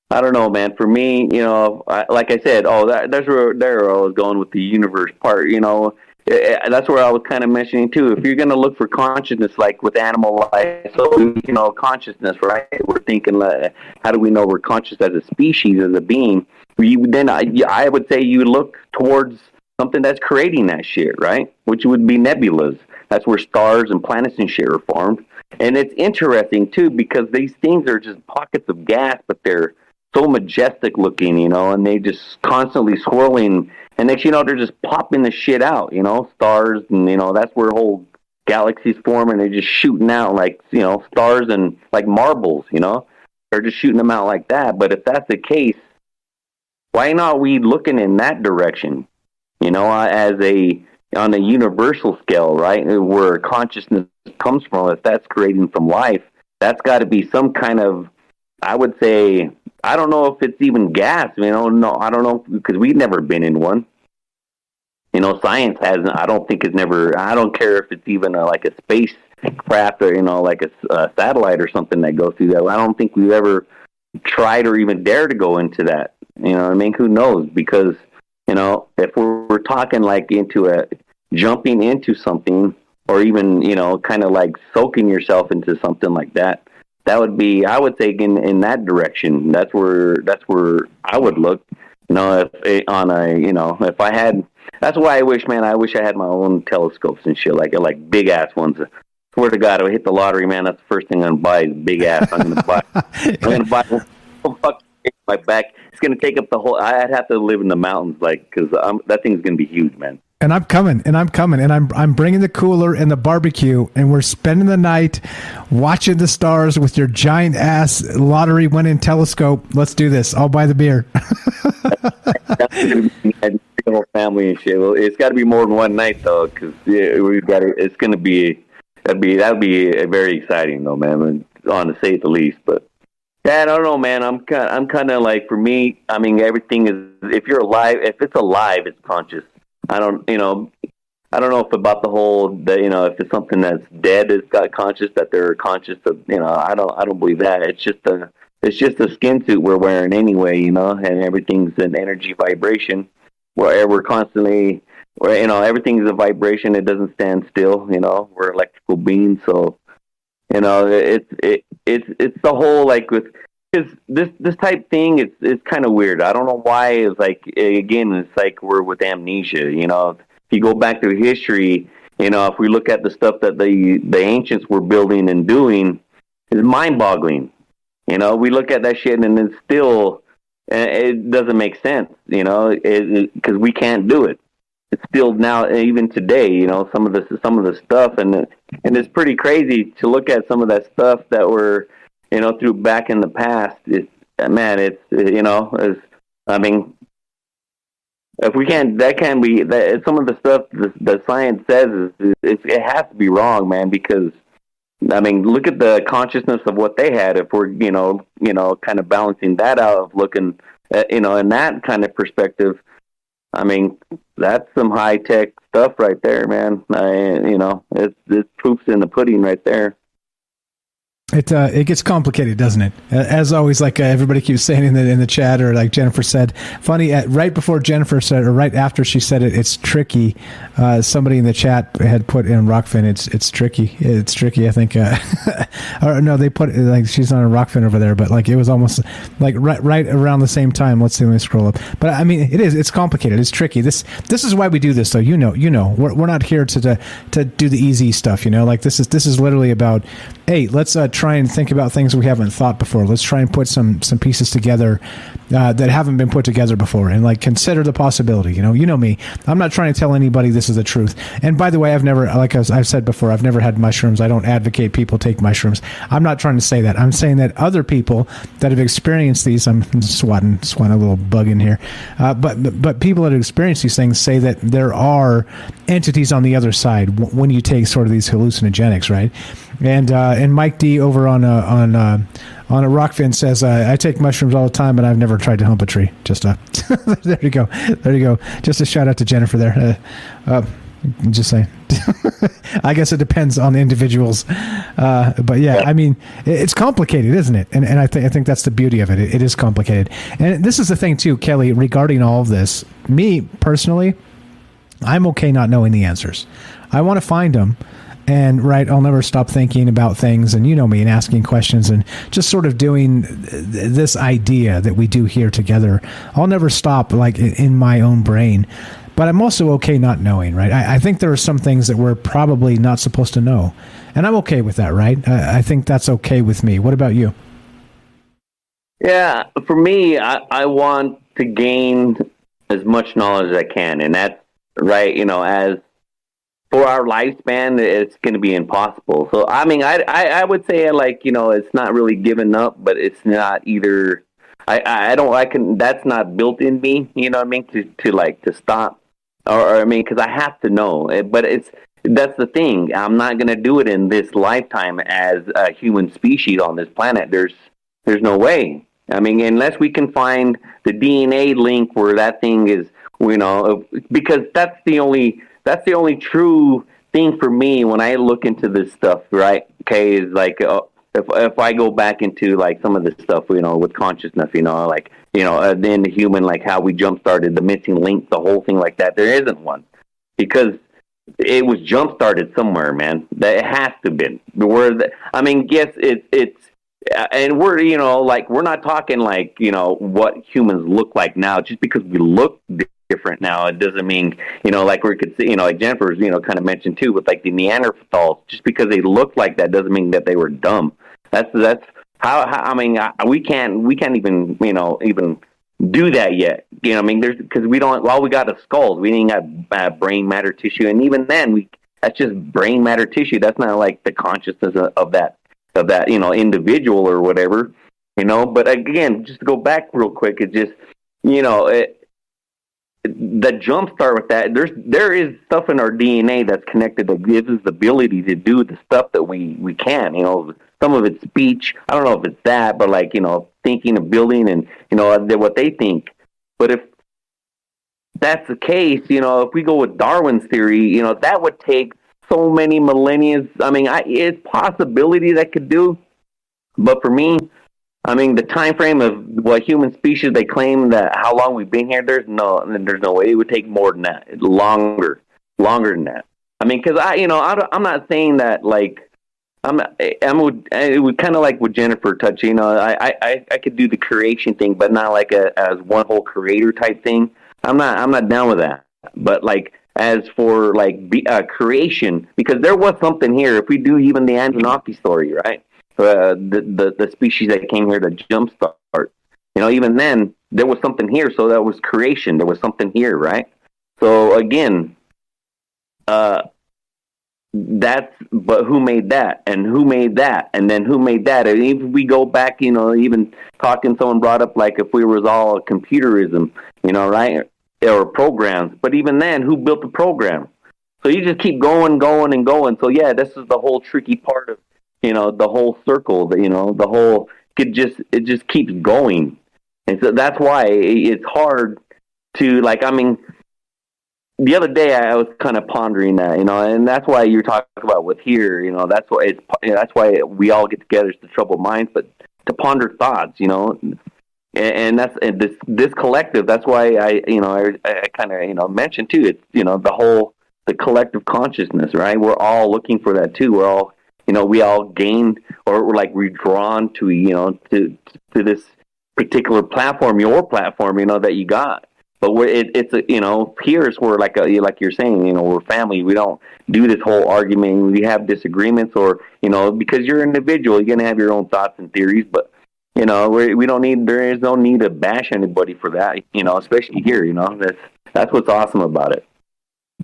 I don't know, man. For me, you know, like I said, that's where I was going with the universe part. You know, that's where I was kind of mentioning too. If you're going to look for consciousness, like with animal life, so you know, consciousness, right? We're thinking, like, how do we know we're conscious as a species, as a being? Then I would say you look towards something that's creating that shit, right? Which would be nebulas. That's where stars and planets and shit are formed. And it's interesting, too, because these things are just pockets of gas, but they're so majestic looking, you know, and they just constantly swirling. And next, you know, they're just popping the shit out, you know, stars. And, you know, that's where whole galaxies form, and they're just shooting out like, you know, stars and like marbles, you know. They're just shooting them out like that. But if that's the case, why not we looking in that direction, you know, on a universal scale, right, where consciousness comes from? If that's creating from life, that's got to be some kind of, I would say, I don't know if it's even gas, you know, no, I don't know, because we've never been in one. You know, science hasn't, I don't think it's never, I don't care if it's even like a spacecraft or, you know, like a satellite or something that goes through that. I don't think we've ever tried or even dare to go into that. You know what I mean? Who knows? Because, you know, if we're talking like into jumping into something, or even, you know, kind of like soaking yourself into something like that, that would be, I would say, in that direction. That's where I would look. You know, if I had, that's why I wish I had my own telescopes and shit, like big ass ones. Swear to God, if I hit the lottery, man, that's the first thing I'm gonna buy is big ass. I'm gonna buy one. Oh, fuck my back. It's gonna take up the whole. I'd have to live in the mountains, like, because that thing's gonna be huge, man.
And I'm coming, and I'm bringing the cooler and the barbecue, and we're spending the night watching the stars with your giant ass lottery winning telescope. Let's do this. I'll buy the beer.
Whole family and shit. Well, it's got to be more than one night though, because we've got it. It's gonna be that'd be very exciting though, man. On to say the least, but. Yeah, I don't know, man. I'm kind of like, for me, I mean, everything is, if you're alive, if it's alive, it's conscious. I don't know if about the whole, you know, if it's something that's dead, it's got conscious, that they're conscious of, you know, I don't believe that. It's just a skin suit we're wearing anyway, you know, and everything's an energy vibration where we're constantly, where, you know, everything's a vibration. It doesn't stand still, you know, we're electrical beings. So, you know, it's the whole, like, with, because this type thing, it's kind of weird. I don't know why. It's like, again, it's like we're with amnesia. You know, if you go back through history, you know, if we look at the stuff that the ancients were building and doing, it's mind-boggling. You know, we look at that shit and it's still, it doesn't make sense. You know, because we can't do it. It's still now, even today, you know, some of the stuff, and it's pretty crazy to look at some of that stuff that were, you know, through back in the past. It's, you know, I mean, if we can't, that can be, that some of the stuff the science says it has to be wrong, man, because, I mean, look at the consciousness of what they had. If we're, you know, kind of balancing that out of looking in that kind of perspective, I mean, that's some high tech stuff right there, man. It's proof's in the pudding right there.
It gets complicated, doesn't it? As always, like everybody keeps saying in the chat, or like Jennifer said. Funny, right before Jennifer said, or right after she said it, it's tricky. Somebody in the chat had put in Rockfin. It's tricky. It's tricky. I think. Or no, they put like she's on a Rockfin over there, but like it was almost like right around the same time. Let's see. Let me scroll up. But I mean, it is. It's complicated. It's tricky. This is why we do this, though. You know. We're not here to do the easy stuff. Like this is literally about, hey, let's try and think about things we haven't thought before. Let's try and put some pieces together that haven't been put together before, and like consider the possibility. You know me. I'm not trying to tell anybody this is the truth. And by the way, I've never, like I've said before, I've never had mushrooms. I don't advocate people take mushrooms. I'm not trying to say that. I'm saying that other people that have experienced these, I'm swatting a little bug in here, but people that have experienced these things say that there are entities on the other side when you take sort of these hallucinogenics, right? And Mike D over on a Rockfin says, I take mushrooms all the time, but I've never tried to hump a tree. Just there you go. Just a shout out to Jennifer there. Just saying. I guess it depends on the individuals, but yeah, I mean, it's complicated, isn't it? And I think that's the beauty of it. It is complicated, and this is the thing too, Kelly, regarding all of this. Me personally, I'm okay not knowing the answers. I want to find them. And I'll never stop thinking about things, and me, and asking questions, and just sort of doing this idea that we do here together. I'll never stop, like in my own brain, but I'm also okay not knowing, right? I think there are some things that we're probably not supposed to know, and I'm okay with that, right? I think that's okay with me. What about you?
Yeah, for me, I want to gain as much knowledge as I can, and that's right. As for our lifespan, it's going to be impossible. So, I mean, I would say, like, it's not really giving up, but it's not either. That's not built in me, you know what I mean, to stop. Or I mean, because I have to know. But that's the thing. I'm not going to do it in this lifetime as a human species on this planet. There's no way. I mean, unless we can find the DNA link where that thing is, because that's the only true thing for me when I look into this stuff, right? Okay, is like if I go back into like some of this stuff, with consciousness, then the human, like how we jump started, the missing link, the whole thing like that. There isn't one because it was jump started somewhere, man. That it has to have been. Yes, it's. And we're, like, we're not talking like, what humans look like now. Just because we look different now, it doesn't mean, like we could see, like Jennifer's, kind of mentioned too, with like the Neanderthals. Just because they look like that doesn't mean that they were dumb. That's how I mean, we can't even, even do that yet. Because we don't, we got a skull. We ain't got brain matter tissue. And even then, that's just brain matter tissue. That's not like the consciousness of that, individual or whatever, but again, just to go back real quick, it just, the jump start with that, there is stuff in our DNA that's connected that gives us the ability to do the stuff that we can, some of it's speech. I don't know if it's that, but like, thinking of building and, what they think. But if that's the case, if we go with Darwin's theory, that would take so many millennia. I mean, it's possibility that could do, but for me, I mean, the time frame of what human species they claim that how long we've been here, there's no way. It would take more than that, longer than that. I mean, because I'm not saying that like it would kind of like what Jennifer touched. I could do the creation thing, but not like as one whole creator type thing. I'm not down with that. But like, as for like creation, because there was something here. If we do even the Anunnaki story, right? The species that came here to jumpstart, even then there was something here. So that was creation. There was something here, right? So again, but who made that, and who made that, and then who made that? And if we go back, even talking, someone brought up like if we was all computerism, right? Or programs, but even then, who built the program? So you just keep going. So yeah, this is the whole tricky part of, the whole circle. The whole it just keeps going. And so that's why it's hard to, like, I mean, the other day I was kind of pondering that, and that's why you're talking about with here, that's why that's why we all get together as the troubled minds, but to ponder thoughts, and that's this collective. That's why I kind of mentioned too. It's the collective consciousness, right? We're all looking for that too. We're all we all gain, or we're drawn to to this particular platform, your platform, that you got. But it's here is where like you're saying, we're family. We don't do this whole argument. We have disagreements, or because you're an individual, you're gonna have your own thoughts and theories. But we don't need. There is no need to bash anybody for that. Especially here. That's what's awesome about it.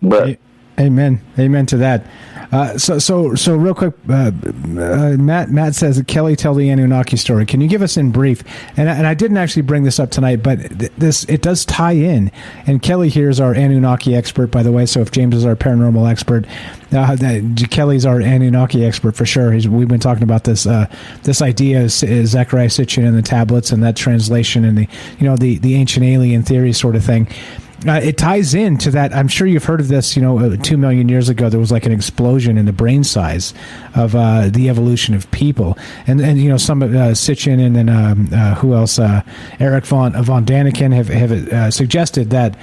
But
amen to that. So real quick, Matt says, Kelly, tell the Anunnaki story. Can you give us in brief? And I didn't actually bring this up tonight, but it does tie in. And Kelly here is our Anunnaki expert, by the way. So if James is our paranormal expert, Kelly's our Anunnaki expert for sure. We've been talking about this idea of Zechariah Sitchin and the tablets and that translation and the ancient alien theory sort of thing. It ties into that. I'm sure you've heard of this. 2 million years ago, there was like an explosion in the brain size of the evolution of people, and some Sitchin and then who else? Eric von Daniken have suggested that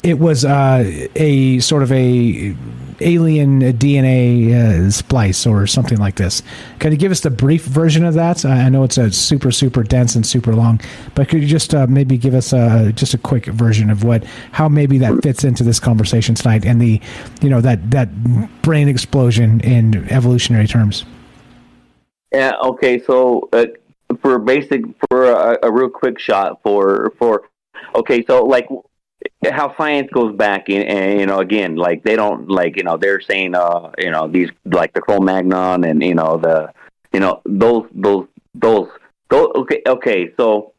it was a sort of a alien DNA splice or something like this. Can you give us the brief version of that? I know it's a super, super dense and super long, but could you just maybe give us just a quick version of how maybe that fits into this conversation tonight and the, that brain explosion in evolutionary terms?
Yeah. Okay. So for a real quick shot okay. So like, how science goes back and again, like they don't they're saying these like the Cro-Magnon and those okay so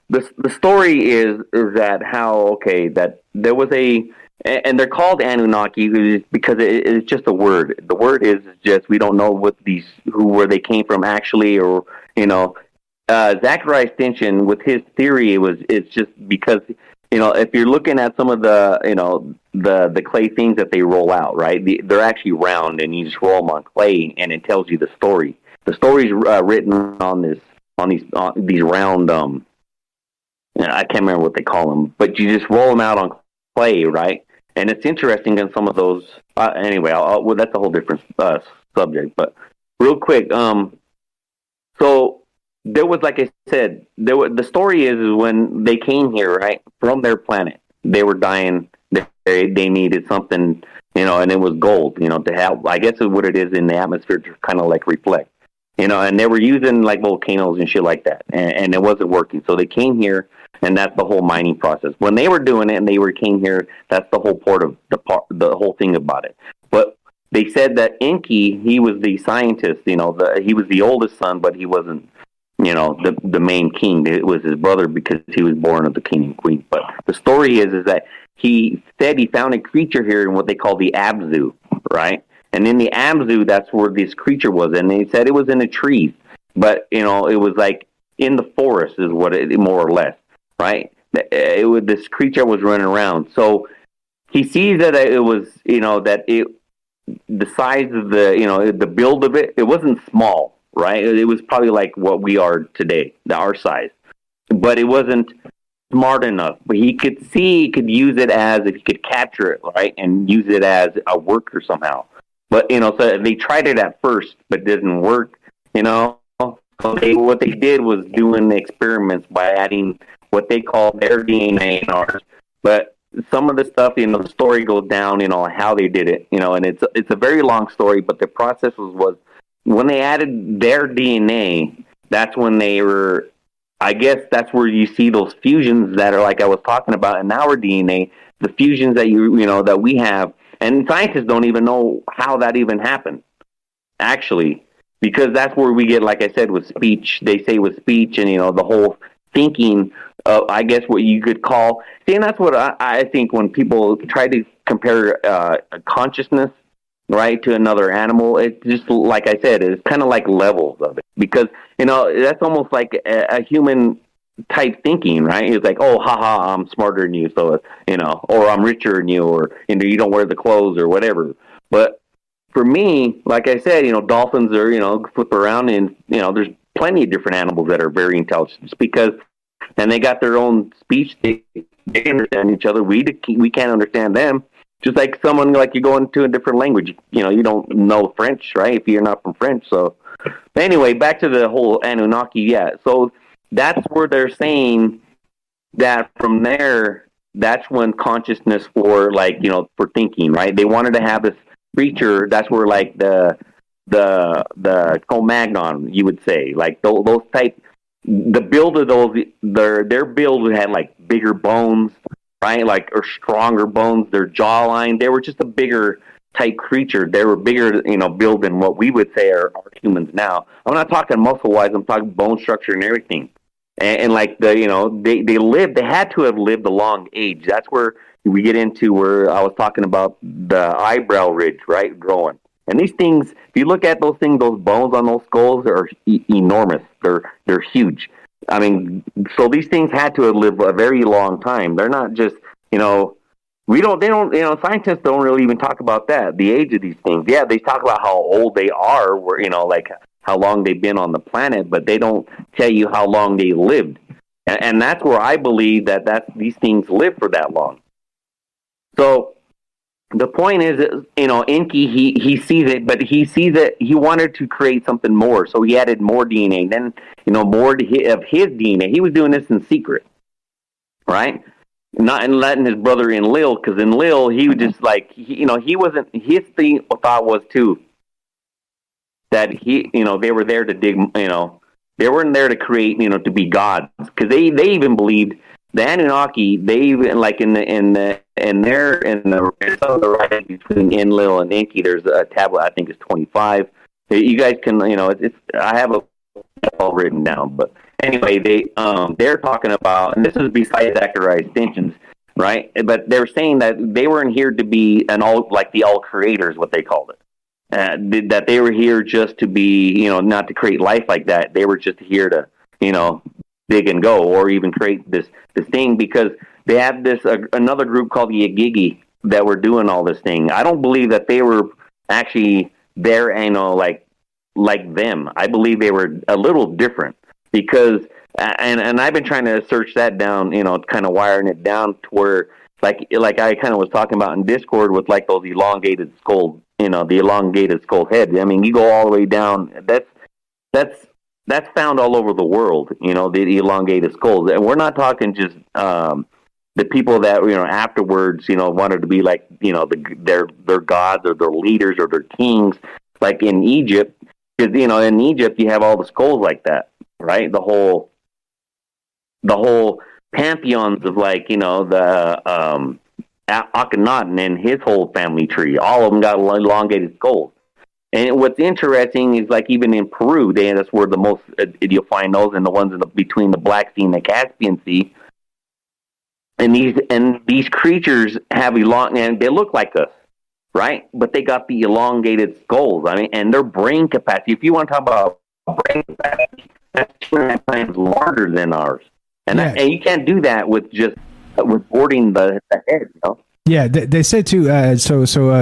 the story is that how that there was and they're called Anunnaki because it's just a word. The word is just we don't know where they came from actually, or Zechariah Sitchin with his theory it's just because if you're looking at some of the the clay things that they roll out, right? They're actually round, and you just roll them on clay, and it tells you the story. The story's written on these round. I can't remember what they call them, but you just roll them out on clay, right? And it's interesting in some of those. Anyway, well, that's a whole different subject. But real quick, so. There was, like I said, the story is when they came here, right, from their planet, they were dying. They needed something, and it was gold, to have. I guess what it is in the atmosphere to kind of like reflect, and they were using like volcanoes and shit like that, and it wasn't working. So they came here, and that's the whole mining process. When they were doing it, and came here, that's the whole the whole thing about it. But they said that Enki, he was the scientist, he was the oldest son, but he wasn't. The main king. It was his brother because he was born of the king and queen. But the story is that he said he found a creature here in what they call the Abzu, right? And in the Abzu, that's where this creature was. And they said it was in the trees, but it was like in the forest, is what it more or less, right? This creature was running around. So he sees that it was, the size of the build of it wasn't small. Right, it was probably like what we are today, our size, but it wasn't smart enough. But he could use it as if he could capture it, right, and use it as a worker somehow. But so they tried it at first, but didn't work. So what they did was doing the experiments by adding what they call their DNA in ours. But some of the stuff, the story goes down, how they did it, and it's a very long story. But the process was. When they added their DNA, that's when they were, I guess that's where you see those fusions that are like I was talking about in our DNA, the fusions that that we have. And scientists don't even know how that even happened, actually, because that's where we get, like I said, with speech. They say with speech and, the whole thinking, I guess what you could call, and that's what I think when people try to compare a consciousness, right, to another animal, it's just like I said, it's kind of like levels of it, because that's almost like a human type thinking, right? It's like, oh, haha, I'm smarter than you, so or I'm richer than you, or you don't wear the clothes or whatever. But for me, like I said, dolphins are flip around, and there's plenty of different animals that are very intelligent because, and they got their own speech. They understand each other. We can't understand them. Just like someone like you go into a different language, you don't know French, right? If you're not from French. So anyway, back to the whole Anunnaki. Yeah. So that's where they're saying that from there, that's when consciousness for for thinking, right? They wanted to have this creature. That's where like the Cro-Magnon, you would say, like those type, the build of those, their build had like bigger bones, right? Like, or stronger bones, their jawline. They were just a bigger type creature. They were bigger, build than what we would say are humans now. I'm not talking muscle wise. I'm talking bone structure and everything. And like they had to have lived a long age. That's where we get into where I was talking about the eyebrow ridge, right? Growing. And these things, if you look at those things, those bones on those skulls are enormous. They're huge. I mean, so these things had to have lived a very long time. They're not just, scientists don't really even talk about that, the age of these things. Yeah, they talk about how old they are, where, like how long they've been on the planet, but they don't tell you how long they lived. And that's where I believe that these things live for that long. So the point is, Enki, he sees it, but he sees it, he wanted to create something more, so he added more DNA, then, more of his DNA. He was doing this in secret, right? Not in letting his brother Enlil, because Enlil, he was just like, he wasn't, his thought was too, that they were there to dig, they weren't there to create, to be gods, because they even believed the Anunnaki. They even like in the writing between Enlil and Enki. There's a tablet, I think it's 25. You guys can, it's I have it all written down, but anyway, they're talking about, and this is besides Zachariah Extensions, right? But they're saying that they weren't here to be the all creators, what they called it. That they were here just to be, not to create life like that. They were just here to, dig and go, or even create this thing, because they have this another group called the Agigi that were doing all this thing. I don't believe that they were actually there, like them. I believe they were a little different, because and I've been trying to search that down, kind of wiring it down to where like I kind of was talking about in Discord with like those elongated skull, the elongated skull head. I mean, you go all the way down. That's found all over the world, the elongated skulls. And we're not talking just the people that, afterwards, wanted to be like, their gods or their leaders or their kings, like in Egypt. Because, in Egypt, you have all the skulls like that, right? The whole pantheons of, like, the Akhenaten and his whole family tree. All of them got elongated skulls. And what's interesting is, like, even in Peru, that's where the most you'll find those, and the ones between the Black Sea and the Caspian Sea. And these creatures have and they look like us, right? But they got the elongated skulls. I mean, and their brain capacity. If you want to talk about brain capacity, that's 2.5 times larger than ours. And and you can't do that with just boarding the head,
Yeah, they say too.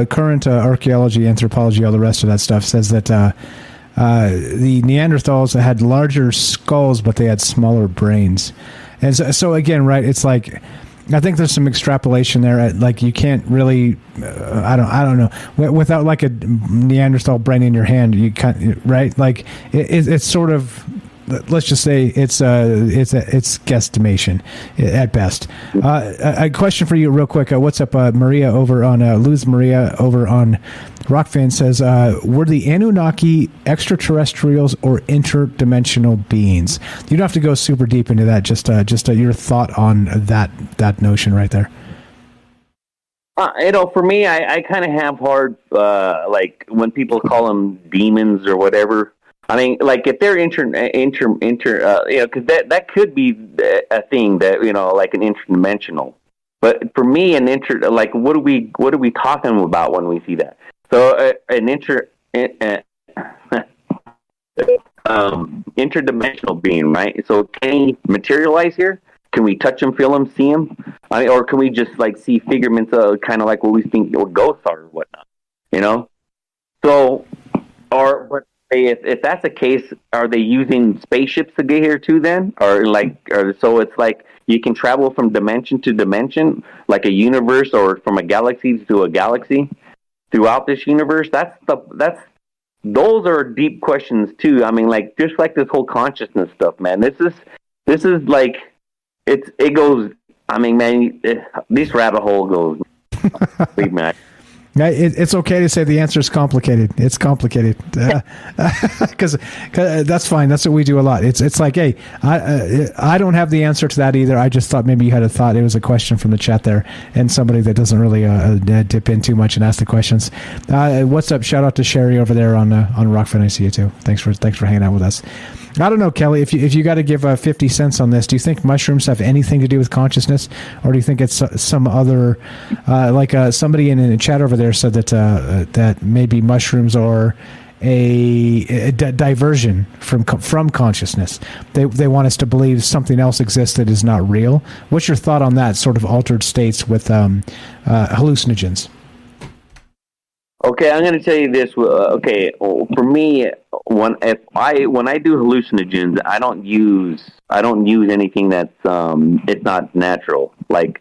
Current archaeology, anthropology, all the rest of that stuff says that the Neanderthals had larger skulls, but they had smaller brains. And so again, right? It's like, I think there's some extrapolation there. Like, you can't really, I don't know, without like a Neanderthal brain in your hand, you can't, right? Like it's sort of. Let's just say it's guesstimation at best. A question for you, real quick. What's up, Maria over on Luz Maria over on Rockfan says, were the Anunnaki extraterrestrials or interdimensional beings? You don't have to go super deep into that. Just your thought on that notion right there.
For me, I kind of have hard like when people call them demons or whatever. I mean, like, if they're because that could be a thing that, like an interdimensional. But for me, like, what are we talking about when we see that? So interdimensional being, right? So can he materialize here? Can we touch him, feel him, see him? Or can we just like see figments of kind of like what we think what ghosts are or whatnot? You know? So, but if that's the case, are they using spaceships to get here too then? So it's like you can travel from dimension to dimension, like a universe, or from a galaxy to a galaxy throughout this universe? Those are deep questions too. I mean, like just like this whole consciousness stuff, man. This is like it goes. I mean, man, this rabbit hole goes. Believe me.
It's okay to say the answer is complicated. It's complicated because that's fine. That's what we do a lot. It's like, hey, I don't have the answer to that either. I just thought maybe you had a thought. It was a question from the chat there, and somebody that doesn't really dip in too much and ask the questions. What's up? Shout out to Sherry over there on Rockfin. I see you too. Thanks for hanging out with us. I don't know, Kelly, if you got to give 50 cents on this, do you think mushrooms have anything to do with consciousness, or do you think it's some other, somebody in the chat over there said that maybe mushrooms are a diversion from consciousness. They want us to believe something else exists that is not real. What's your thought on that sort of altered states with hallucinogens?
Okay, I'm going to tell you this. Okay, for me, when I do hallucinogens, I don't use anything that's it's not natural, like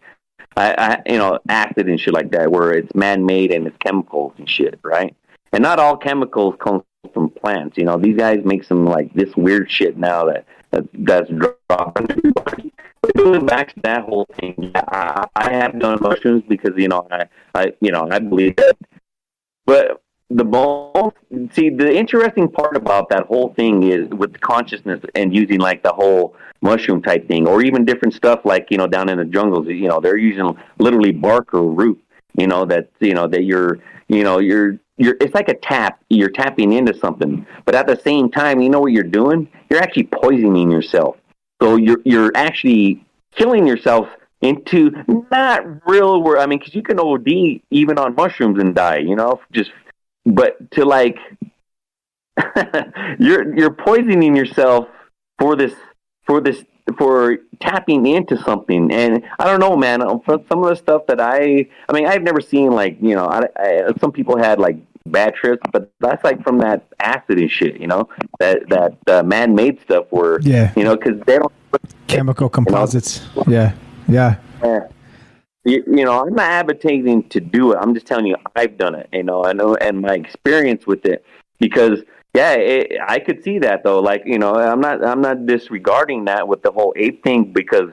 I acid and shit like that, where it's man-made and it's chemicals and shit, right? And not all chemicals come from plants. These guys make some like this weird shit now that's dropping everybody. But going back to that whole thing, I have done mushrooms because I believe that. But the interesting part about that whole thing is with consciousness and using like the whole mushroom type thing, or even different stuff like down in the jungles, they're using literally bark or root, that you're it's like a tap. You're tapping into something, but at the same time, you know what you're doing? You're actually poisoning yourself. So you're actually killing yourself into not real because you can OD even on mushrooms and die, but to like you're poisoning yourself for tapping into something. And I don't know, man, for some of the stuff that I've never seen, like, some people had like bad trips, but that's like from that acid and shit, that man-made stuff where, because they don't
chemical composites. Yeah.
I'm not advocating to do it. I'm just telling you, I've done it. I know, and my experience with it, because I could see that though. Like, I'm not disregarding that with the whole ape thing, because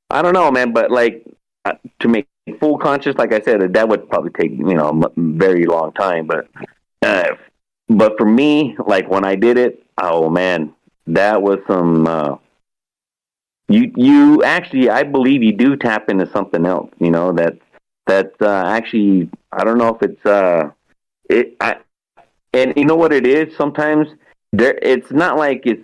I don't know, man. But like to make full conscious, like I said, that would probably take a very long time. But for me, like when I did it, oh man, that was some. You actually, I believe you do tap into something else, that's actually, I don't know if it's, and you know what it is? Sometimes it's not like I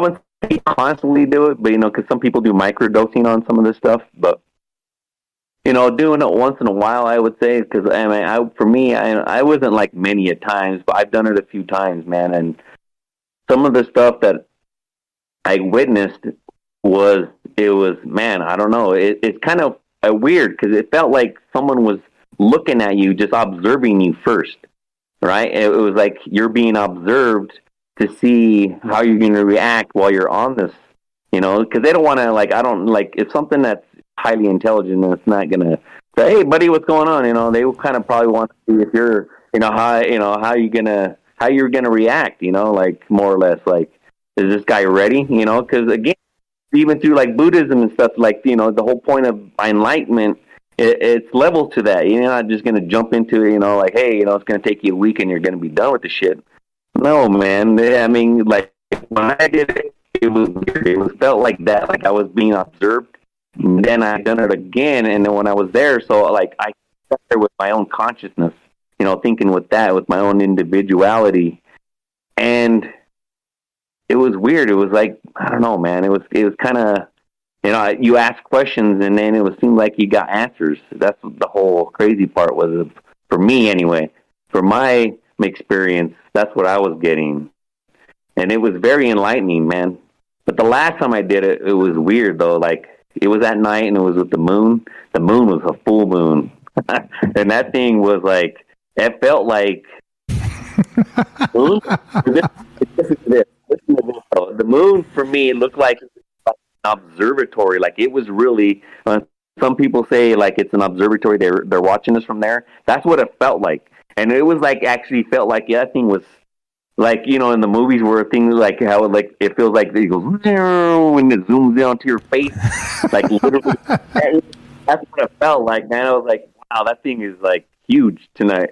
wouldn't say constantly do it, but because some people do microdosing on some of this stuff, but doing it once in a while, I would say, because for me, I wasn't like many a times, but I've done it a few times, man, and some of the stuff that I witnessed was man, I don't know. It's kind of weird because it felt like someone was looking at you, just observing you first, right? It was like you're being observed to see how you're going to react while you're on this, because they don't want to, like, I don't, like, if something that's highly intelligent and it's not going to say, hey, buddy, what's going on? They will kind of probably want to see if you're, how you're going to react, like more or less, like, is this guy ready? Because again, even through like Buddhism and stuff, like, the whole point of enlightenment, it's levels to that. You're not just going to jump into it, like, hey, it's going to take you a week and you're going to be done with the shit. No, man. I mean, like, when I did it, it was weird. It felt like that, like I was being observed. And then I done it again, and then when I was there, so like I sat there with my own consciousness, thinking with my own individuality, and it was weird. It was like, I don't know, man. It was kind of, you ask questions and then it seemed like you got answers. That's what the whole crazy part was, for me anyway. For my experience, that's what I was getting. and it was very enlightening, man. But the last time I did it, it was weird though. Like it was at night and it was with the moon. The moon was a full moon, and that thing was like it felt like. Moon? Listen to this. The moon for me looked like an observatory. Like it was really. Some people say like it's an observatory. They're watching us from there. That's what it felt like, and it was like actually felt like that thing was like in the movies where things like how it feels like it goes when it zooms in onto your face, like literally. That's what it felt like, man. I was like, wow, that thing is like huge tonight.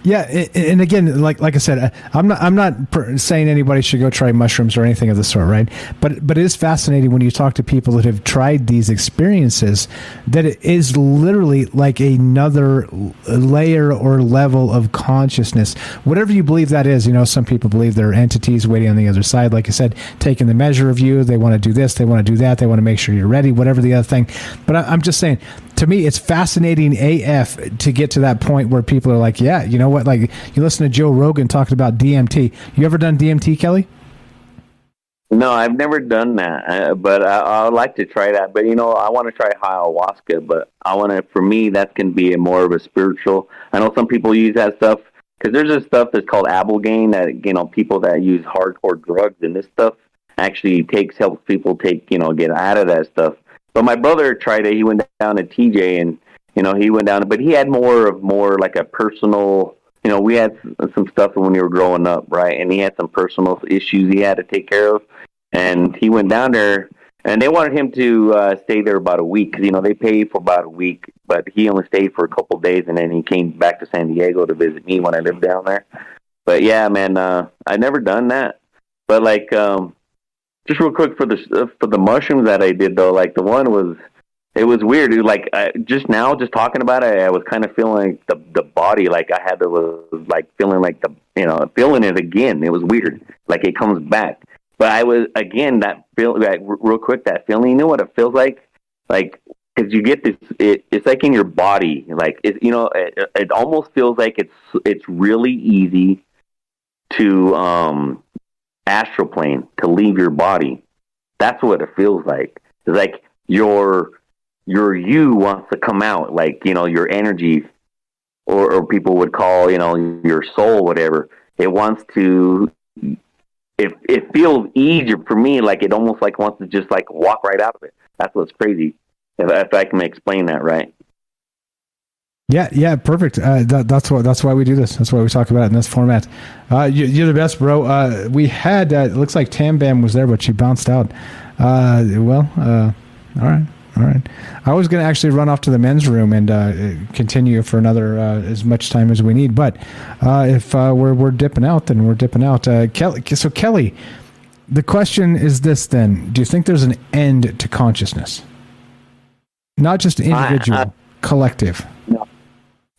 Yeah, and again, like I said, I'm not saying anybody should go try mushrooms or anything of the sort, right? But it is fascinating when you talk to people that have tried these experiences that it is literally like another layer or level of consciousness. Whatever you believe that is, some people believe there are entities waiting on the other side, like I said, taking the measure of you. They want to do this, they want to do that, they want to make sure you're ready, whatever the other thing. But I'm just saying, to me, it's fascinating AF to get to that point where people are like, yeah, you know what? Like, you listen to Joe Rogan talking about DMT. You ever done DMT, Kelly?
No, I've never done that, but I would like to try that. But, I want to try ayahuasca, but for me, that's going to be more of a spiritual. I know some people use that stuff because there's this stuff that's called Abilgaine that, people that use hardcore drugs, and this stuff actually helps people get out of that stuff. But my brother tried it. He went down to TJ, and he went down, but he had more like a personal. We had some stuff when we were growing up, right? And he had some personal issues he had to take care of, and he went down there, and they wanted him to stay there about a week because they paid for about a week, but he only stayed for a couple of days, and then he came back to San Diego to visit me when I lived down there. But yeah, man, I never done that, but like. Just real quick for the mushrooms that I did though, like the one was, it was weird, dude. Like just talking about it, I was kind of feeling like the body, like I had to was like feeling like feeling it again. It was weird, like it comes back. But I was again that feel like real quick that feeling. You know what it feels like because you get this. It's like in your body, like it almost feels like it's really easy to astral plane, to leave your body. That's what it feels like. It's like your you wants to come out, like your energy, or people would call your soul, whatever. It wants to. It feels easier for me, like it almost like wants to just like walk right out of it. That's what's crazy. If I can explain that right.
Yeah, perfect. That's why we do this. That's why we talk about it in this format. You're the best, bro. We had it looks like Tam Bam was there, but she bounced out. All right. I was going to actually run off to the men's room and continue for another as much time as we need. But if we're dipping out, then we're dipping out. Kelly, the question is this: then, do you think there's an end to consciousness? Not just individual, collective.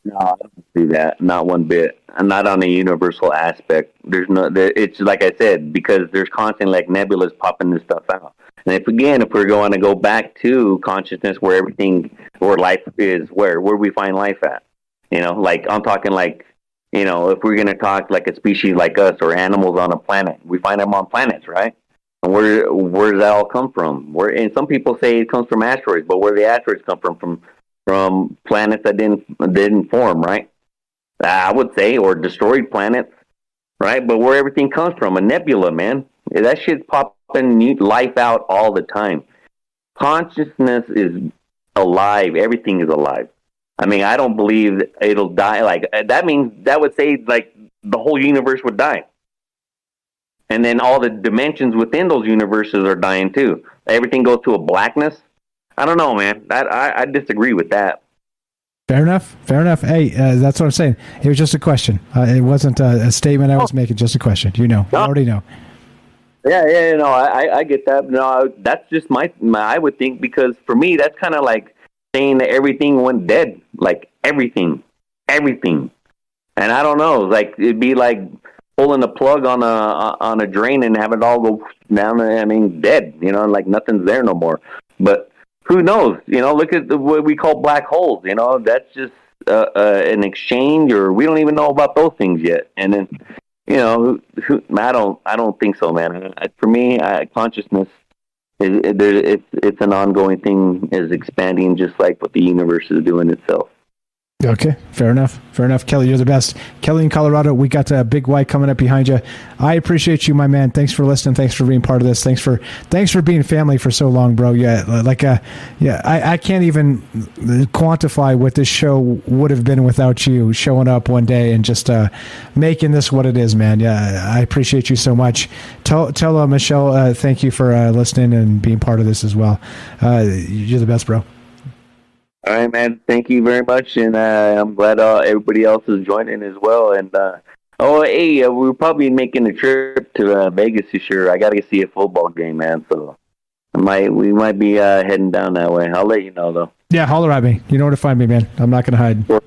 No, I don't see that. Not one bit. Not on a universal aspect. It's like I said, because there's constantly like nebulas popping this stuff out. And if we're going to go back to consciousness where life is, where we find life at, like I'm talking like, if we're going to talk like a species like us or animals on a planet, we find them on planets, right? And where does that all come from? And some people say it comes from asteroids, but where the asteroids come from planets that didn't form, right? I would say, or destroyed planets, right? But where everything comes from, a nebula, man. That shit's popping life out all the time. Consciousness is alive. Everything is alive. I mean, I don't believe it'll die. Like that means that would say like the whole universe would die. And then all the dimensions within those universes are dying too. Everything goes to a blackness. I don't know, man. I disagree with that.
Fair enough. Hey, that's what I'm saying. It was just a question. It wasn't a statement I was making, just a question. You already know.
Yeah, no, I get that. No, that's just my I would think, because for me, that's kind of like saying that everything went dead. Like everything. And I don't know, like it'd be like pulling the plug on a drain and have it all go down. I mean, dead. Like nothing's there no more. But who knows? Look at what we call black holes. That's just an exchange, or we don't even know about those things yet. And then, I don't think so, man. For me, consciousness it's an ongoing thing, is expanding just like what the universe is doing itself.
Okay, fair enough. Kelly, you're the best. Kelly in Colorado, we got Big Y coming up behind you. I appreciate you, my man. Thanks for listening. Thanks for being part of this. Thanks for being family for so long, bro. I can't even quantify what this show would have been without you showing up one day and just making this what it is, man. Yeah, I appreciate you so much. Tell Michelle thank you for listening and being part of this as well. You're the best, bro.
All right, man. Thank you very much, and I'm glad everybody else is joining as well. And we're probably making a trip to Vegas this year. I got to see a football game, man. So we might be heading down that way. I'll let you know, though.
Yeah, holler at me. You know where to find me, man. I'm not going to hide.
All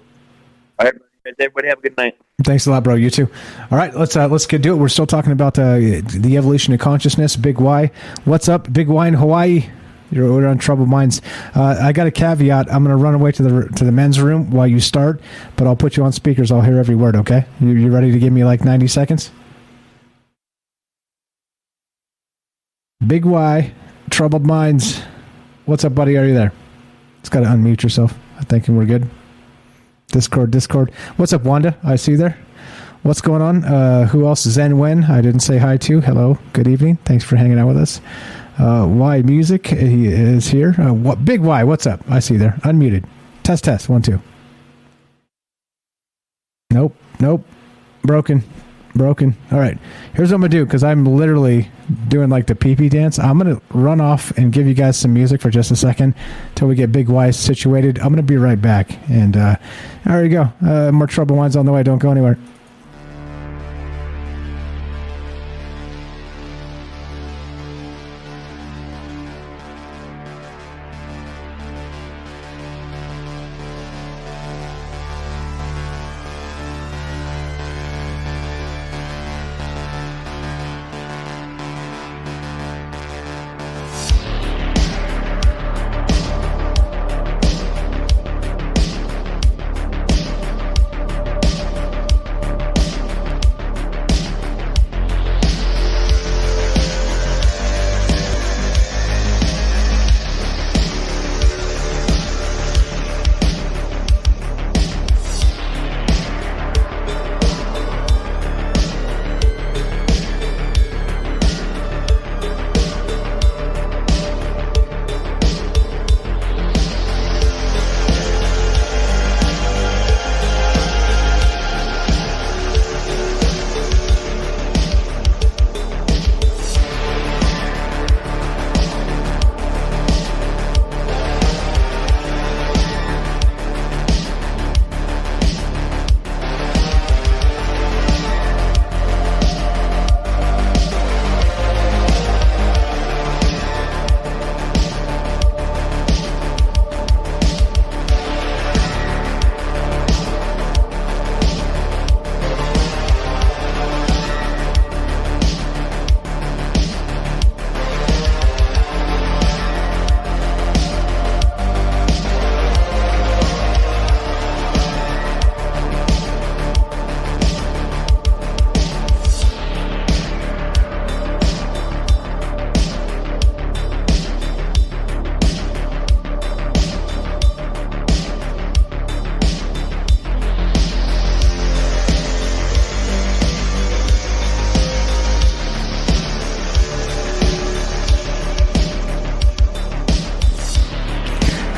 right, everybody have a good night.
Thanks a lot, bro. You too. All right, let's get to it. We're still talking about the evolution of consciousness. Big Y, what's up? Big Y in Hawaii. You're on Troubled Minds. I got a caveat. I'm going to run away to the men's room while you start, but I'll put you on speakers. I'll hear every word, okay? You ready to give me like 90 seconds? Big Y, Troubled Minds. What's up, buddy? Are you there? It's got to unmute yourself. I'm thinking we're good. Discord. What's up, Wanda? I see you there. What's going on? Who else? Zen Wen. I didn't say hi to. Hello. Good evening. Thanks for hanging out with us. Y Music, he is here. Big Y, what's up? I see you there. Unmuted. Test. 1, 2. Nope. Broken. All right. Here's what I'm going to do, because I'm literally doing like the pee-pee dance. I'm going to run off and give you guys some music for just a second till we get Big Y situated. I'm going to be right back. And there you go. More Trouble Wines on the way. Don't go anywhere.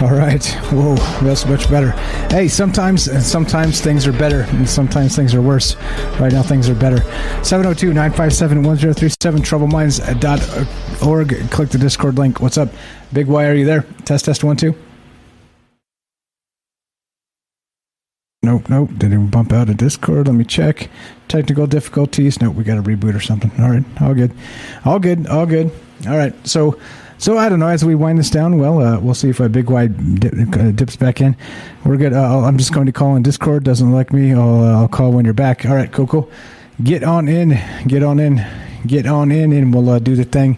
All right. Whoa, that's much better. Hey, sometimes things are better, and sometimes things are worse. Right now, things are better. 702-957-1037, troubleminds.org. Click the Discord link. What's up? Big Y, are you there? Test 1, 2. Nope. Didn't bump out of Discord. Let me check. Technical difficulties. Nope, we got to reboot or something. All right. All good. All right. So I don't know. As we wind this down, we'll see if Big Y dips back in. We're good. I'm just going to call in Discord. Doesn't like me. I'll call when you're back. All right. Cool. Get on in, and we'll do the thing.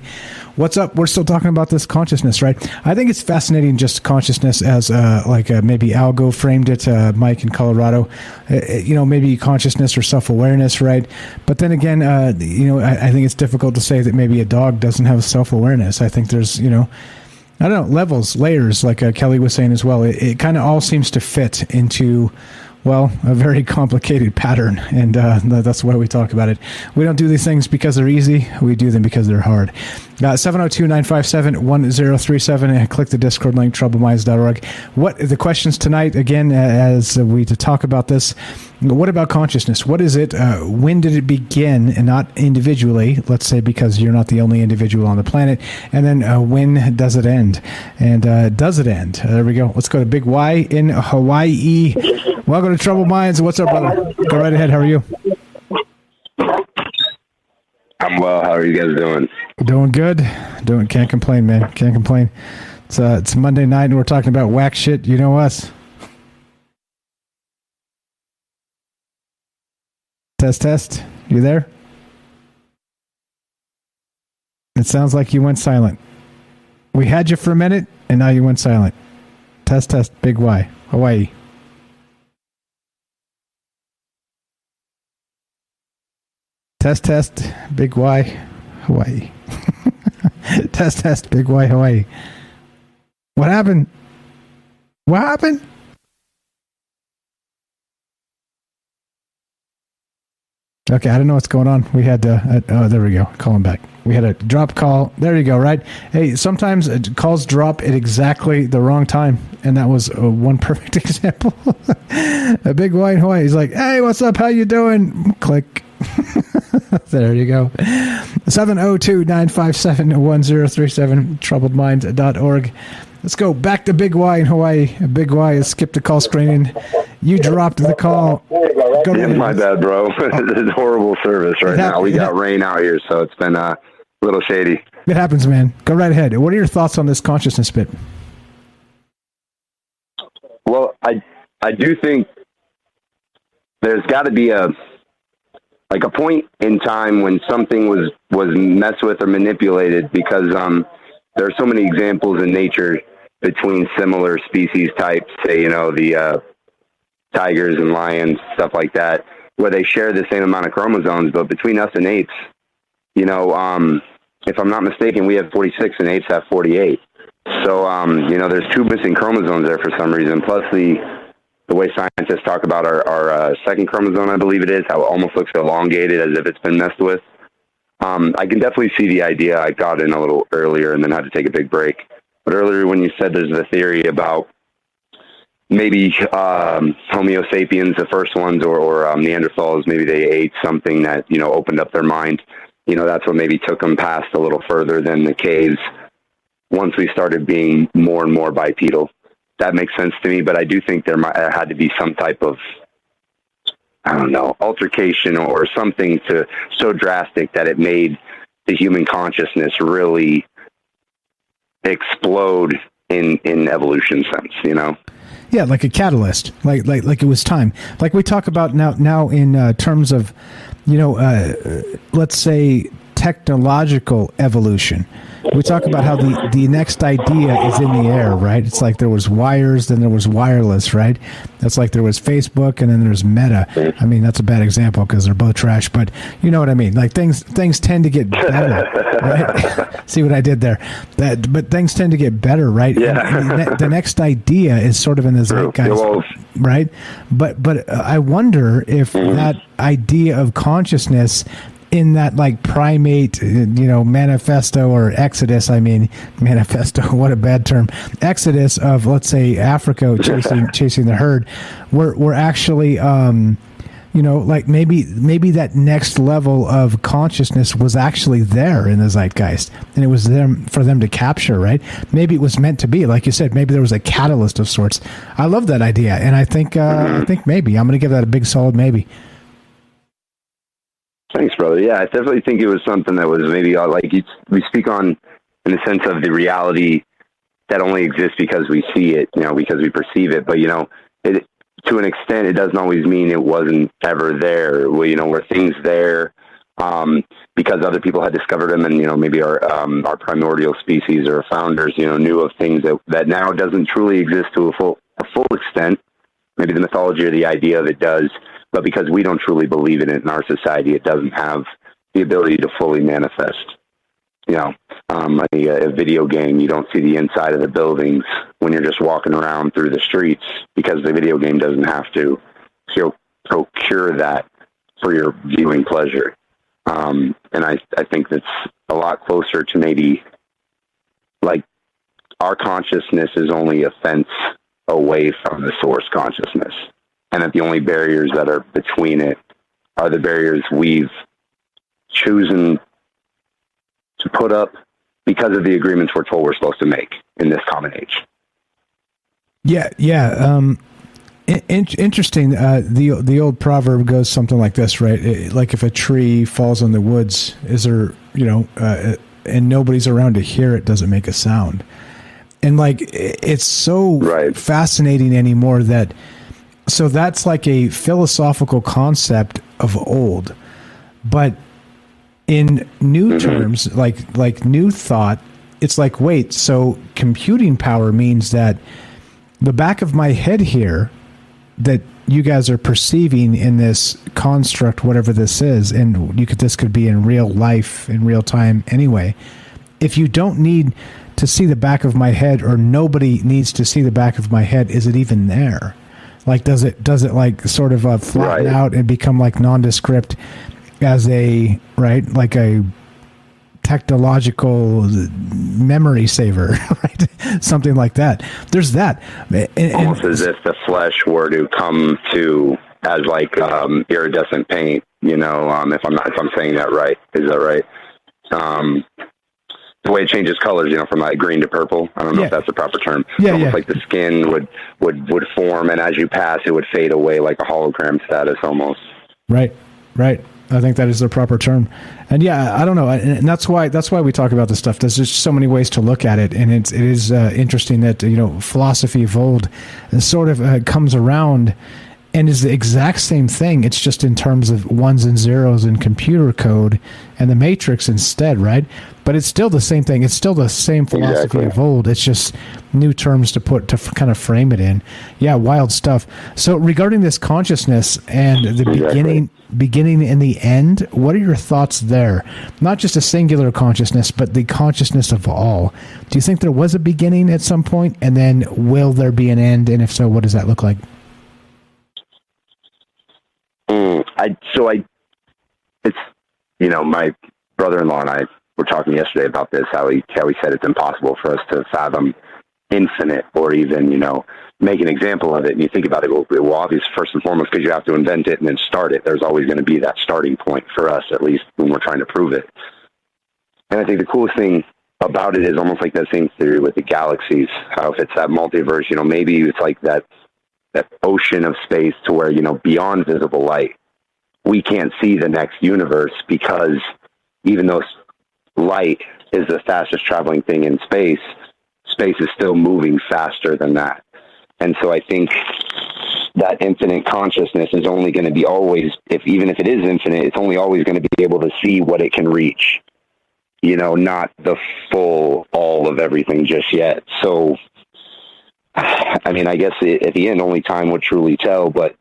What's up? We're still talking about this consciousness, right? I think it's fascinating, just consciousness as maybe Algo framed it, Mike in Colorado, maybe consciousness or self-awareness, right? But then again, I think it's difficult to say that maybe a dog doesn't have self-awareness. I think there's, I don't know, levels, layers, like Kelly was saying as well. It kind of all seems to fit into, well, a very complicated pattern, and that's why we talk about it. We don't do these things because they're easy. We do them because they're hard. 702-957-1037. Click the Discord link, troubleminds.org. What the questions tonight, again, as we to talk about this, what about consciousness? What is it? When did it begin, and not individually? Let's say because you're not the only individual on the planet. And then when does it end? And does it end? There we go. Let's go to Big Y in Hawaii. Welcome to Troubled Minds. What's up, brother? Go right ahead. How are you?
I'm well. How are you guys doing?
Doing good. Can't complain, man. Can't complain. It's Monday night and we're talking about whack shit. You know us. Test. You there? It sounds like you went silent. We had you for a minute and now you went silent. Test. Big Y. Hawaii. Test, Big Y, Hawaii. Test, Big Y, Hawaii. What happened? Okay, I don't know what's going on. We had there we go. Call him back. We had a drop call. There you go, right? Hey, sometimes calls drop at exactly the wrong time, and that was one perfect example. A Big Y in Hawaii. He's like, hey, what's up? How you doing? Click. There you go. 702-957-1037, troubledminds.org. Let's go back to Big Y in Hawaii. Big Y has skipped the call screening. You dropped the call.
Yeah, my bad, bro. It's horrible service right now. We got rain out here, so it's been a little shady.
It happens, man. Go right ahead. What are your thoughts on this consciousness bit?
Well, I do think there's got to be a point in time when something was messed with or manipulated, because there are so many examples in nature between similar species types, say, the tigers and lions, stuff like that, where they share the same amount of chromosomes, but between us and apes, if I'm not mistaken, we have 46 and apes have 48. So, there's 2 missing chromosomes there for some reason, plus the way scientists talk about our second chromosome, I believe it is, how it almost looks elongated as if it's been messed with. I can definitely see the idea. I got in a little earlier and then had to take a big break. But earlier when you said there's a theory about maybe Homo sapiens, the first ones, or Neanderthals, maybe they ate something that, opened up their mind. That's what maybe took them past a little further than the caves once we started being more and more bipedal. That makes sense to me, but I do think there had to be some type of, altercation or something so drastic that it made the human consciousness really explode in evolution sense,
Yeah, like a catalyst, like it was time. Like we talk about now in terms of, let's say technological evolution. We talk about how the next idea is in the air, right? It's like there was wires, then there was wireless, right? That's like there was Facebook, and then there's Meta. I mean, that's a bad example because they're both trash, but you know what I mean. Like things tend to get better, right? See what I did there? But things tend to get better, right?
Yeah.
And the next idea is sort of in the zeitgeist, right? But I wonder if that idea of consciousness in that like primate, manifesto or exodus, manifesto, what a bad term, exodus of, let's say, Africa chasing the herd, we're actually, like maybe that next level of consciousness was actually there in the zeitgeist, and it was there for them to capture, right? Maybe it was meant to be, like you said, maybe there was a catalyst of sorts. I love that idea, and I think maybe I'm going to give that a big solid maybe.
Thanks, brother. Yeah, I definitely think it was something that was maybe we speak on in the sense of the reality that only exists because we see it, because we perceive it. But, it, to an extent, it doesn't always mean it wasn't ever there. Were things there because other people had discovered them, and maybe our primordial species or founders knew of things that now doesn't truly exist to a full extent. Maybe the mythology or the idea of it does, but because we don't truly believe in it in our society, it doesn't have the ability to fully manifest. Like a video game, you don't see the inside of the buildings when you're just walking around through the streets, because the video game doesn't have to procure that for your viewing pleasure. And I think that's a lot closer to maybe like our consciousness is only a fence away from the source consciousness, and that the only barriers that are between it are the barriers we've chosen to put up because of the agreements we're told we're supposed to make in this common age.
Yeah. Interesting. The old proverb goes something like this, right? Like if a tree falls in the woods, is there, and nobody's around to hear it, doesn't make a sound. And like, it's so fascinating anymore so that's like a philosophical concept of old, but in new terms, like new thought, it's like, wait, so computing power means that the back of my head here that you guys are perceiving in this construct, whatever this is, and this could be in real life, in real time anyway. If you don't need to see the back of my head, or nobody needs to see the back of my head, is it even there? Like, does it like sort of flatten out and become like nondescript as like a technological memory saver, right? Something like that. There's that.
Almost as if the flesh were to come to as like iridescent paint, if I'm saying that right. Is that right? The way it changes colors, from like green to purple. I don't know if that's the proper term. It's almost like the skin would form, and as you pass, it would fade away like a hologram status almost. Right.
I think that is the proper term. And I don't know. And that's why we talk about this stuff. There's just so many ways to look at it. And it is interesting that, philosophy of old sort of comes around and is the exact same thing. It's just in terms of ones and zeros in computer code and the matrix instead, right? But it's still the same thing. It's still the same philosophy of old. It's just new terms to kind of frame it in. Yeah, wild stuff. So regarding this consciousness and the beginning and the end, what are your thoughts there? Not just a singular consciousness, but the consciousness of all. Do you think there was a beginning at some point, and then will there be an end? And if so, what does that look like?
My brother-in-law and I were talking yesterday about this, how he said it's impossible for us to fathom infinite, or even, make an example of it. And you think about it, well, obvious, first and foremost, because you have to invent it and then start it. There's always going to be that starting point for us, at least when we're trying to prove it. And I think the coolest thing about it is almost like that same theory with the galaxies, how if it's that multiverse, maybe it's like that ocean of space to where, beyond visible light, we can't see the next universe, because even though light is the fastest traveling thing in space is still moving faster than that. And so I think that infinite consciousness is only going to be always, even if it is infinite, it's only always going to be able to see what it can reach, not the full all of everything just yet. So, I mean, I guess at the end, only time would truly tell, but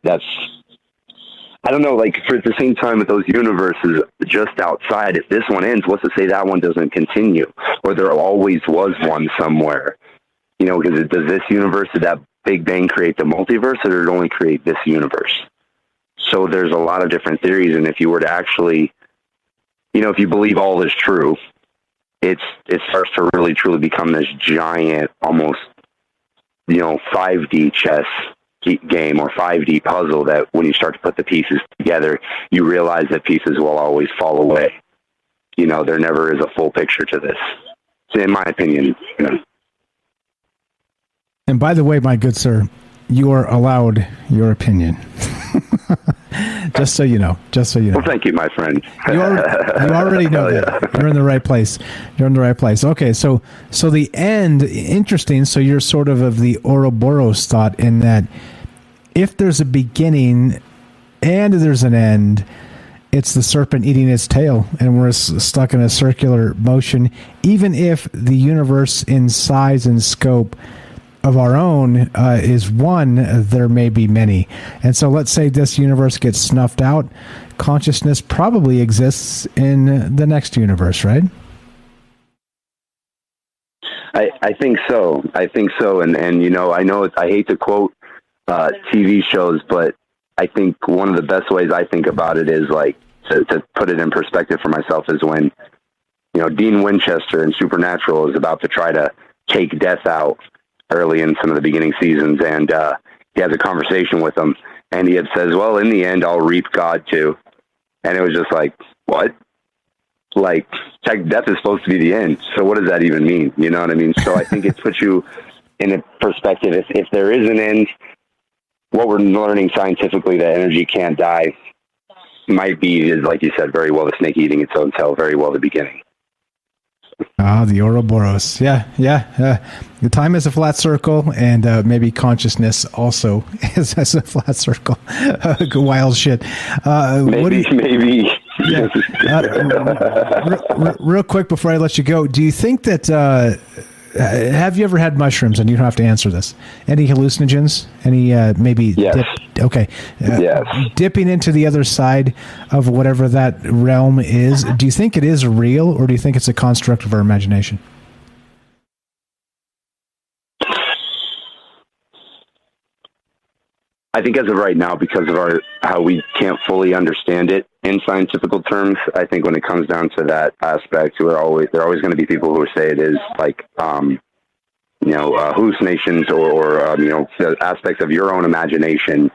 I don't know, like, for at the same time with those universes just outside, if this one ends, what's to say that one doesn't continue? Or there always was one somewhere? Because does this universe, did that Big Bang create the multiverse, or did it only create this universe? So there's a lot of different theories, and if you were to actually, if you believe all is true, it starts to really truly become this giant, almost, 5D chess game or 5D puzzle, that when you start to put the pieces together, you realize that pieces will always fall away. There never is a full picture to this, in my opinion.
And by the way, my good sir, you are allowed your opinion. Just so you know.
Well, thank you, my friend.
You already know that. You're in the right place. Okay, so the end, interesting. So you're sort of the Ouroboros thought, in that if there's a beginning and there's an end, it's the serpent eating its tail, and we're stuck in a circular motion. Even if the universe in size and scope of our own is one, there may be many. And so let's say this universe gets snuffed out. Consciousness probably exists in the next universe, right?
I think so. And you know, I hate to quote TV shows, but I think one of the best ways I think about it is like to put it in perspective for myself is when, you know, Dean Winchester in Supernatural is about to try to take death out early in some of the beginning seasons, and he has a conversation with him, and he says, well, in the end, I'll reap God too. And it was just like, what? Like, death is supposed to be the end. So what does that even mean? You know what I mean? So I think it puts you in a perspective. If there is an end, what we're learning scientifically, that energy can't die, might be, like you said, very well the snake eating its own tail, very well the beginning.
Ah, the Ouroboros. Yeah. The time is a flat circle, and maybe consciousness also is a flat circle. Wild shit.
Maybe.
Yeah. Real quick before I let you go, do you think that have you ever had mushrooms? And you don't have to answer this. Any hallucinogens? Any maybe?
Yes.
Okay.
Yes.
Dipping into the other side of whatever that realm is. Do you think it is real, or do you think it's a construct of our imagination?
I think as of right now, because of how we can't fully understand it in scientific terms, I think when it comes down to that aspect, there are always going to be people who say it is like, hallucinations or the aspects of your own imagination,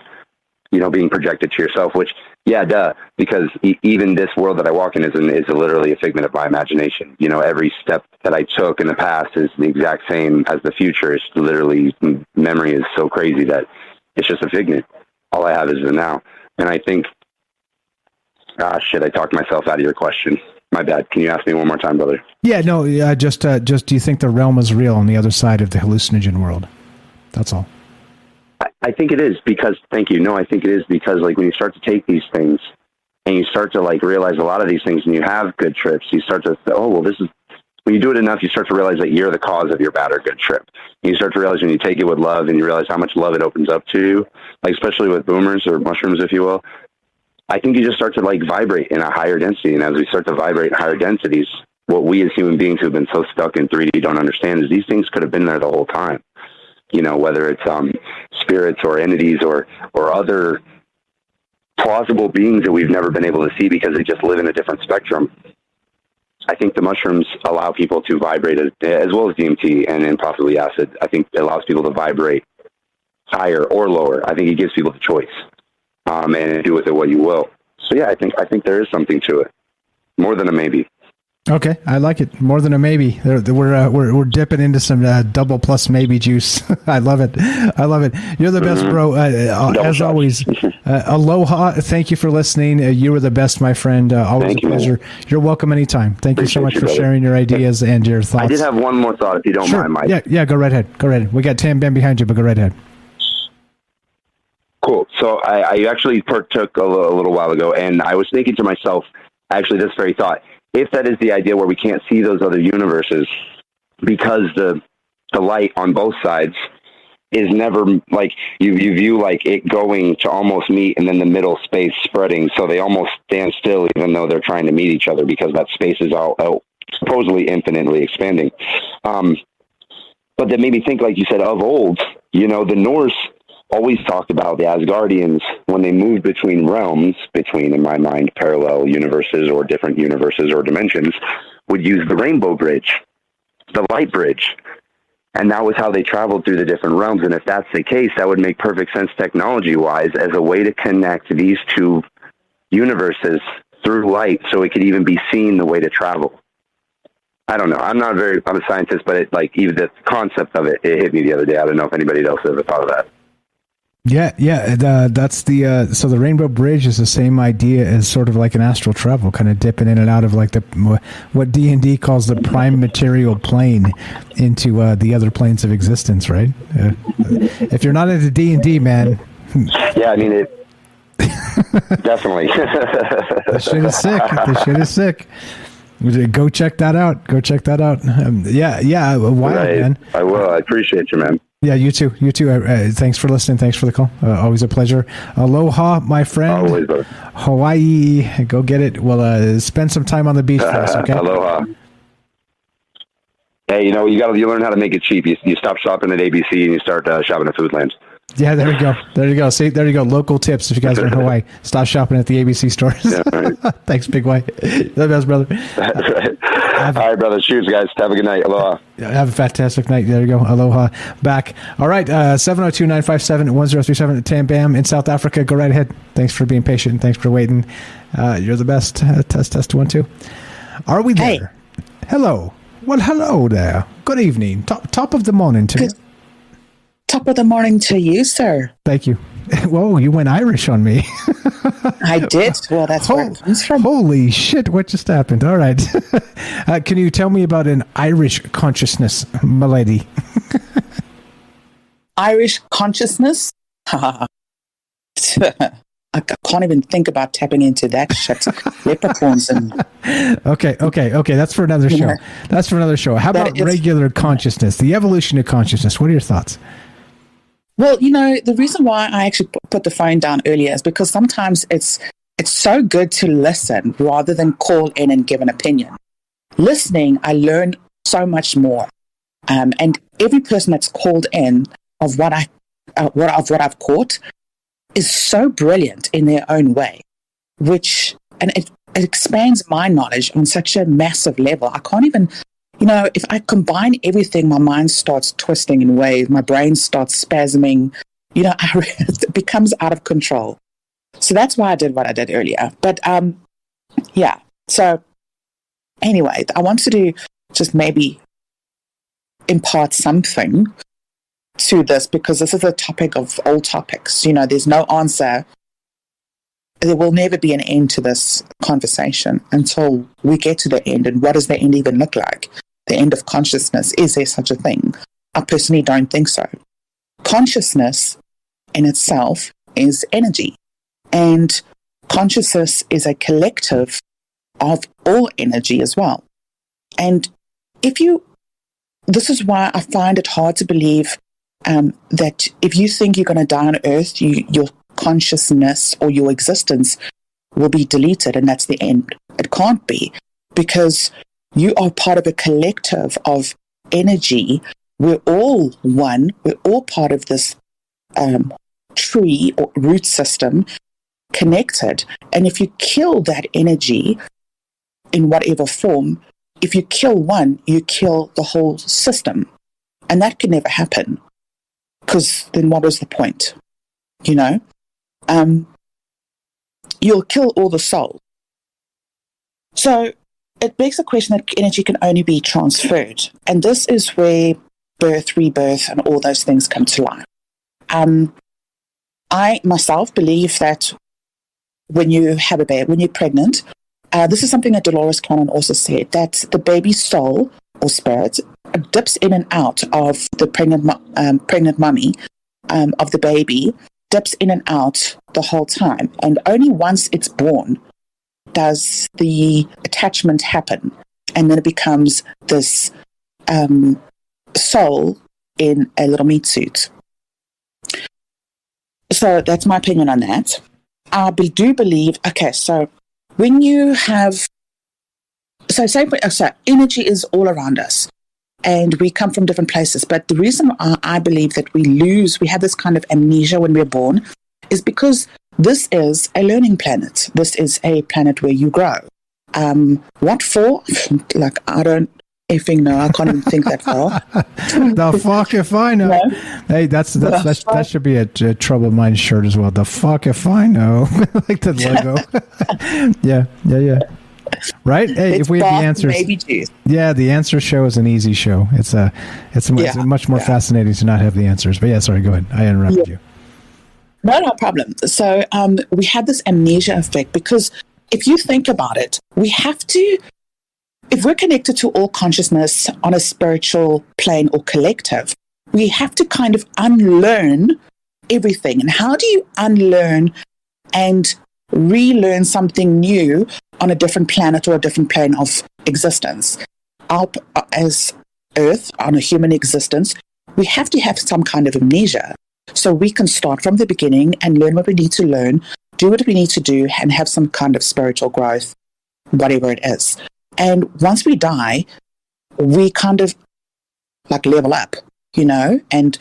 being projected to yourself, which, yeah, duh, because even this world that I walk in is literally a figment of my imagination. Every step that I took in the past is the exact same as the future. It's literally, memory is so crazy that it's just a figment. All I have is the now. And I think, I talked myself out of your question. My bad. Can you ask me one more time, brother?
Yeah, no, just do you think the realm is real on the other side of the hallucinogen world? That's all.
I think it is because, thank you. No, I think it is because, like, when you start to take these things and you start to, like, realize a lot of these things and you have good trips, you start to, when you do it enough, you start to realize that you're the cause of your bad or good trip. You start to realize when you take it with love and you realize how much love it opens up to you, like especially with boomers or mushrooms, if you will. I think you just start to like vibrate in a higher density. And as we start to vibrate in higher densities, what we as human beings who have been so stuck in 3D don't understand is these things could have been there the whole time. Whether it's spirits or entities or other plausible beings that we've never been able to see because they just live in a different spectrum. I think the mushrooms allow people to vibrate as well as DMT and possibly acid. I think it allows people to vibrate higher or lower. I think it gives people the choice, and do with it what you will. So yeah, I think there is something to it, more than a maybe.
Okay, I like it. More than a maybe. We're dipping into some double plus maybe juice. I love it. You're the best, bro. As always, aloha. Thank you for listening. You were the best, my friend. Always a pleasure. You're welcome anytime. Thank you so much for sharing your ideas and your thoughts.
I did have one more thought, if you don't mind, Mike.
Yeah, go right ahead. We got Tam Ben behind you, but go right ahead.
Cool. So I actually partook a little while ago, and I was thinking to myself, actually, this very thought. If that is the idea where we can't see those other universes because the light on both sides is never like you view like it going to almost meet and then the middle space spreading. So they almost stand still even though they're trying to meet each other because that space is all supposedly infinitely expanding. But that made me think, like you said, of old, the Norse always talked about the Asgardians when they moved between realms, in my mind, parallel universes or different universes or dimensions, would use the rainbow bridge, the light bridge. And that was how they traveled through the different realms. And if that's the case, that would make perfect sense technology-wise as a way to connect these two universes through light so it could even be seen the way to travel. I don't know. I'm a scientist, but even the concept of it hit me the other day. I don't know if anybody else ever thought of that.
Yeah. That's so the Rainbow Bridge is the same idea as sort of like an astral travel, kind of dipping in and out of like what D&D calls the prime material plane into the other planes of existence, right? If you're not into D&D, man.
Yeah, I mean Definitely.
This shit is sick. This shit is sick. Go check that out. Go check that out. Yeah. Wild,
right.
man.
I will. I appreciate you, man.
Yeah, you too. You too. Thanks for listening. Thanks for the call. Always a pleasure. Aloha, my friend.
Always.
Hawaii. Go get it. Well, spend some time on the beach for us, okay?
Aloha. Hey, you learn how to make it cheap. You stop shopping at ABC and you start shopping at Foodlands.
Yeah, there you go. There you go. See, there you go. Local tips if you guys are in Hawaii. Stop shopping at the ABC stores.
Yeah, right.
Thanks, Big White. Love you, brother.
That's right. All right, brother. Cheers, guys. Have a good night. Aloha.
Have a fantastic night. There you go. Aloha. Back. All right. 702-957-1037. Tam Bam in South Africa. Go right ahead. Thanks for being patient. Thanks for waiting. You're the best. Test 1 2. Are we there?
Hey.
Hello. Well, hello there. Good evening. Top of the morning to you.
Top of the morning to you, sir.
Thank you. Whoa, you went Irish on me.
I did. Well, that's where it comes from.
Holy shit, what just happened? All right. Can you tell me about an Irish consciousness, my lady?
Irish consciousness? I can't even think about tapping into that shit. Leprechauns and...
Okay. That's for another show. That's for another show. How about regular consciousness, the evolution of consciousness? What are your thoughts?
Well, the reason why I actually put the phone down earlier is because sometimes it's so good to listen rather than call in and give an opinion. Listening, I learn so much more. And every person that's called in of what I've caught is so brilliant in their own way, and it expands my knowledge on such a massive level. I can't even, if I combine everything, my mind starts twisting in ways, my brain starts spasming, it becomes out of control. So that's why I did what I did earlier. But yeah, so anyway, I wanted to just maybe impart something to this, because this is a topic of all topics. There's no answer. There will never be an end to this conversation until we get to the end. And what does the end even look like? The end of consciousness. Is there such a thing? I personally don't think so. Consciousness in itself is energy. And consciousness is a collective of all energy as well. And this is why I find it hard to believe that if you think you're going to die on Earth, your consciousness or your existence will be deleted and that's the end. It can't be, because you are part of a collective of energy. We're all one. We're all part of this tree or root system connected. And if you kill that energy in whatever form, if you kill one, you kill the whole system. And that can never happen, because then what was the point? You'll kill all the soul. So it begs the question that energy can only be transferred. And this is where birth, rebirth, and all those things come to life. I myself believe that when you have a baby, when you're pregnant, this is something that Dolores Cannon also said, that the baby's soul or spirit dips in and out of the pregnant mummy of the baby, dips in and out the whole time. And only once it's born does the attachment happen. And then it becomes this soul in a little meat suit. So that's my opinion on that. I do believe, so when you have, so energy is all around us and we come from different places. But the reason I believe that we have this kind of amnesia when we're born is because this is a learning planet. This is a planet where you grow. What for? I don't effing know. I can't even think that far.
The fuck if I know. No? Hey, that should be a Trouble Mind shirt as well. The fuck if I know. Like the logo. Yeah. Right? Hey, if we have the answers. Yeah, the answer show is an easy show. It's much more fascinating to not have the answers. But yeah, sorry, go ahead. I interrupted you.
No problem. So we have this amnesia effect because if you think about it, we have to, if we're connected to all consciousness on a spiritual plane or collective, we have to kind of unlearn everything. And how do you unlearn and relearn something new on a different planet or a different plane of existence. As Earth, on a human existence, we have to have some kind of amnesia. So we can start from the beginning and learn what we need to learn, do what we need to do, and have some kind of spiritual growth, whatever it is. And once we die, we kind of like level up, and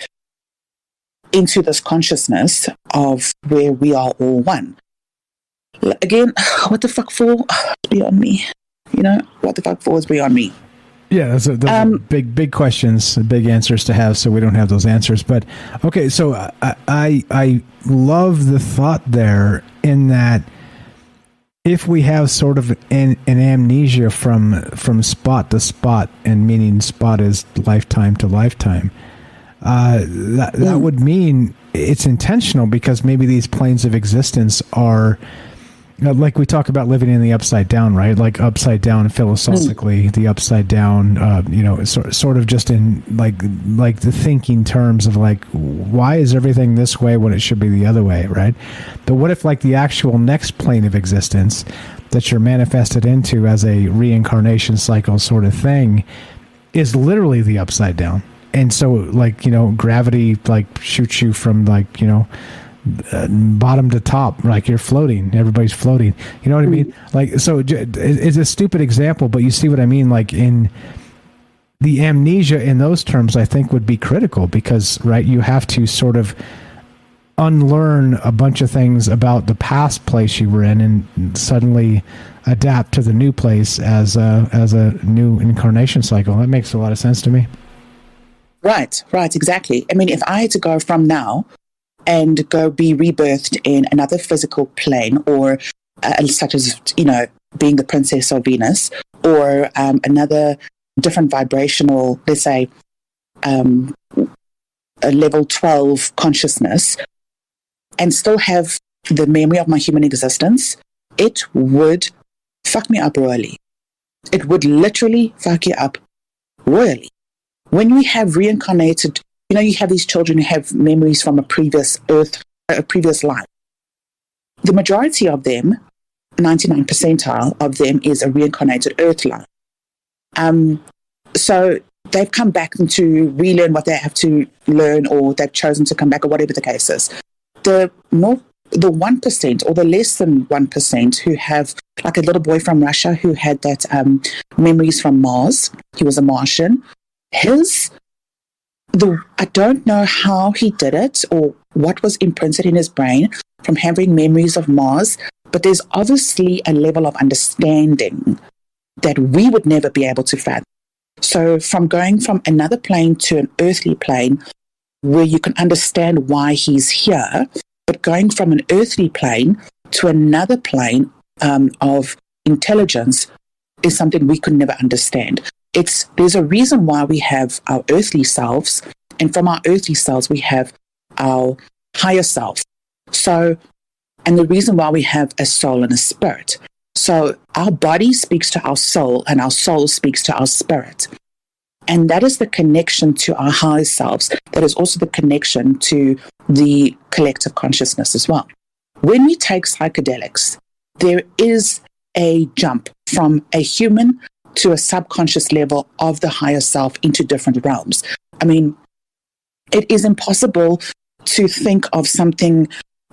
into this consciousness of where we are all one. Again, what the fuck for? It's beyond me. What the fuck for is beyond me.
Yeah, those are big questions, big answers to have, so we don't have those answers. But, okay, so I love the thought there in that if we have sort of an amnesia from spot to spot, and meaning spot is lifetime to lifetime, that would mean it's intentional, because maybe these planes of existence are... like we talk about living in the upside down, right? Like upside down philosophically, the upside down, sort of just in like the thinking terms of like, why is everything this way when it should be the other way, right? But what if like the actual next plane of existence that you're manifested into as a reincarnation cycle sort of thing is literally the upside down? And so like, gravity like shoots you from like, bottom to top, like you're floating, everybody's floating, you know what I mean? Like, so it's a stupid example, but you see what I mean? Like, in the amnesia in those terms, I think would be critical, because right, you have to sort of unlearn a bunch of things about the past place you were in and suddenly adapt to the new place as a new incarnation cycle. That makes a lot of sense to me.
Right, exactly. I mean, if I had to go from now and go be rebirthed in another physical plane, or such as, being the princess of Venus, or another different vibrational, let's say, a level 12 consciousness, and still have the memory of my human existence, it would fuck me up royally. It would literally fuck you up royally. When we have reincarnated, you have these children who have memories from a previous life. The majority of them, 99 percentile of them, is a reincarnated Earth life. So they've come back to relearn what they have to learn, or they've chosen to come back, or whatever the case is. The 1% or the less than 1% who have, like a little boy from Russia who had that memories from Mars. He was a Martian. I don't know how he did it or what was imprinted in his brain from having memories of Mars, but there's obviously a level of understanding that we would never be able to fathom. So from going from another plane to an earthly plane where you can understand why he's here, but going from an earthly plane to another plane of intelligence is something we could never understand. There's a reason why we have our earthly selves, and from our earthly selves we have our higher self. So, and the reason why we have a soul and a spirit. So our body speaks to our soul, and our soul speaks to our spirit. And that is the connection to our higher selves. That is also the connection to the collective consciousness as well. When we take psychedelics, there is a jump from a human to a subconscious level of the higher self into different realms. I mean, it is impossible to think of something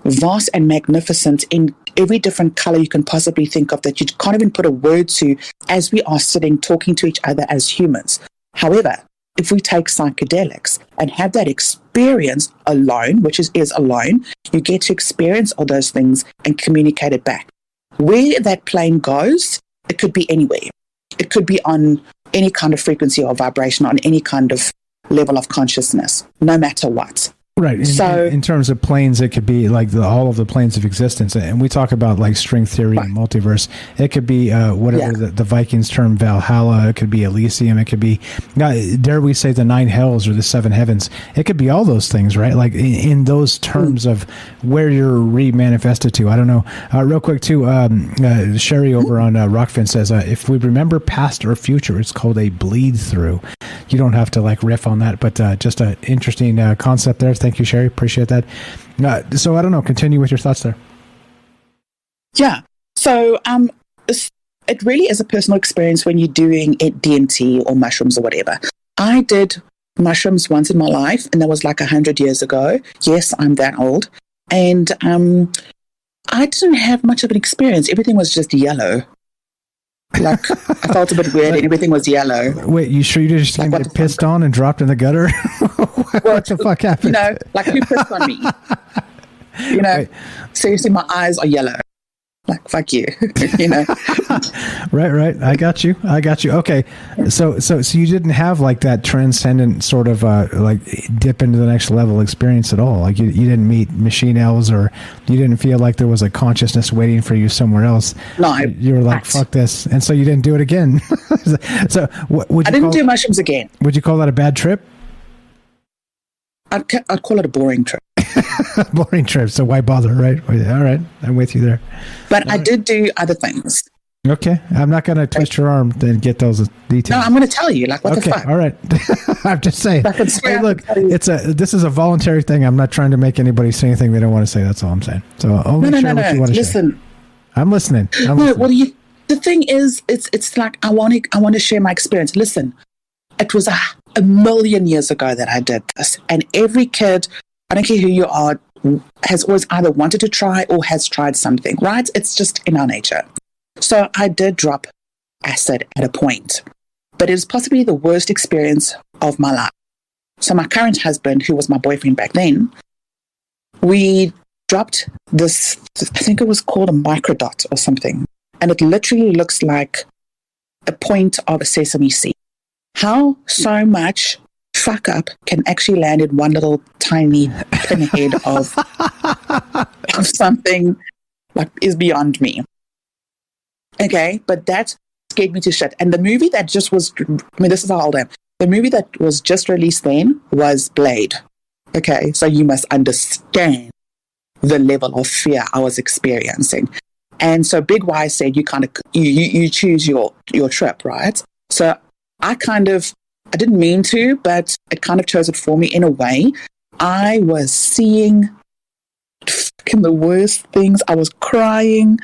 vast and magnificent in every different color you can possibly think of that you can't even put a word to as we are sitting talking to each other as humans. However, if we take psychedelics and have that experience alone, which is alone, you get to experience all those things and communicate it back. Where that plane goes, it could be anywhere. It could be on any kind of frequency or vibration, on any kind of level of consciousness, no matter what.
Right. In terms of planes, it could be like all of the planes of existence. And we talk about like string theory and multiverse. It could be whatever the Vikings term Valhalla. It could be Elysium. It could be, dare we say, the 9 hells or the 7 heavens. It could be all those things, right? Like in those terms of where you're re-manifested to. I don't know. Real quick, too, Sherry over on Rockfin says, if we remember past or future, it's called a bleed through. You don't have to like riff on that, but just an interesting concept there. Thank you, Sherry. Appreciate that. So I don't know. Continue with your thoughts there.
Yeah. So it really is a personal experience when you're doing DMT or mushrooms or whatever. I did mushrooms once in my life, and that was like 100 years ago. Yes, I'm that old. And I didn't have much of an experience. Everything was just yellow. Like, I felt a bit weird and everything was yellow.
Wait, you sure you just didn't get pissed on and dropped in the gutter? What the fuck happened?
You know, like, who pissed on me? You know, seriously, my eyes are yellow. Like, fuck you, you know.
Right. I got you. Okay, so you didn't have like that transcendent sort of like dip into the next level experience at all. Like you didn't meet machine elves, or you didn't feel like there was a consciousness waiting for you somewhere else.
No,
you were like, fuck this, and so you didn't do it again. So what would you?
I didn't do mushrooms again.
Would you call that a bad trip?
I'd call it a boring trip.
Boring trip. So why bother, right? All right, I'm with you there.
But I did do other things.
Okay, I'm not going to twist your arm and get those details.
No, I'm going to tell you. Like, what the fuck?
All right. I'm just saying. Hey, look, this is a voluntary thing. I'm not trying to make anybody say anything they don't want to say. That's all I'm saying. So only share what you want to say. I'm listening.
The thing is, it's like I want to share my experience. Listen, it was a million years ago that I did this, and every kid, I don't care who you are, has always either wanted to try or has tried something, right? It's just in our nature. So I did drop acid at a point, but it was possibly the worst experience of my life. So my current husband, who was my boyfriend back then, we dropped this, I think it was called a microdot or something, and it literally looks like a point of a sesame seed. How so much fuck up can actually land in one little tiny pinhead of something like is beyond me. Okay, but that scared me to shit. And the movie that just was, this is how old I am. The movie that was just released then was Blade. Okay, so you must understand the level of fear I was experiencing. And so Big Y said, you choose your trip, right? So I didn't mean to, but it kind of chose it for me in a way. I was seeing the worst things. I was crying.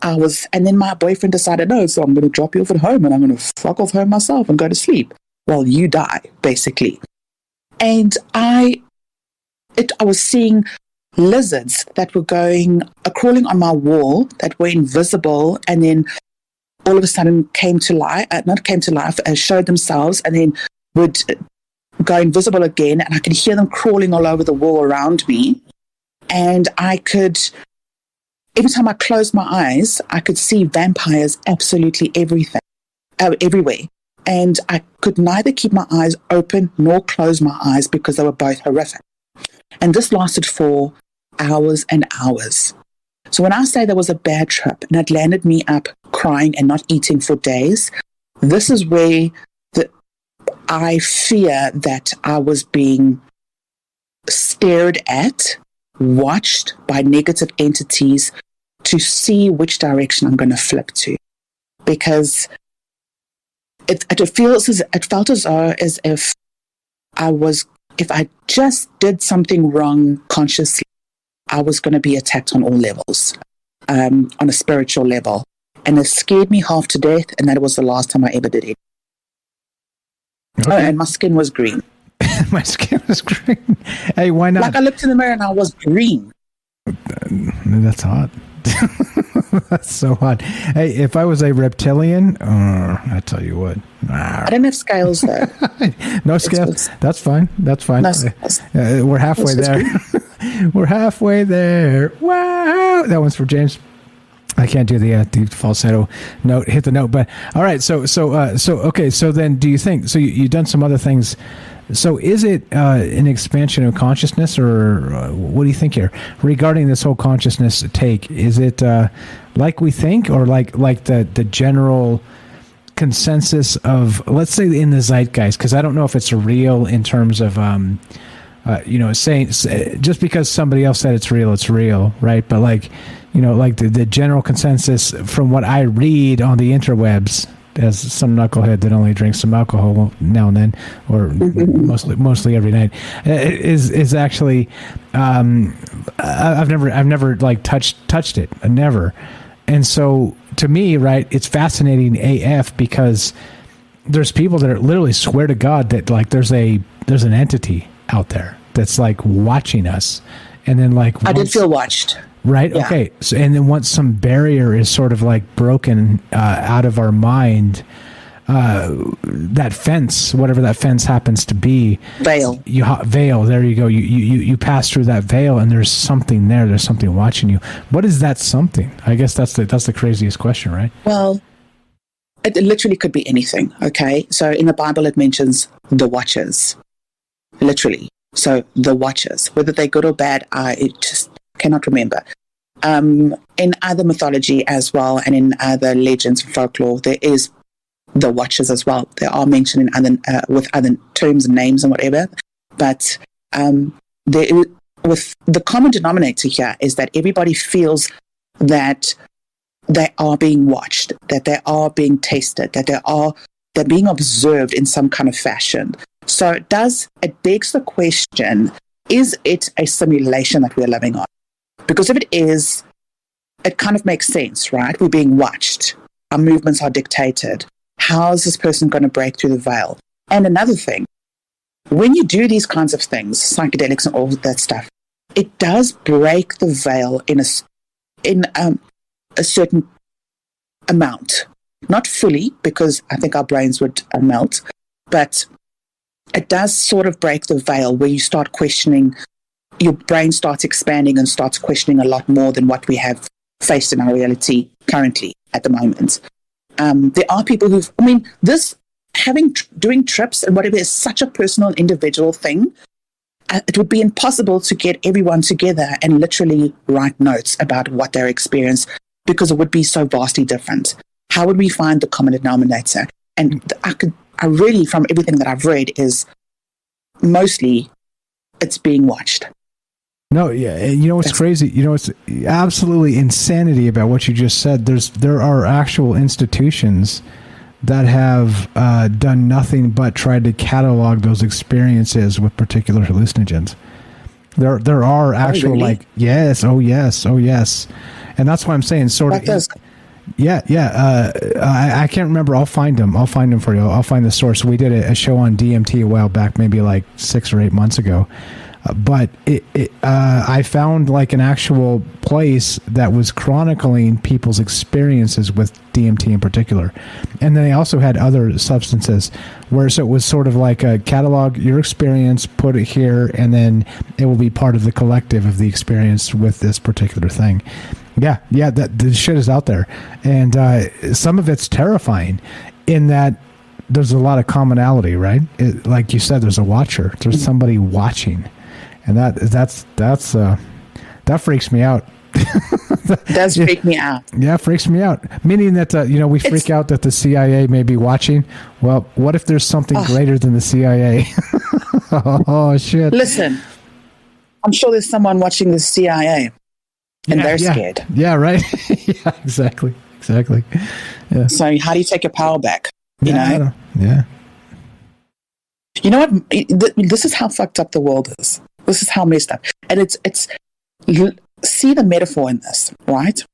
And then my boyfriend decided, no, so I'm going to drop you off at home and I'm going to fuck off home myself and go to sleep while you die, basically. And I was seeing lizards that were crawling on my wall that were invisible, and then all of a sudden showed themselves and then would go invisible again, and I could hear them crawling all over the wall around me. And every time I closed my eyes, I could see vampires absolutely everywhere. And I could neither keep my eyes open nor close my eyes because they were both horrific. And this lasted for hours and hours. So when I say there was a bad trip and it landed me up crying and not eating for days, this is where I fear that I was being stared at, watched by negative entities to see which direction I'm going to flip to. Because it felt as if I just did something wrong consciously, I was going to be attacked on all levels, on a spiritual level. And it scared me half to death, and that was the last time I ever did it. Okay. Oh, and my skin was green.
My skin was green. Hey, why not?
Like, I looked in the mirror and I was green.
That's hot. That's so hot. Hey, if I was a reptilian, I tell you what.
I didn't have scales, though.
No scales. That's fine. That's fine.
No,
we're halfway there. We're halfway there. Wow. That one's for James. I can't do the falsetto note, hit the note, but all right. So okay. So then, do you think? So you've done some other things. So is it an expansion of consciousness, or what do you think here regarding this whole consciousness take? Is it like we think, or like the general consensus of, let's say, in the zeitgeist? Because I don't know if it's real in terms of saying just because somebody else said it's real, right? But like the general consensus from what I read on the interwebs, as some knucklehead that only drinks some alcohol now and then, or mostly every night, is actually I've never like touched it, never, And so to me, right, it's fascinating AF because there's people that are literally swear to God that like there's an entity out there that's like watching us. And then like
I did feel watched.
Right.
Yeah.
Okay. So, and then once some barrier is sort of like broken out of our mind, that fence, whatever that fence happens to be,
veil.
Veil. There you go. You pass through that veil, and there's something there. There's something watching you. What is that something? I guess that's the craziest question, right?
Well, it literally could be anything. Okay. So in the Bible, it mentions the watchers, literally. So the watchers, whether they're good or bad, I just cannot remember. In other mythology as well, and in other legends and folklore, there is the watchers as well. They are mentioned in other with other terms and names and whatever. But with the common denominator here is that everybody feels that they are being watched, that they are being tested, that they're being observed in some kind of fashion. So it begs the question, is it a simulation that we're living on? Because if it is, it kind of makes sense, right? We're being watched. Our movements are dictated. How is this person going to break through the veil? And another thing, when you do these kinds of things, psychedelics and all that stuff, it does break the veil in a certain amount. Not fully, because I think our brains would melt, but it does sort of break the veil where you start questioning, your brain starts expanding and starts questioning a lot more than what we have faced in our reality currently at the moment. There are people doing trips and whatever is such a personal, individual thing. It would be impossible to get everyone together and literally write notes about what their experience, because it would be so vastly different. How would we find the common denominator? And I really, from everything that I've read, is mostly it's being watched.
No, yeah, and you know what's crazy? You know what's absolutely insanity about what you just said? There are actual institutions that have done nothing but tried to catalog those experiences with particular hallucinogens. There are actual
really?
Oh yes, and that's why I'm saying sort of. Yeah. I can't remember. I'll find them for you. I'll find the source. We did a show on DMT a while back, maybe like 6 or 8 months ago. But I found like an actual place that was chronicling people's experiences with DMT in particular. And then they also had other substances so it was sort of like a catalog your experience, put it here, and then it will be part of the collective of the experience with this particular thing. Yeah, that the shit is out there. And some of it's terrifying in that there's a lot of commonality, right? Like you said, there's a watcher. There's somebody watching. And that freaks me out.
Does freak me out.
Yeah, it freaks me out. Meaning that we freak out that the CIA may be watching. Well, what if there's something greater than the CIA? Oh shit!
Listen, I'm sure there's someone watching the CIA, and they're scared.
Yeah, right. Yeah, exactly. Yeah.
So how do you take your power back? You know?
Yeah.
You know what? This is how fucked up the world is. This is how messed up. And it's see the metaphor in this, right?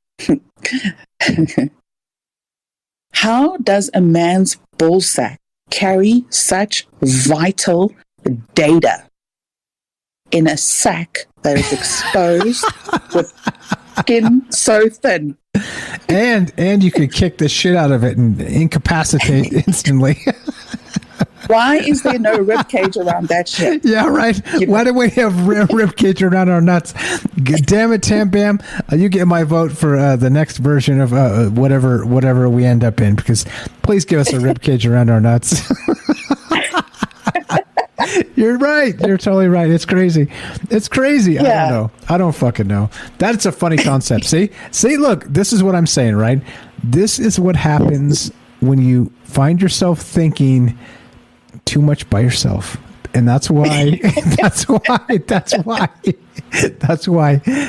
How does a man's ballsack carry such vital data in a sack that is exposed with skin so thin?
And you could kick the shit out of it and incapacitate instantly.
Why is there no rib cage around that shit?
Yeah, right. Why do we have rib cage around our nuts? Damn it, Tam Bam! You get my vote for the next version of whatever we end up in, because please give us a rib cage around our nuts. You're right. You're totally right. It's crazy. Yeah. I don't know. I don't fucking know. That's a funny concept. See, look, this is what I'm saying, right? This is what happens when you find yourself thinking too much by yourself. And that's why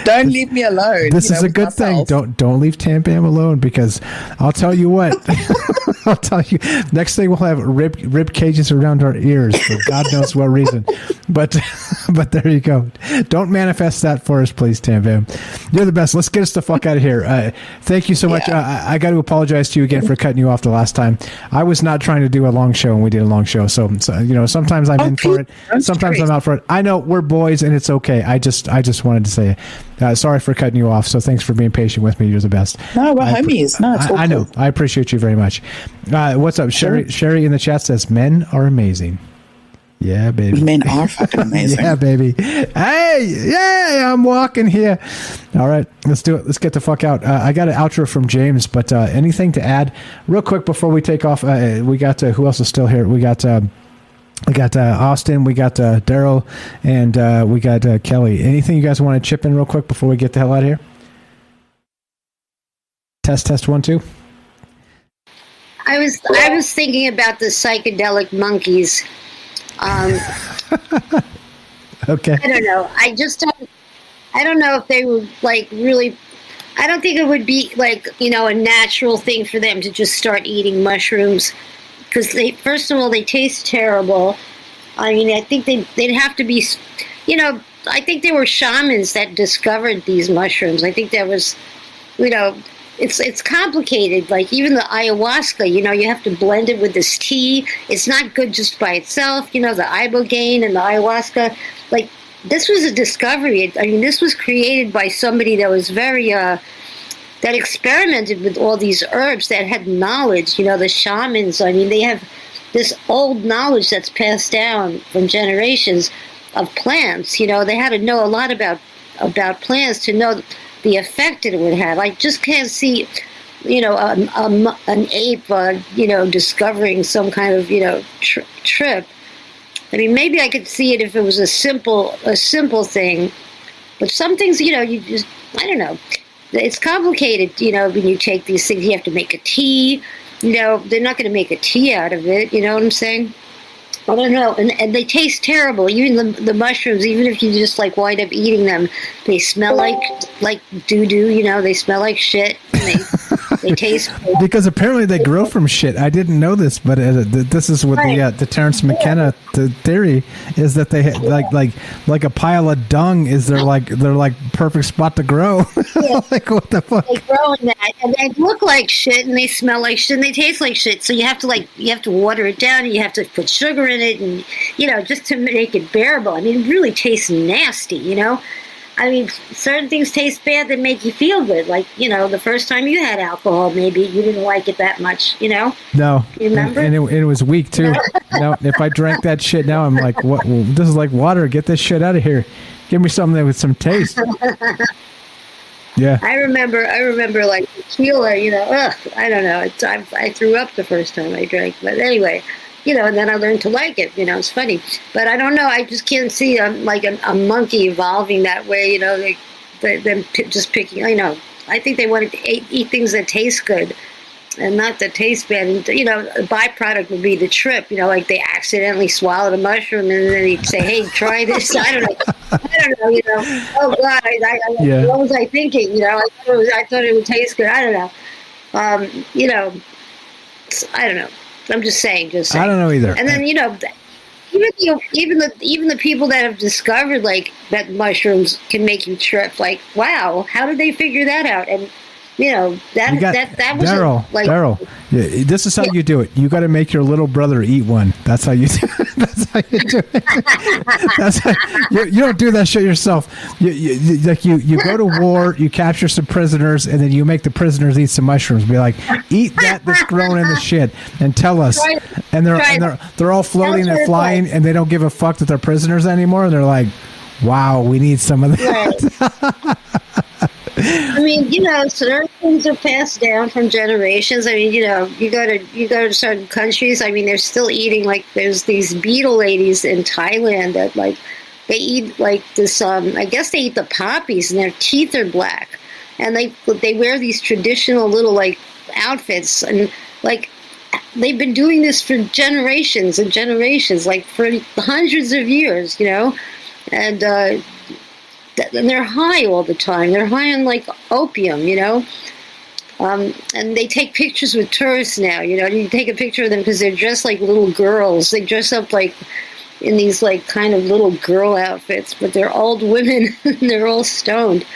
don't leave me alone.
This is a good thing. Don't leave Tam Bam alone, because I'll tell you what. I'll tell you. Next thing we'll have rib cages around our ears for God knows what reason. But there you go. Don't manifest that for us, please, Tam Bam. You're the best. Let's get us the fuck out of here. Thank you so much. I got to apologize to you again for cutting you off the last time. I was not trying to do a long show, and we did a long show. So sometimes I'm in for it. Sometimes I'm out for it. I know we're boys, and it's okay. I just wanted to say sorry for cutting you off. So thanks for being patient with me. You're the best.
No, we're homies. No, it's all
I know.
cool.
I appreciate you very much. What's up? Sherry in the chat says men are amazing. Yeah, baby.
Men are fucking amazing.
Yeah, baby. Hey, yeah, I'm walking here. All right, let's do it. Let's get the fuck out. I got an outro from James, but anything to add real quick before we take off? We got who else is still here? We got Austin, we got Daryl, and we got Kelly. Anything you guys want to chip in real quick before we get the hell out of here? Test 1 2.
I was thinking about the psychedelic monkeys.
Okay.
I don't know. I don't know if they would like really. I don't think it would be like a natural thing for them to just start eating mushrooms, because first of all they taste terrible. I mean, I think they'd have to be. I think there were shamans that discovered these mushrooms. I think that was, It's complicated. Like even the ayahuasca, you have to blend it with this tea. It's not good just by itself. The ibogaine and the ayahuasca. Like this was a discovery. I mean, this was created by somebody that was very that experimented with all these herbs, that had knowledge. The shamans. I mean, they have this old knowledge that's passed down from generations of plants. They had to know a lot about plants to know the effect it would have. I just can't see, an ape, discovering some kind of, trip. I mean, maybe I could see it if it was a simple thing, but some things, you just, I don't know. It's complicated, when you take these things, you have to make a tea. They're not going to make a tea out of it. You know what I'm saying? I don't know, and they taste terrible. Even the mushrooms, even if you just wind up eating them, they smell like doo doo. They smell like shit. And they taste
because apparently they grow from shit. I didn't know this, but this is what the Terrence McKenna theory is, that they like a pile of dung is their perfect spot to grow.
Yeah.
What the fuck?
They grow in that, and they look like shit, and they smell like shit, and they taste like shit. So you have to water it down, and you have to put sugar in it, and just to make it bearable. I mean, it really tastes nasty. I mean, certain things taste bad that make you feel good. Like, the first time you had alcohol, maybe you didn't like it that much, No. You remember?
And it was weak, too. If I drank that shit now, I'm like, what? Well, this is like water. Get this shit out of here. Give me something with some taste. Yeah.
I remember like tequila, I don't know. I threw up the first time I drank. But anyway, and then I learned to like it. It's funny. But I don't know. I just can't see a monkey evolving that way, them just picking, I think they want to eat things that taste good and not that taste bad. And, a byproduct would be the trip, like they accidentally swallowed a mushroom and then they'd say, hey, try this. I don't know. Oh, God, what was I thinking? I thought it would taste good. I don't know. I don't know. I'm just saying.
I don't know either.
And then even the people that have discovered that mushrooms can make you trip. Wow, how did they figure that out? And that was
Daryl. Yeah, this is how you do it. You got to make your little brother eat one. That's how you do it. That's how you do it. That's how, you don't do that shit yourself. You go to war, you capture some prisoners, and then you make the prisoners eat some mushrooms. Be like, eat that that's grown in the shit, and tell us. And they're all floating and flying, and they don't give a fuck that they're prisoners anymore. And they're like, wow, we need some of that.
I mean, certain things are passed down from generations. I mean, you go to certain countries. I mean, they're still eating there's these beetle ladies in Thailand that they eat this. I guess they eat the poppies and their teeth are black, and they wear these traditional little outfits, and they've been doing this for generations and generations, for hundreds of years, and. And they're high all the time. They're high on opium, And they take pictures with tourists now. You take a picture of them because they're dressed like little girls. They dress up like in these like kind of little girl outfits, but they're old women and they're all stoned.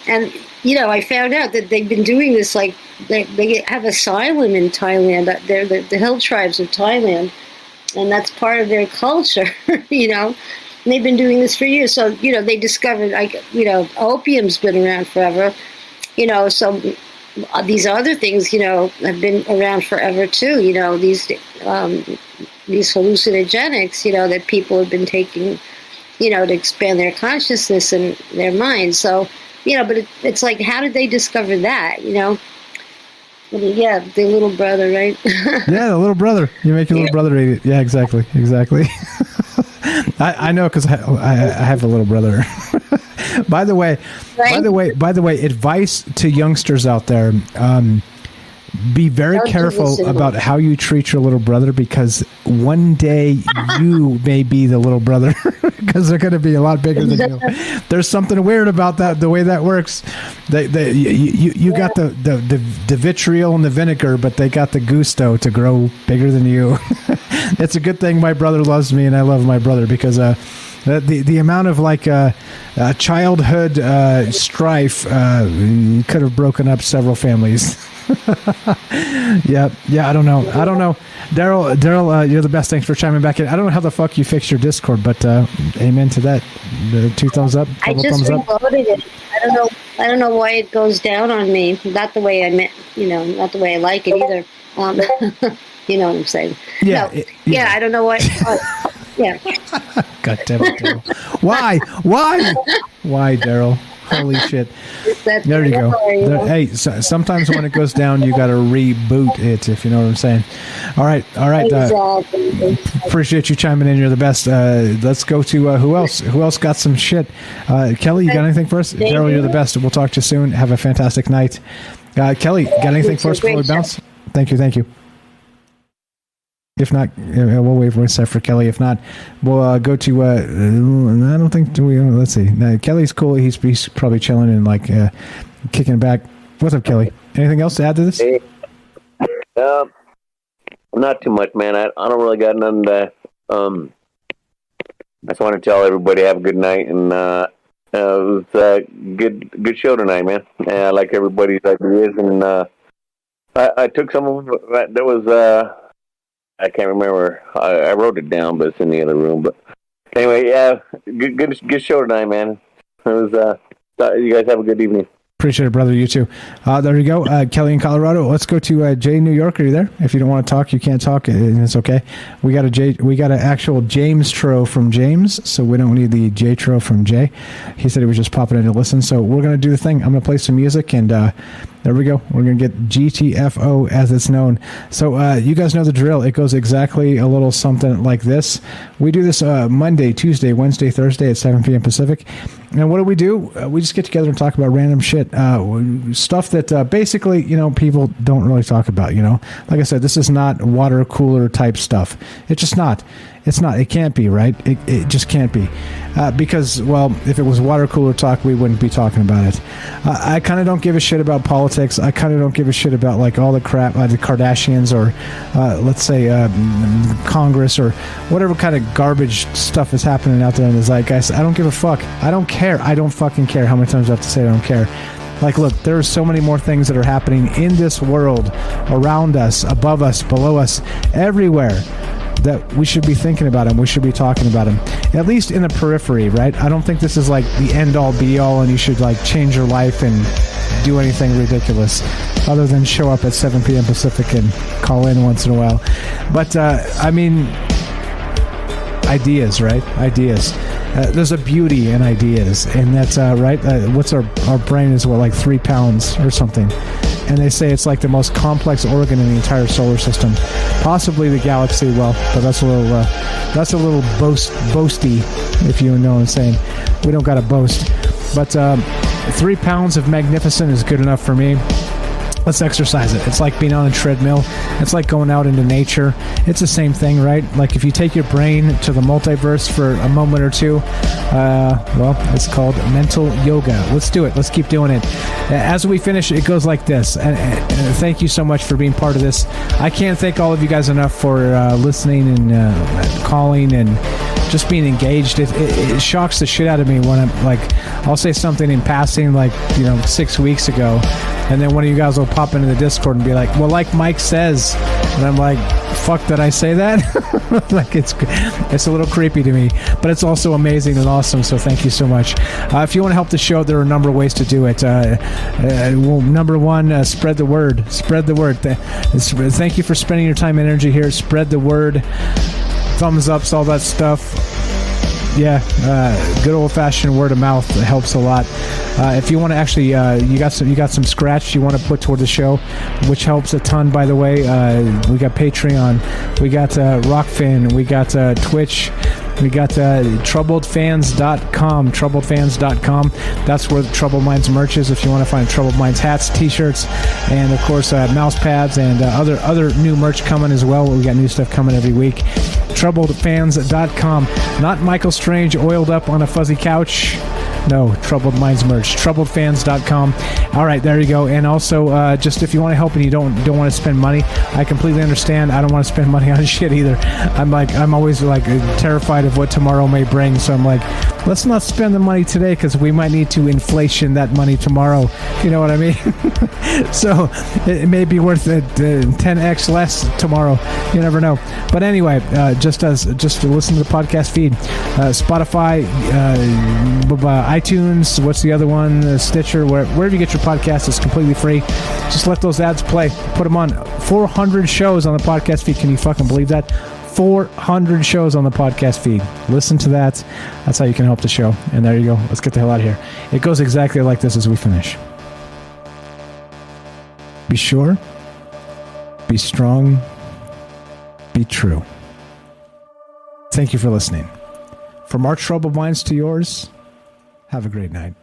And I found out that they've been doing this, like they have asylum in Thailand. They're the hill tribes of Thailand, and that's part of their culture. And they've been doing this for years. So they discovered opium's been around forever. So these other things have been around forever too. These hallucinogenics, that people have been taking, to expand their consciousness and their minds. So, but it's like, how did they discover that, Yeah, the little brother, right?
Yeah, the little brother. You make your little brother eat it. Yeah, exactly. I know because I have a little brother. By the way, advice to youngsters out there. Be very careful about how you treat your little brother, because one day you may be the little brother because they're going to be a lot bigger than you. There's something weird about that, the way that works. You got the vitriol and the vinegar, but they got the gusto to grow bigger than you. It's a good thing my brother loves me and I love my brother, because the amount of childhood strife could have broken up several families. Yeah, I don't know. Daryl, you're the best. Thanks for chiming back in. I don't know how the fuck you fixed your Discord, but amen to that. 2 thumbs up.
I just reloaded it. I don't know why it goes down on me. Not the way I meant, not the way I like it either. You know what I'm saying?
Yeah.
No, I don't know why. Yeah.
God damn it, Daryl. Why, Daryl? Holy shit. There you go. Hey, sometimes when it goes down, you got to reboot it, if you know what I'm saying. All right.
Exactly.
Appreciate you chiming in. You're the best. Let's go to who else? Who else got some shit? Kelly, you got anything for us? Daryl, you're the best. We'll talk to you soon. Have a fantastic night. Kelly, got anything for us before we bounce? Thank you. If not, we'll wait for a sec for Kelly. If not, we'll go to. I don't think we. Let's see. Kelly's cool. He's probably chilling and kicking back. What's up, Kelly? Anything else to add to this?
Hey, not too much, man. I don't really got nothing to. I just want to tell everybody have a good night, and it was a good show tonight, man. And I like everybody's ideas, and I took some of them. There was I can't remember. I wrote it down, but it's in the other room. But anyway, yeah, good show tonight, man. It was. You guys have a good evening.
Appreciate it, brother. You too. There you go. Kelly in Colorado. Let's go to Jay in New York. Are you there? If you don't want to talk, you can't talk. It's okay. We got an actual James Tro from James, so we don't need the J Tro from Jay. He said he was just popping in to listen. So we're going to do the thing. I'm going to play some music, and there we go. We're going to get GTFO as it's known. So you guys know the drill. It goes exactly a little something like this. We do this Monday, Tuesday, Wednesday, Thursday at 7 p.m. Pacific. And what do? We just get together and talk about random shit. Stuff that basically, people don't really talk about, Like I said, this is not water cooler type stuff. It's just not. It's not. It can't be, right? It just can't be. Because, well, if it was water cooler talk, we wouldn't be talking about it. I kind of don't give a shit about politics. I kind of don't give a shit about, all the crap, the Kardashians or, let's say, Congress or whatever kind of garbage stuff is happening out there in the zeitgeist. I don't give a fuck. I don't care. I don't fucking care how many times I have to say I don't care. Look, there are so many more things that are happening in this world, around us, above us, below us, everywhere, that we should be thinking about them. We should be talking about them, at least in the periphery, right? I don't think this is the end all be all and you should change your life and do anything ridiculous other than show up at 7 p.m. Pacific and call in once in a while. But ideas, right? Ideas. There's a beauty in ideas, and that's right. What's our brain is 3 pounds or something, and they say it's the most complex organ in the entire solar system, possibly the galaxy. Well, but that's a little boasty, if you know what I'm saying. We don't got to boast, but 3 pounds of magnificent is good enough for me. let's exercise it. It's like being on a treadmill. It's like going out into nature. It's the same thing, right? Like if you take your brain to the multiverse for a moment or two, well, it's called mental yoga. Let's do it. Let's keep doing it. As we finish, it goes like this. And thank you so much for being part of this. I can't thank all of you guys enough for listening and calling and just being engaged. It shocks the shit out of me when I'm like, I'll say something in passing, like, 6 weeks ago, and then one of you guys will pop into the Discord and be like, well, like Mike says, and I'm like, fuck, did I say that? Like, it's a little creepy to me, but it's also amazing and awesome, so thank you so much. If you want to help the show, there are a number of ways to do it. Well, number one, spread the word. Spread the word. Thank you for spending your time and energy here. Spread the word. Thumbs ups, all that stuff. Yeah, good old-fashioned word of mouth helps a lot. If you want to actually, you got some scratch you want to put toward the show, which helps a ton. By the way, we got Patreon, we got Rockfin, we got Twitch. We got troubledfans.com. Troubledfans.com. That's where the Troubled Minds merch is. If you want to find Troubled Minds hats, t-shirts, and of course mouse pads and other new merch coming as well. We got new stuff coming every week. Troubledfans.com. Not Michael Strange oiled up on a fuzzy couch. No, Troubled Minds merch. Troubledfans.com. All right, there you go. And also, just if you want to help and you don't want to spend money, I completely understand. I don't want to spend money on shit either. I'm always like terrified of what tomorrow may bring. So I'm like, let's not spend the money today because we might need to inflation that money tomorrow. You know what I mean? So it may be worth it 10x less tomorrow. You never know. But anyway, just to listen to the podcast feed, Spotify, iTunes, what's the other one? Stitcher, wherever you get your podcast, it's completely free. Just let those ads play. Put them on. 400 shows on the podcast feed. Can you fucking believe that? 400 shows on the podcast feed. Listen to that. That's how you can help the show. And there you go. Let's get the hell out of here. It goes exactly like this as we finish. Be sure, be strong, be true. Thank you for listening. From our troubled minds to yours, have a great night.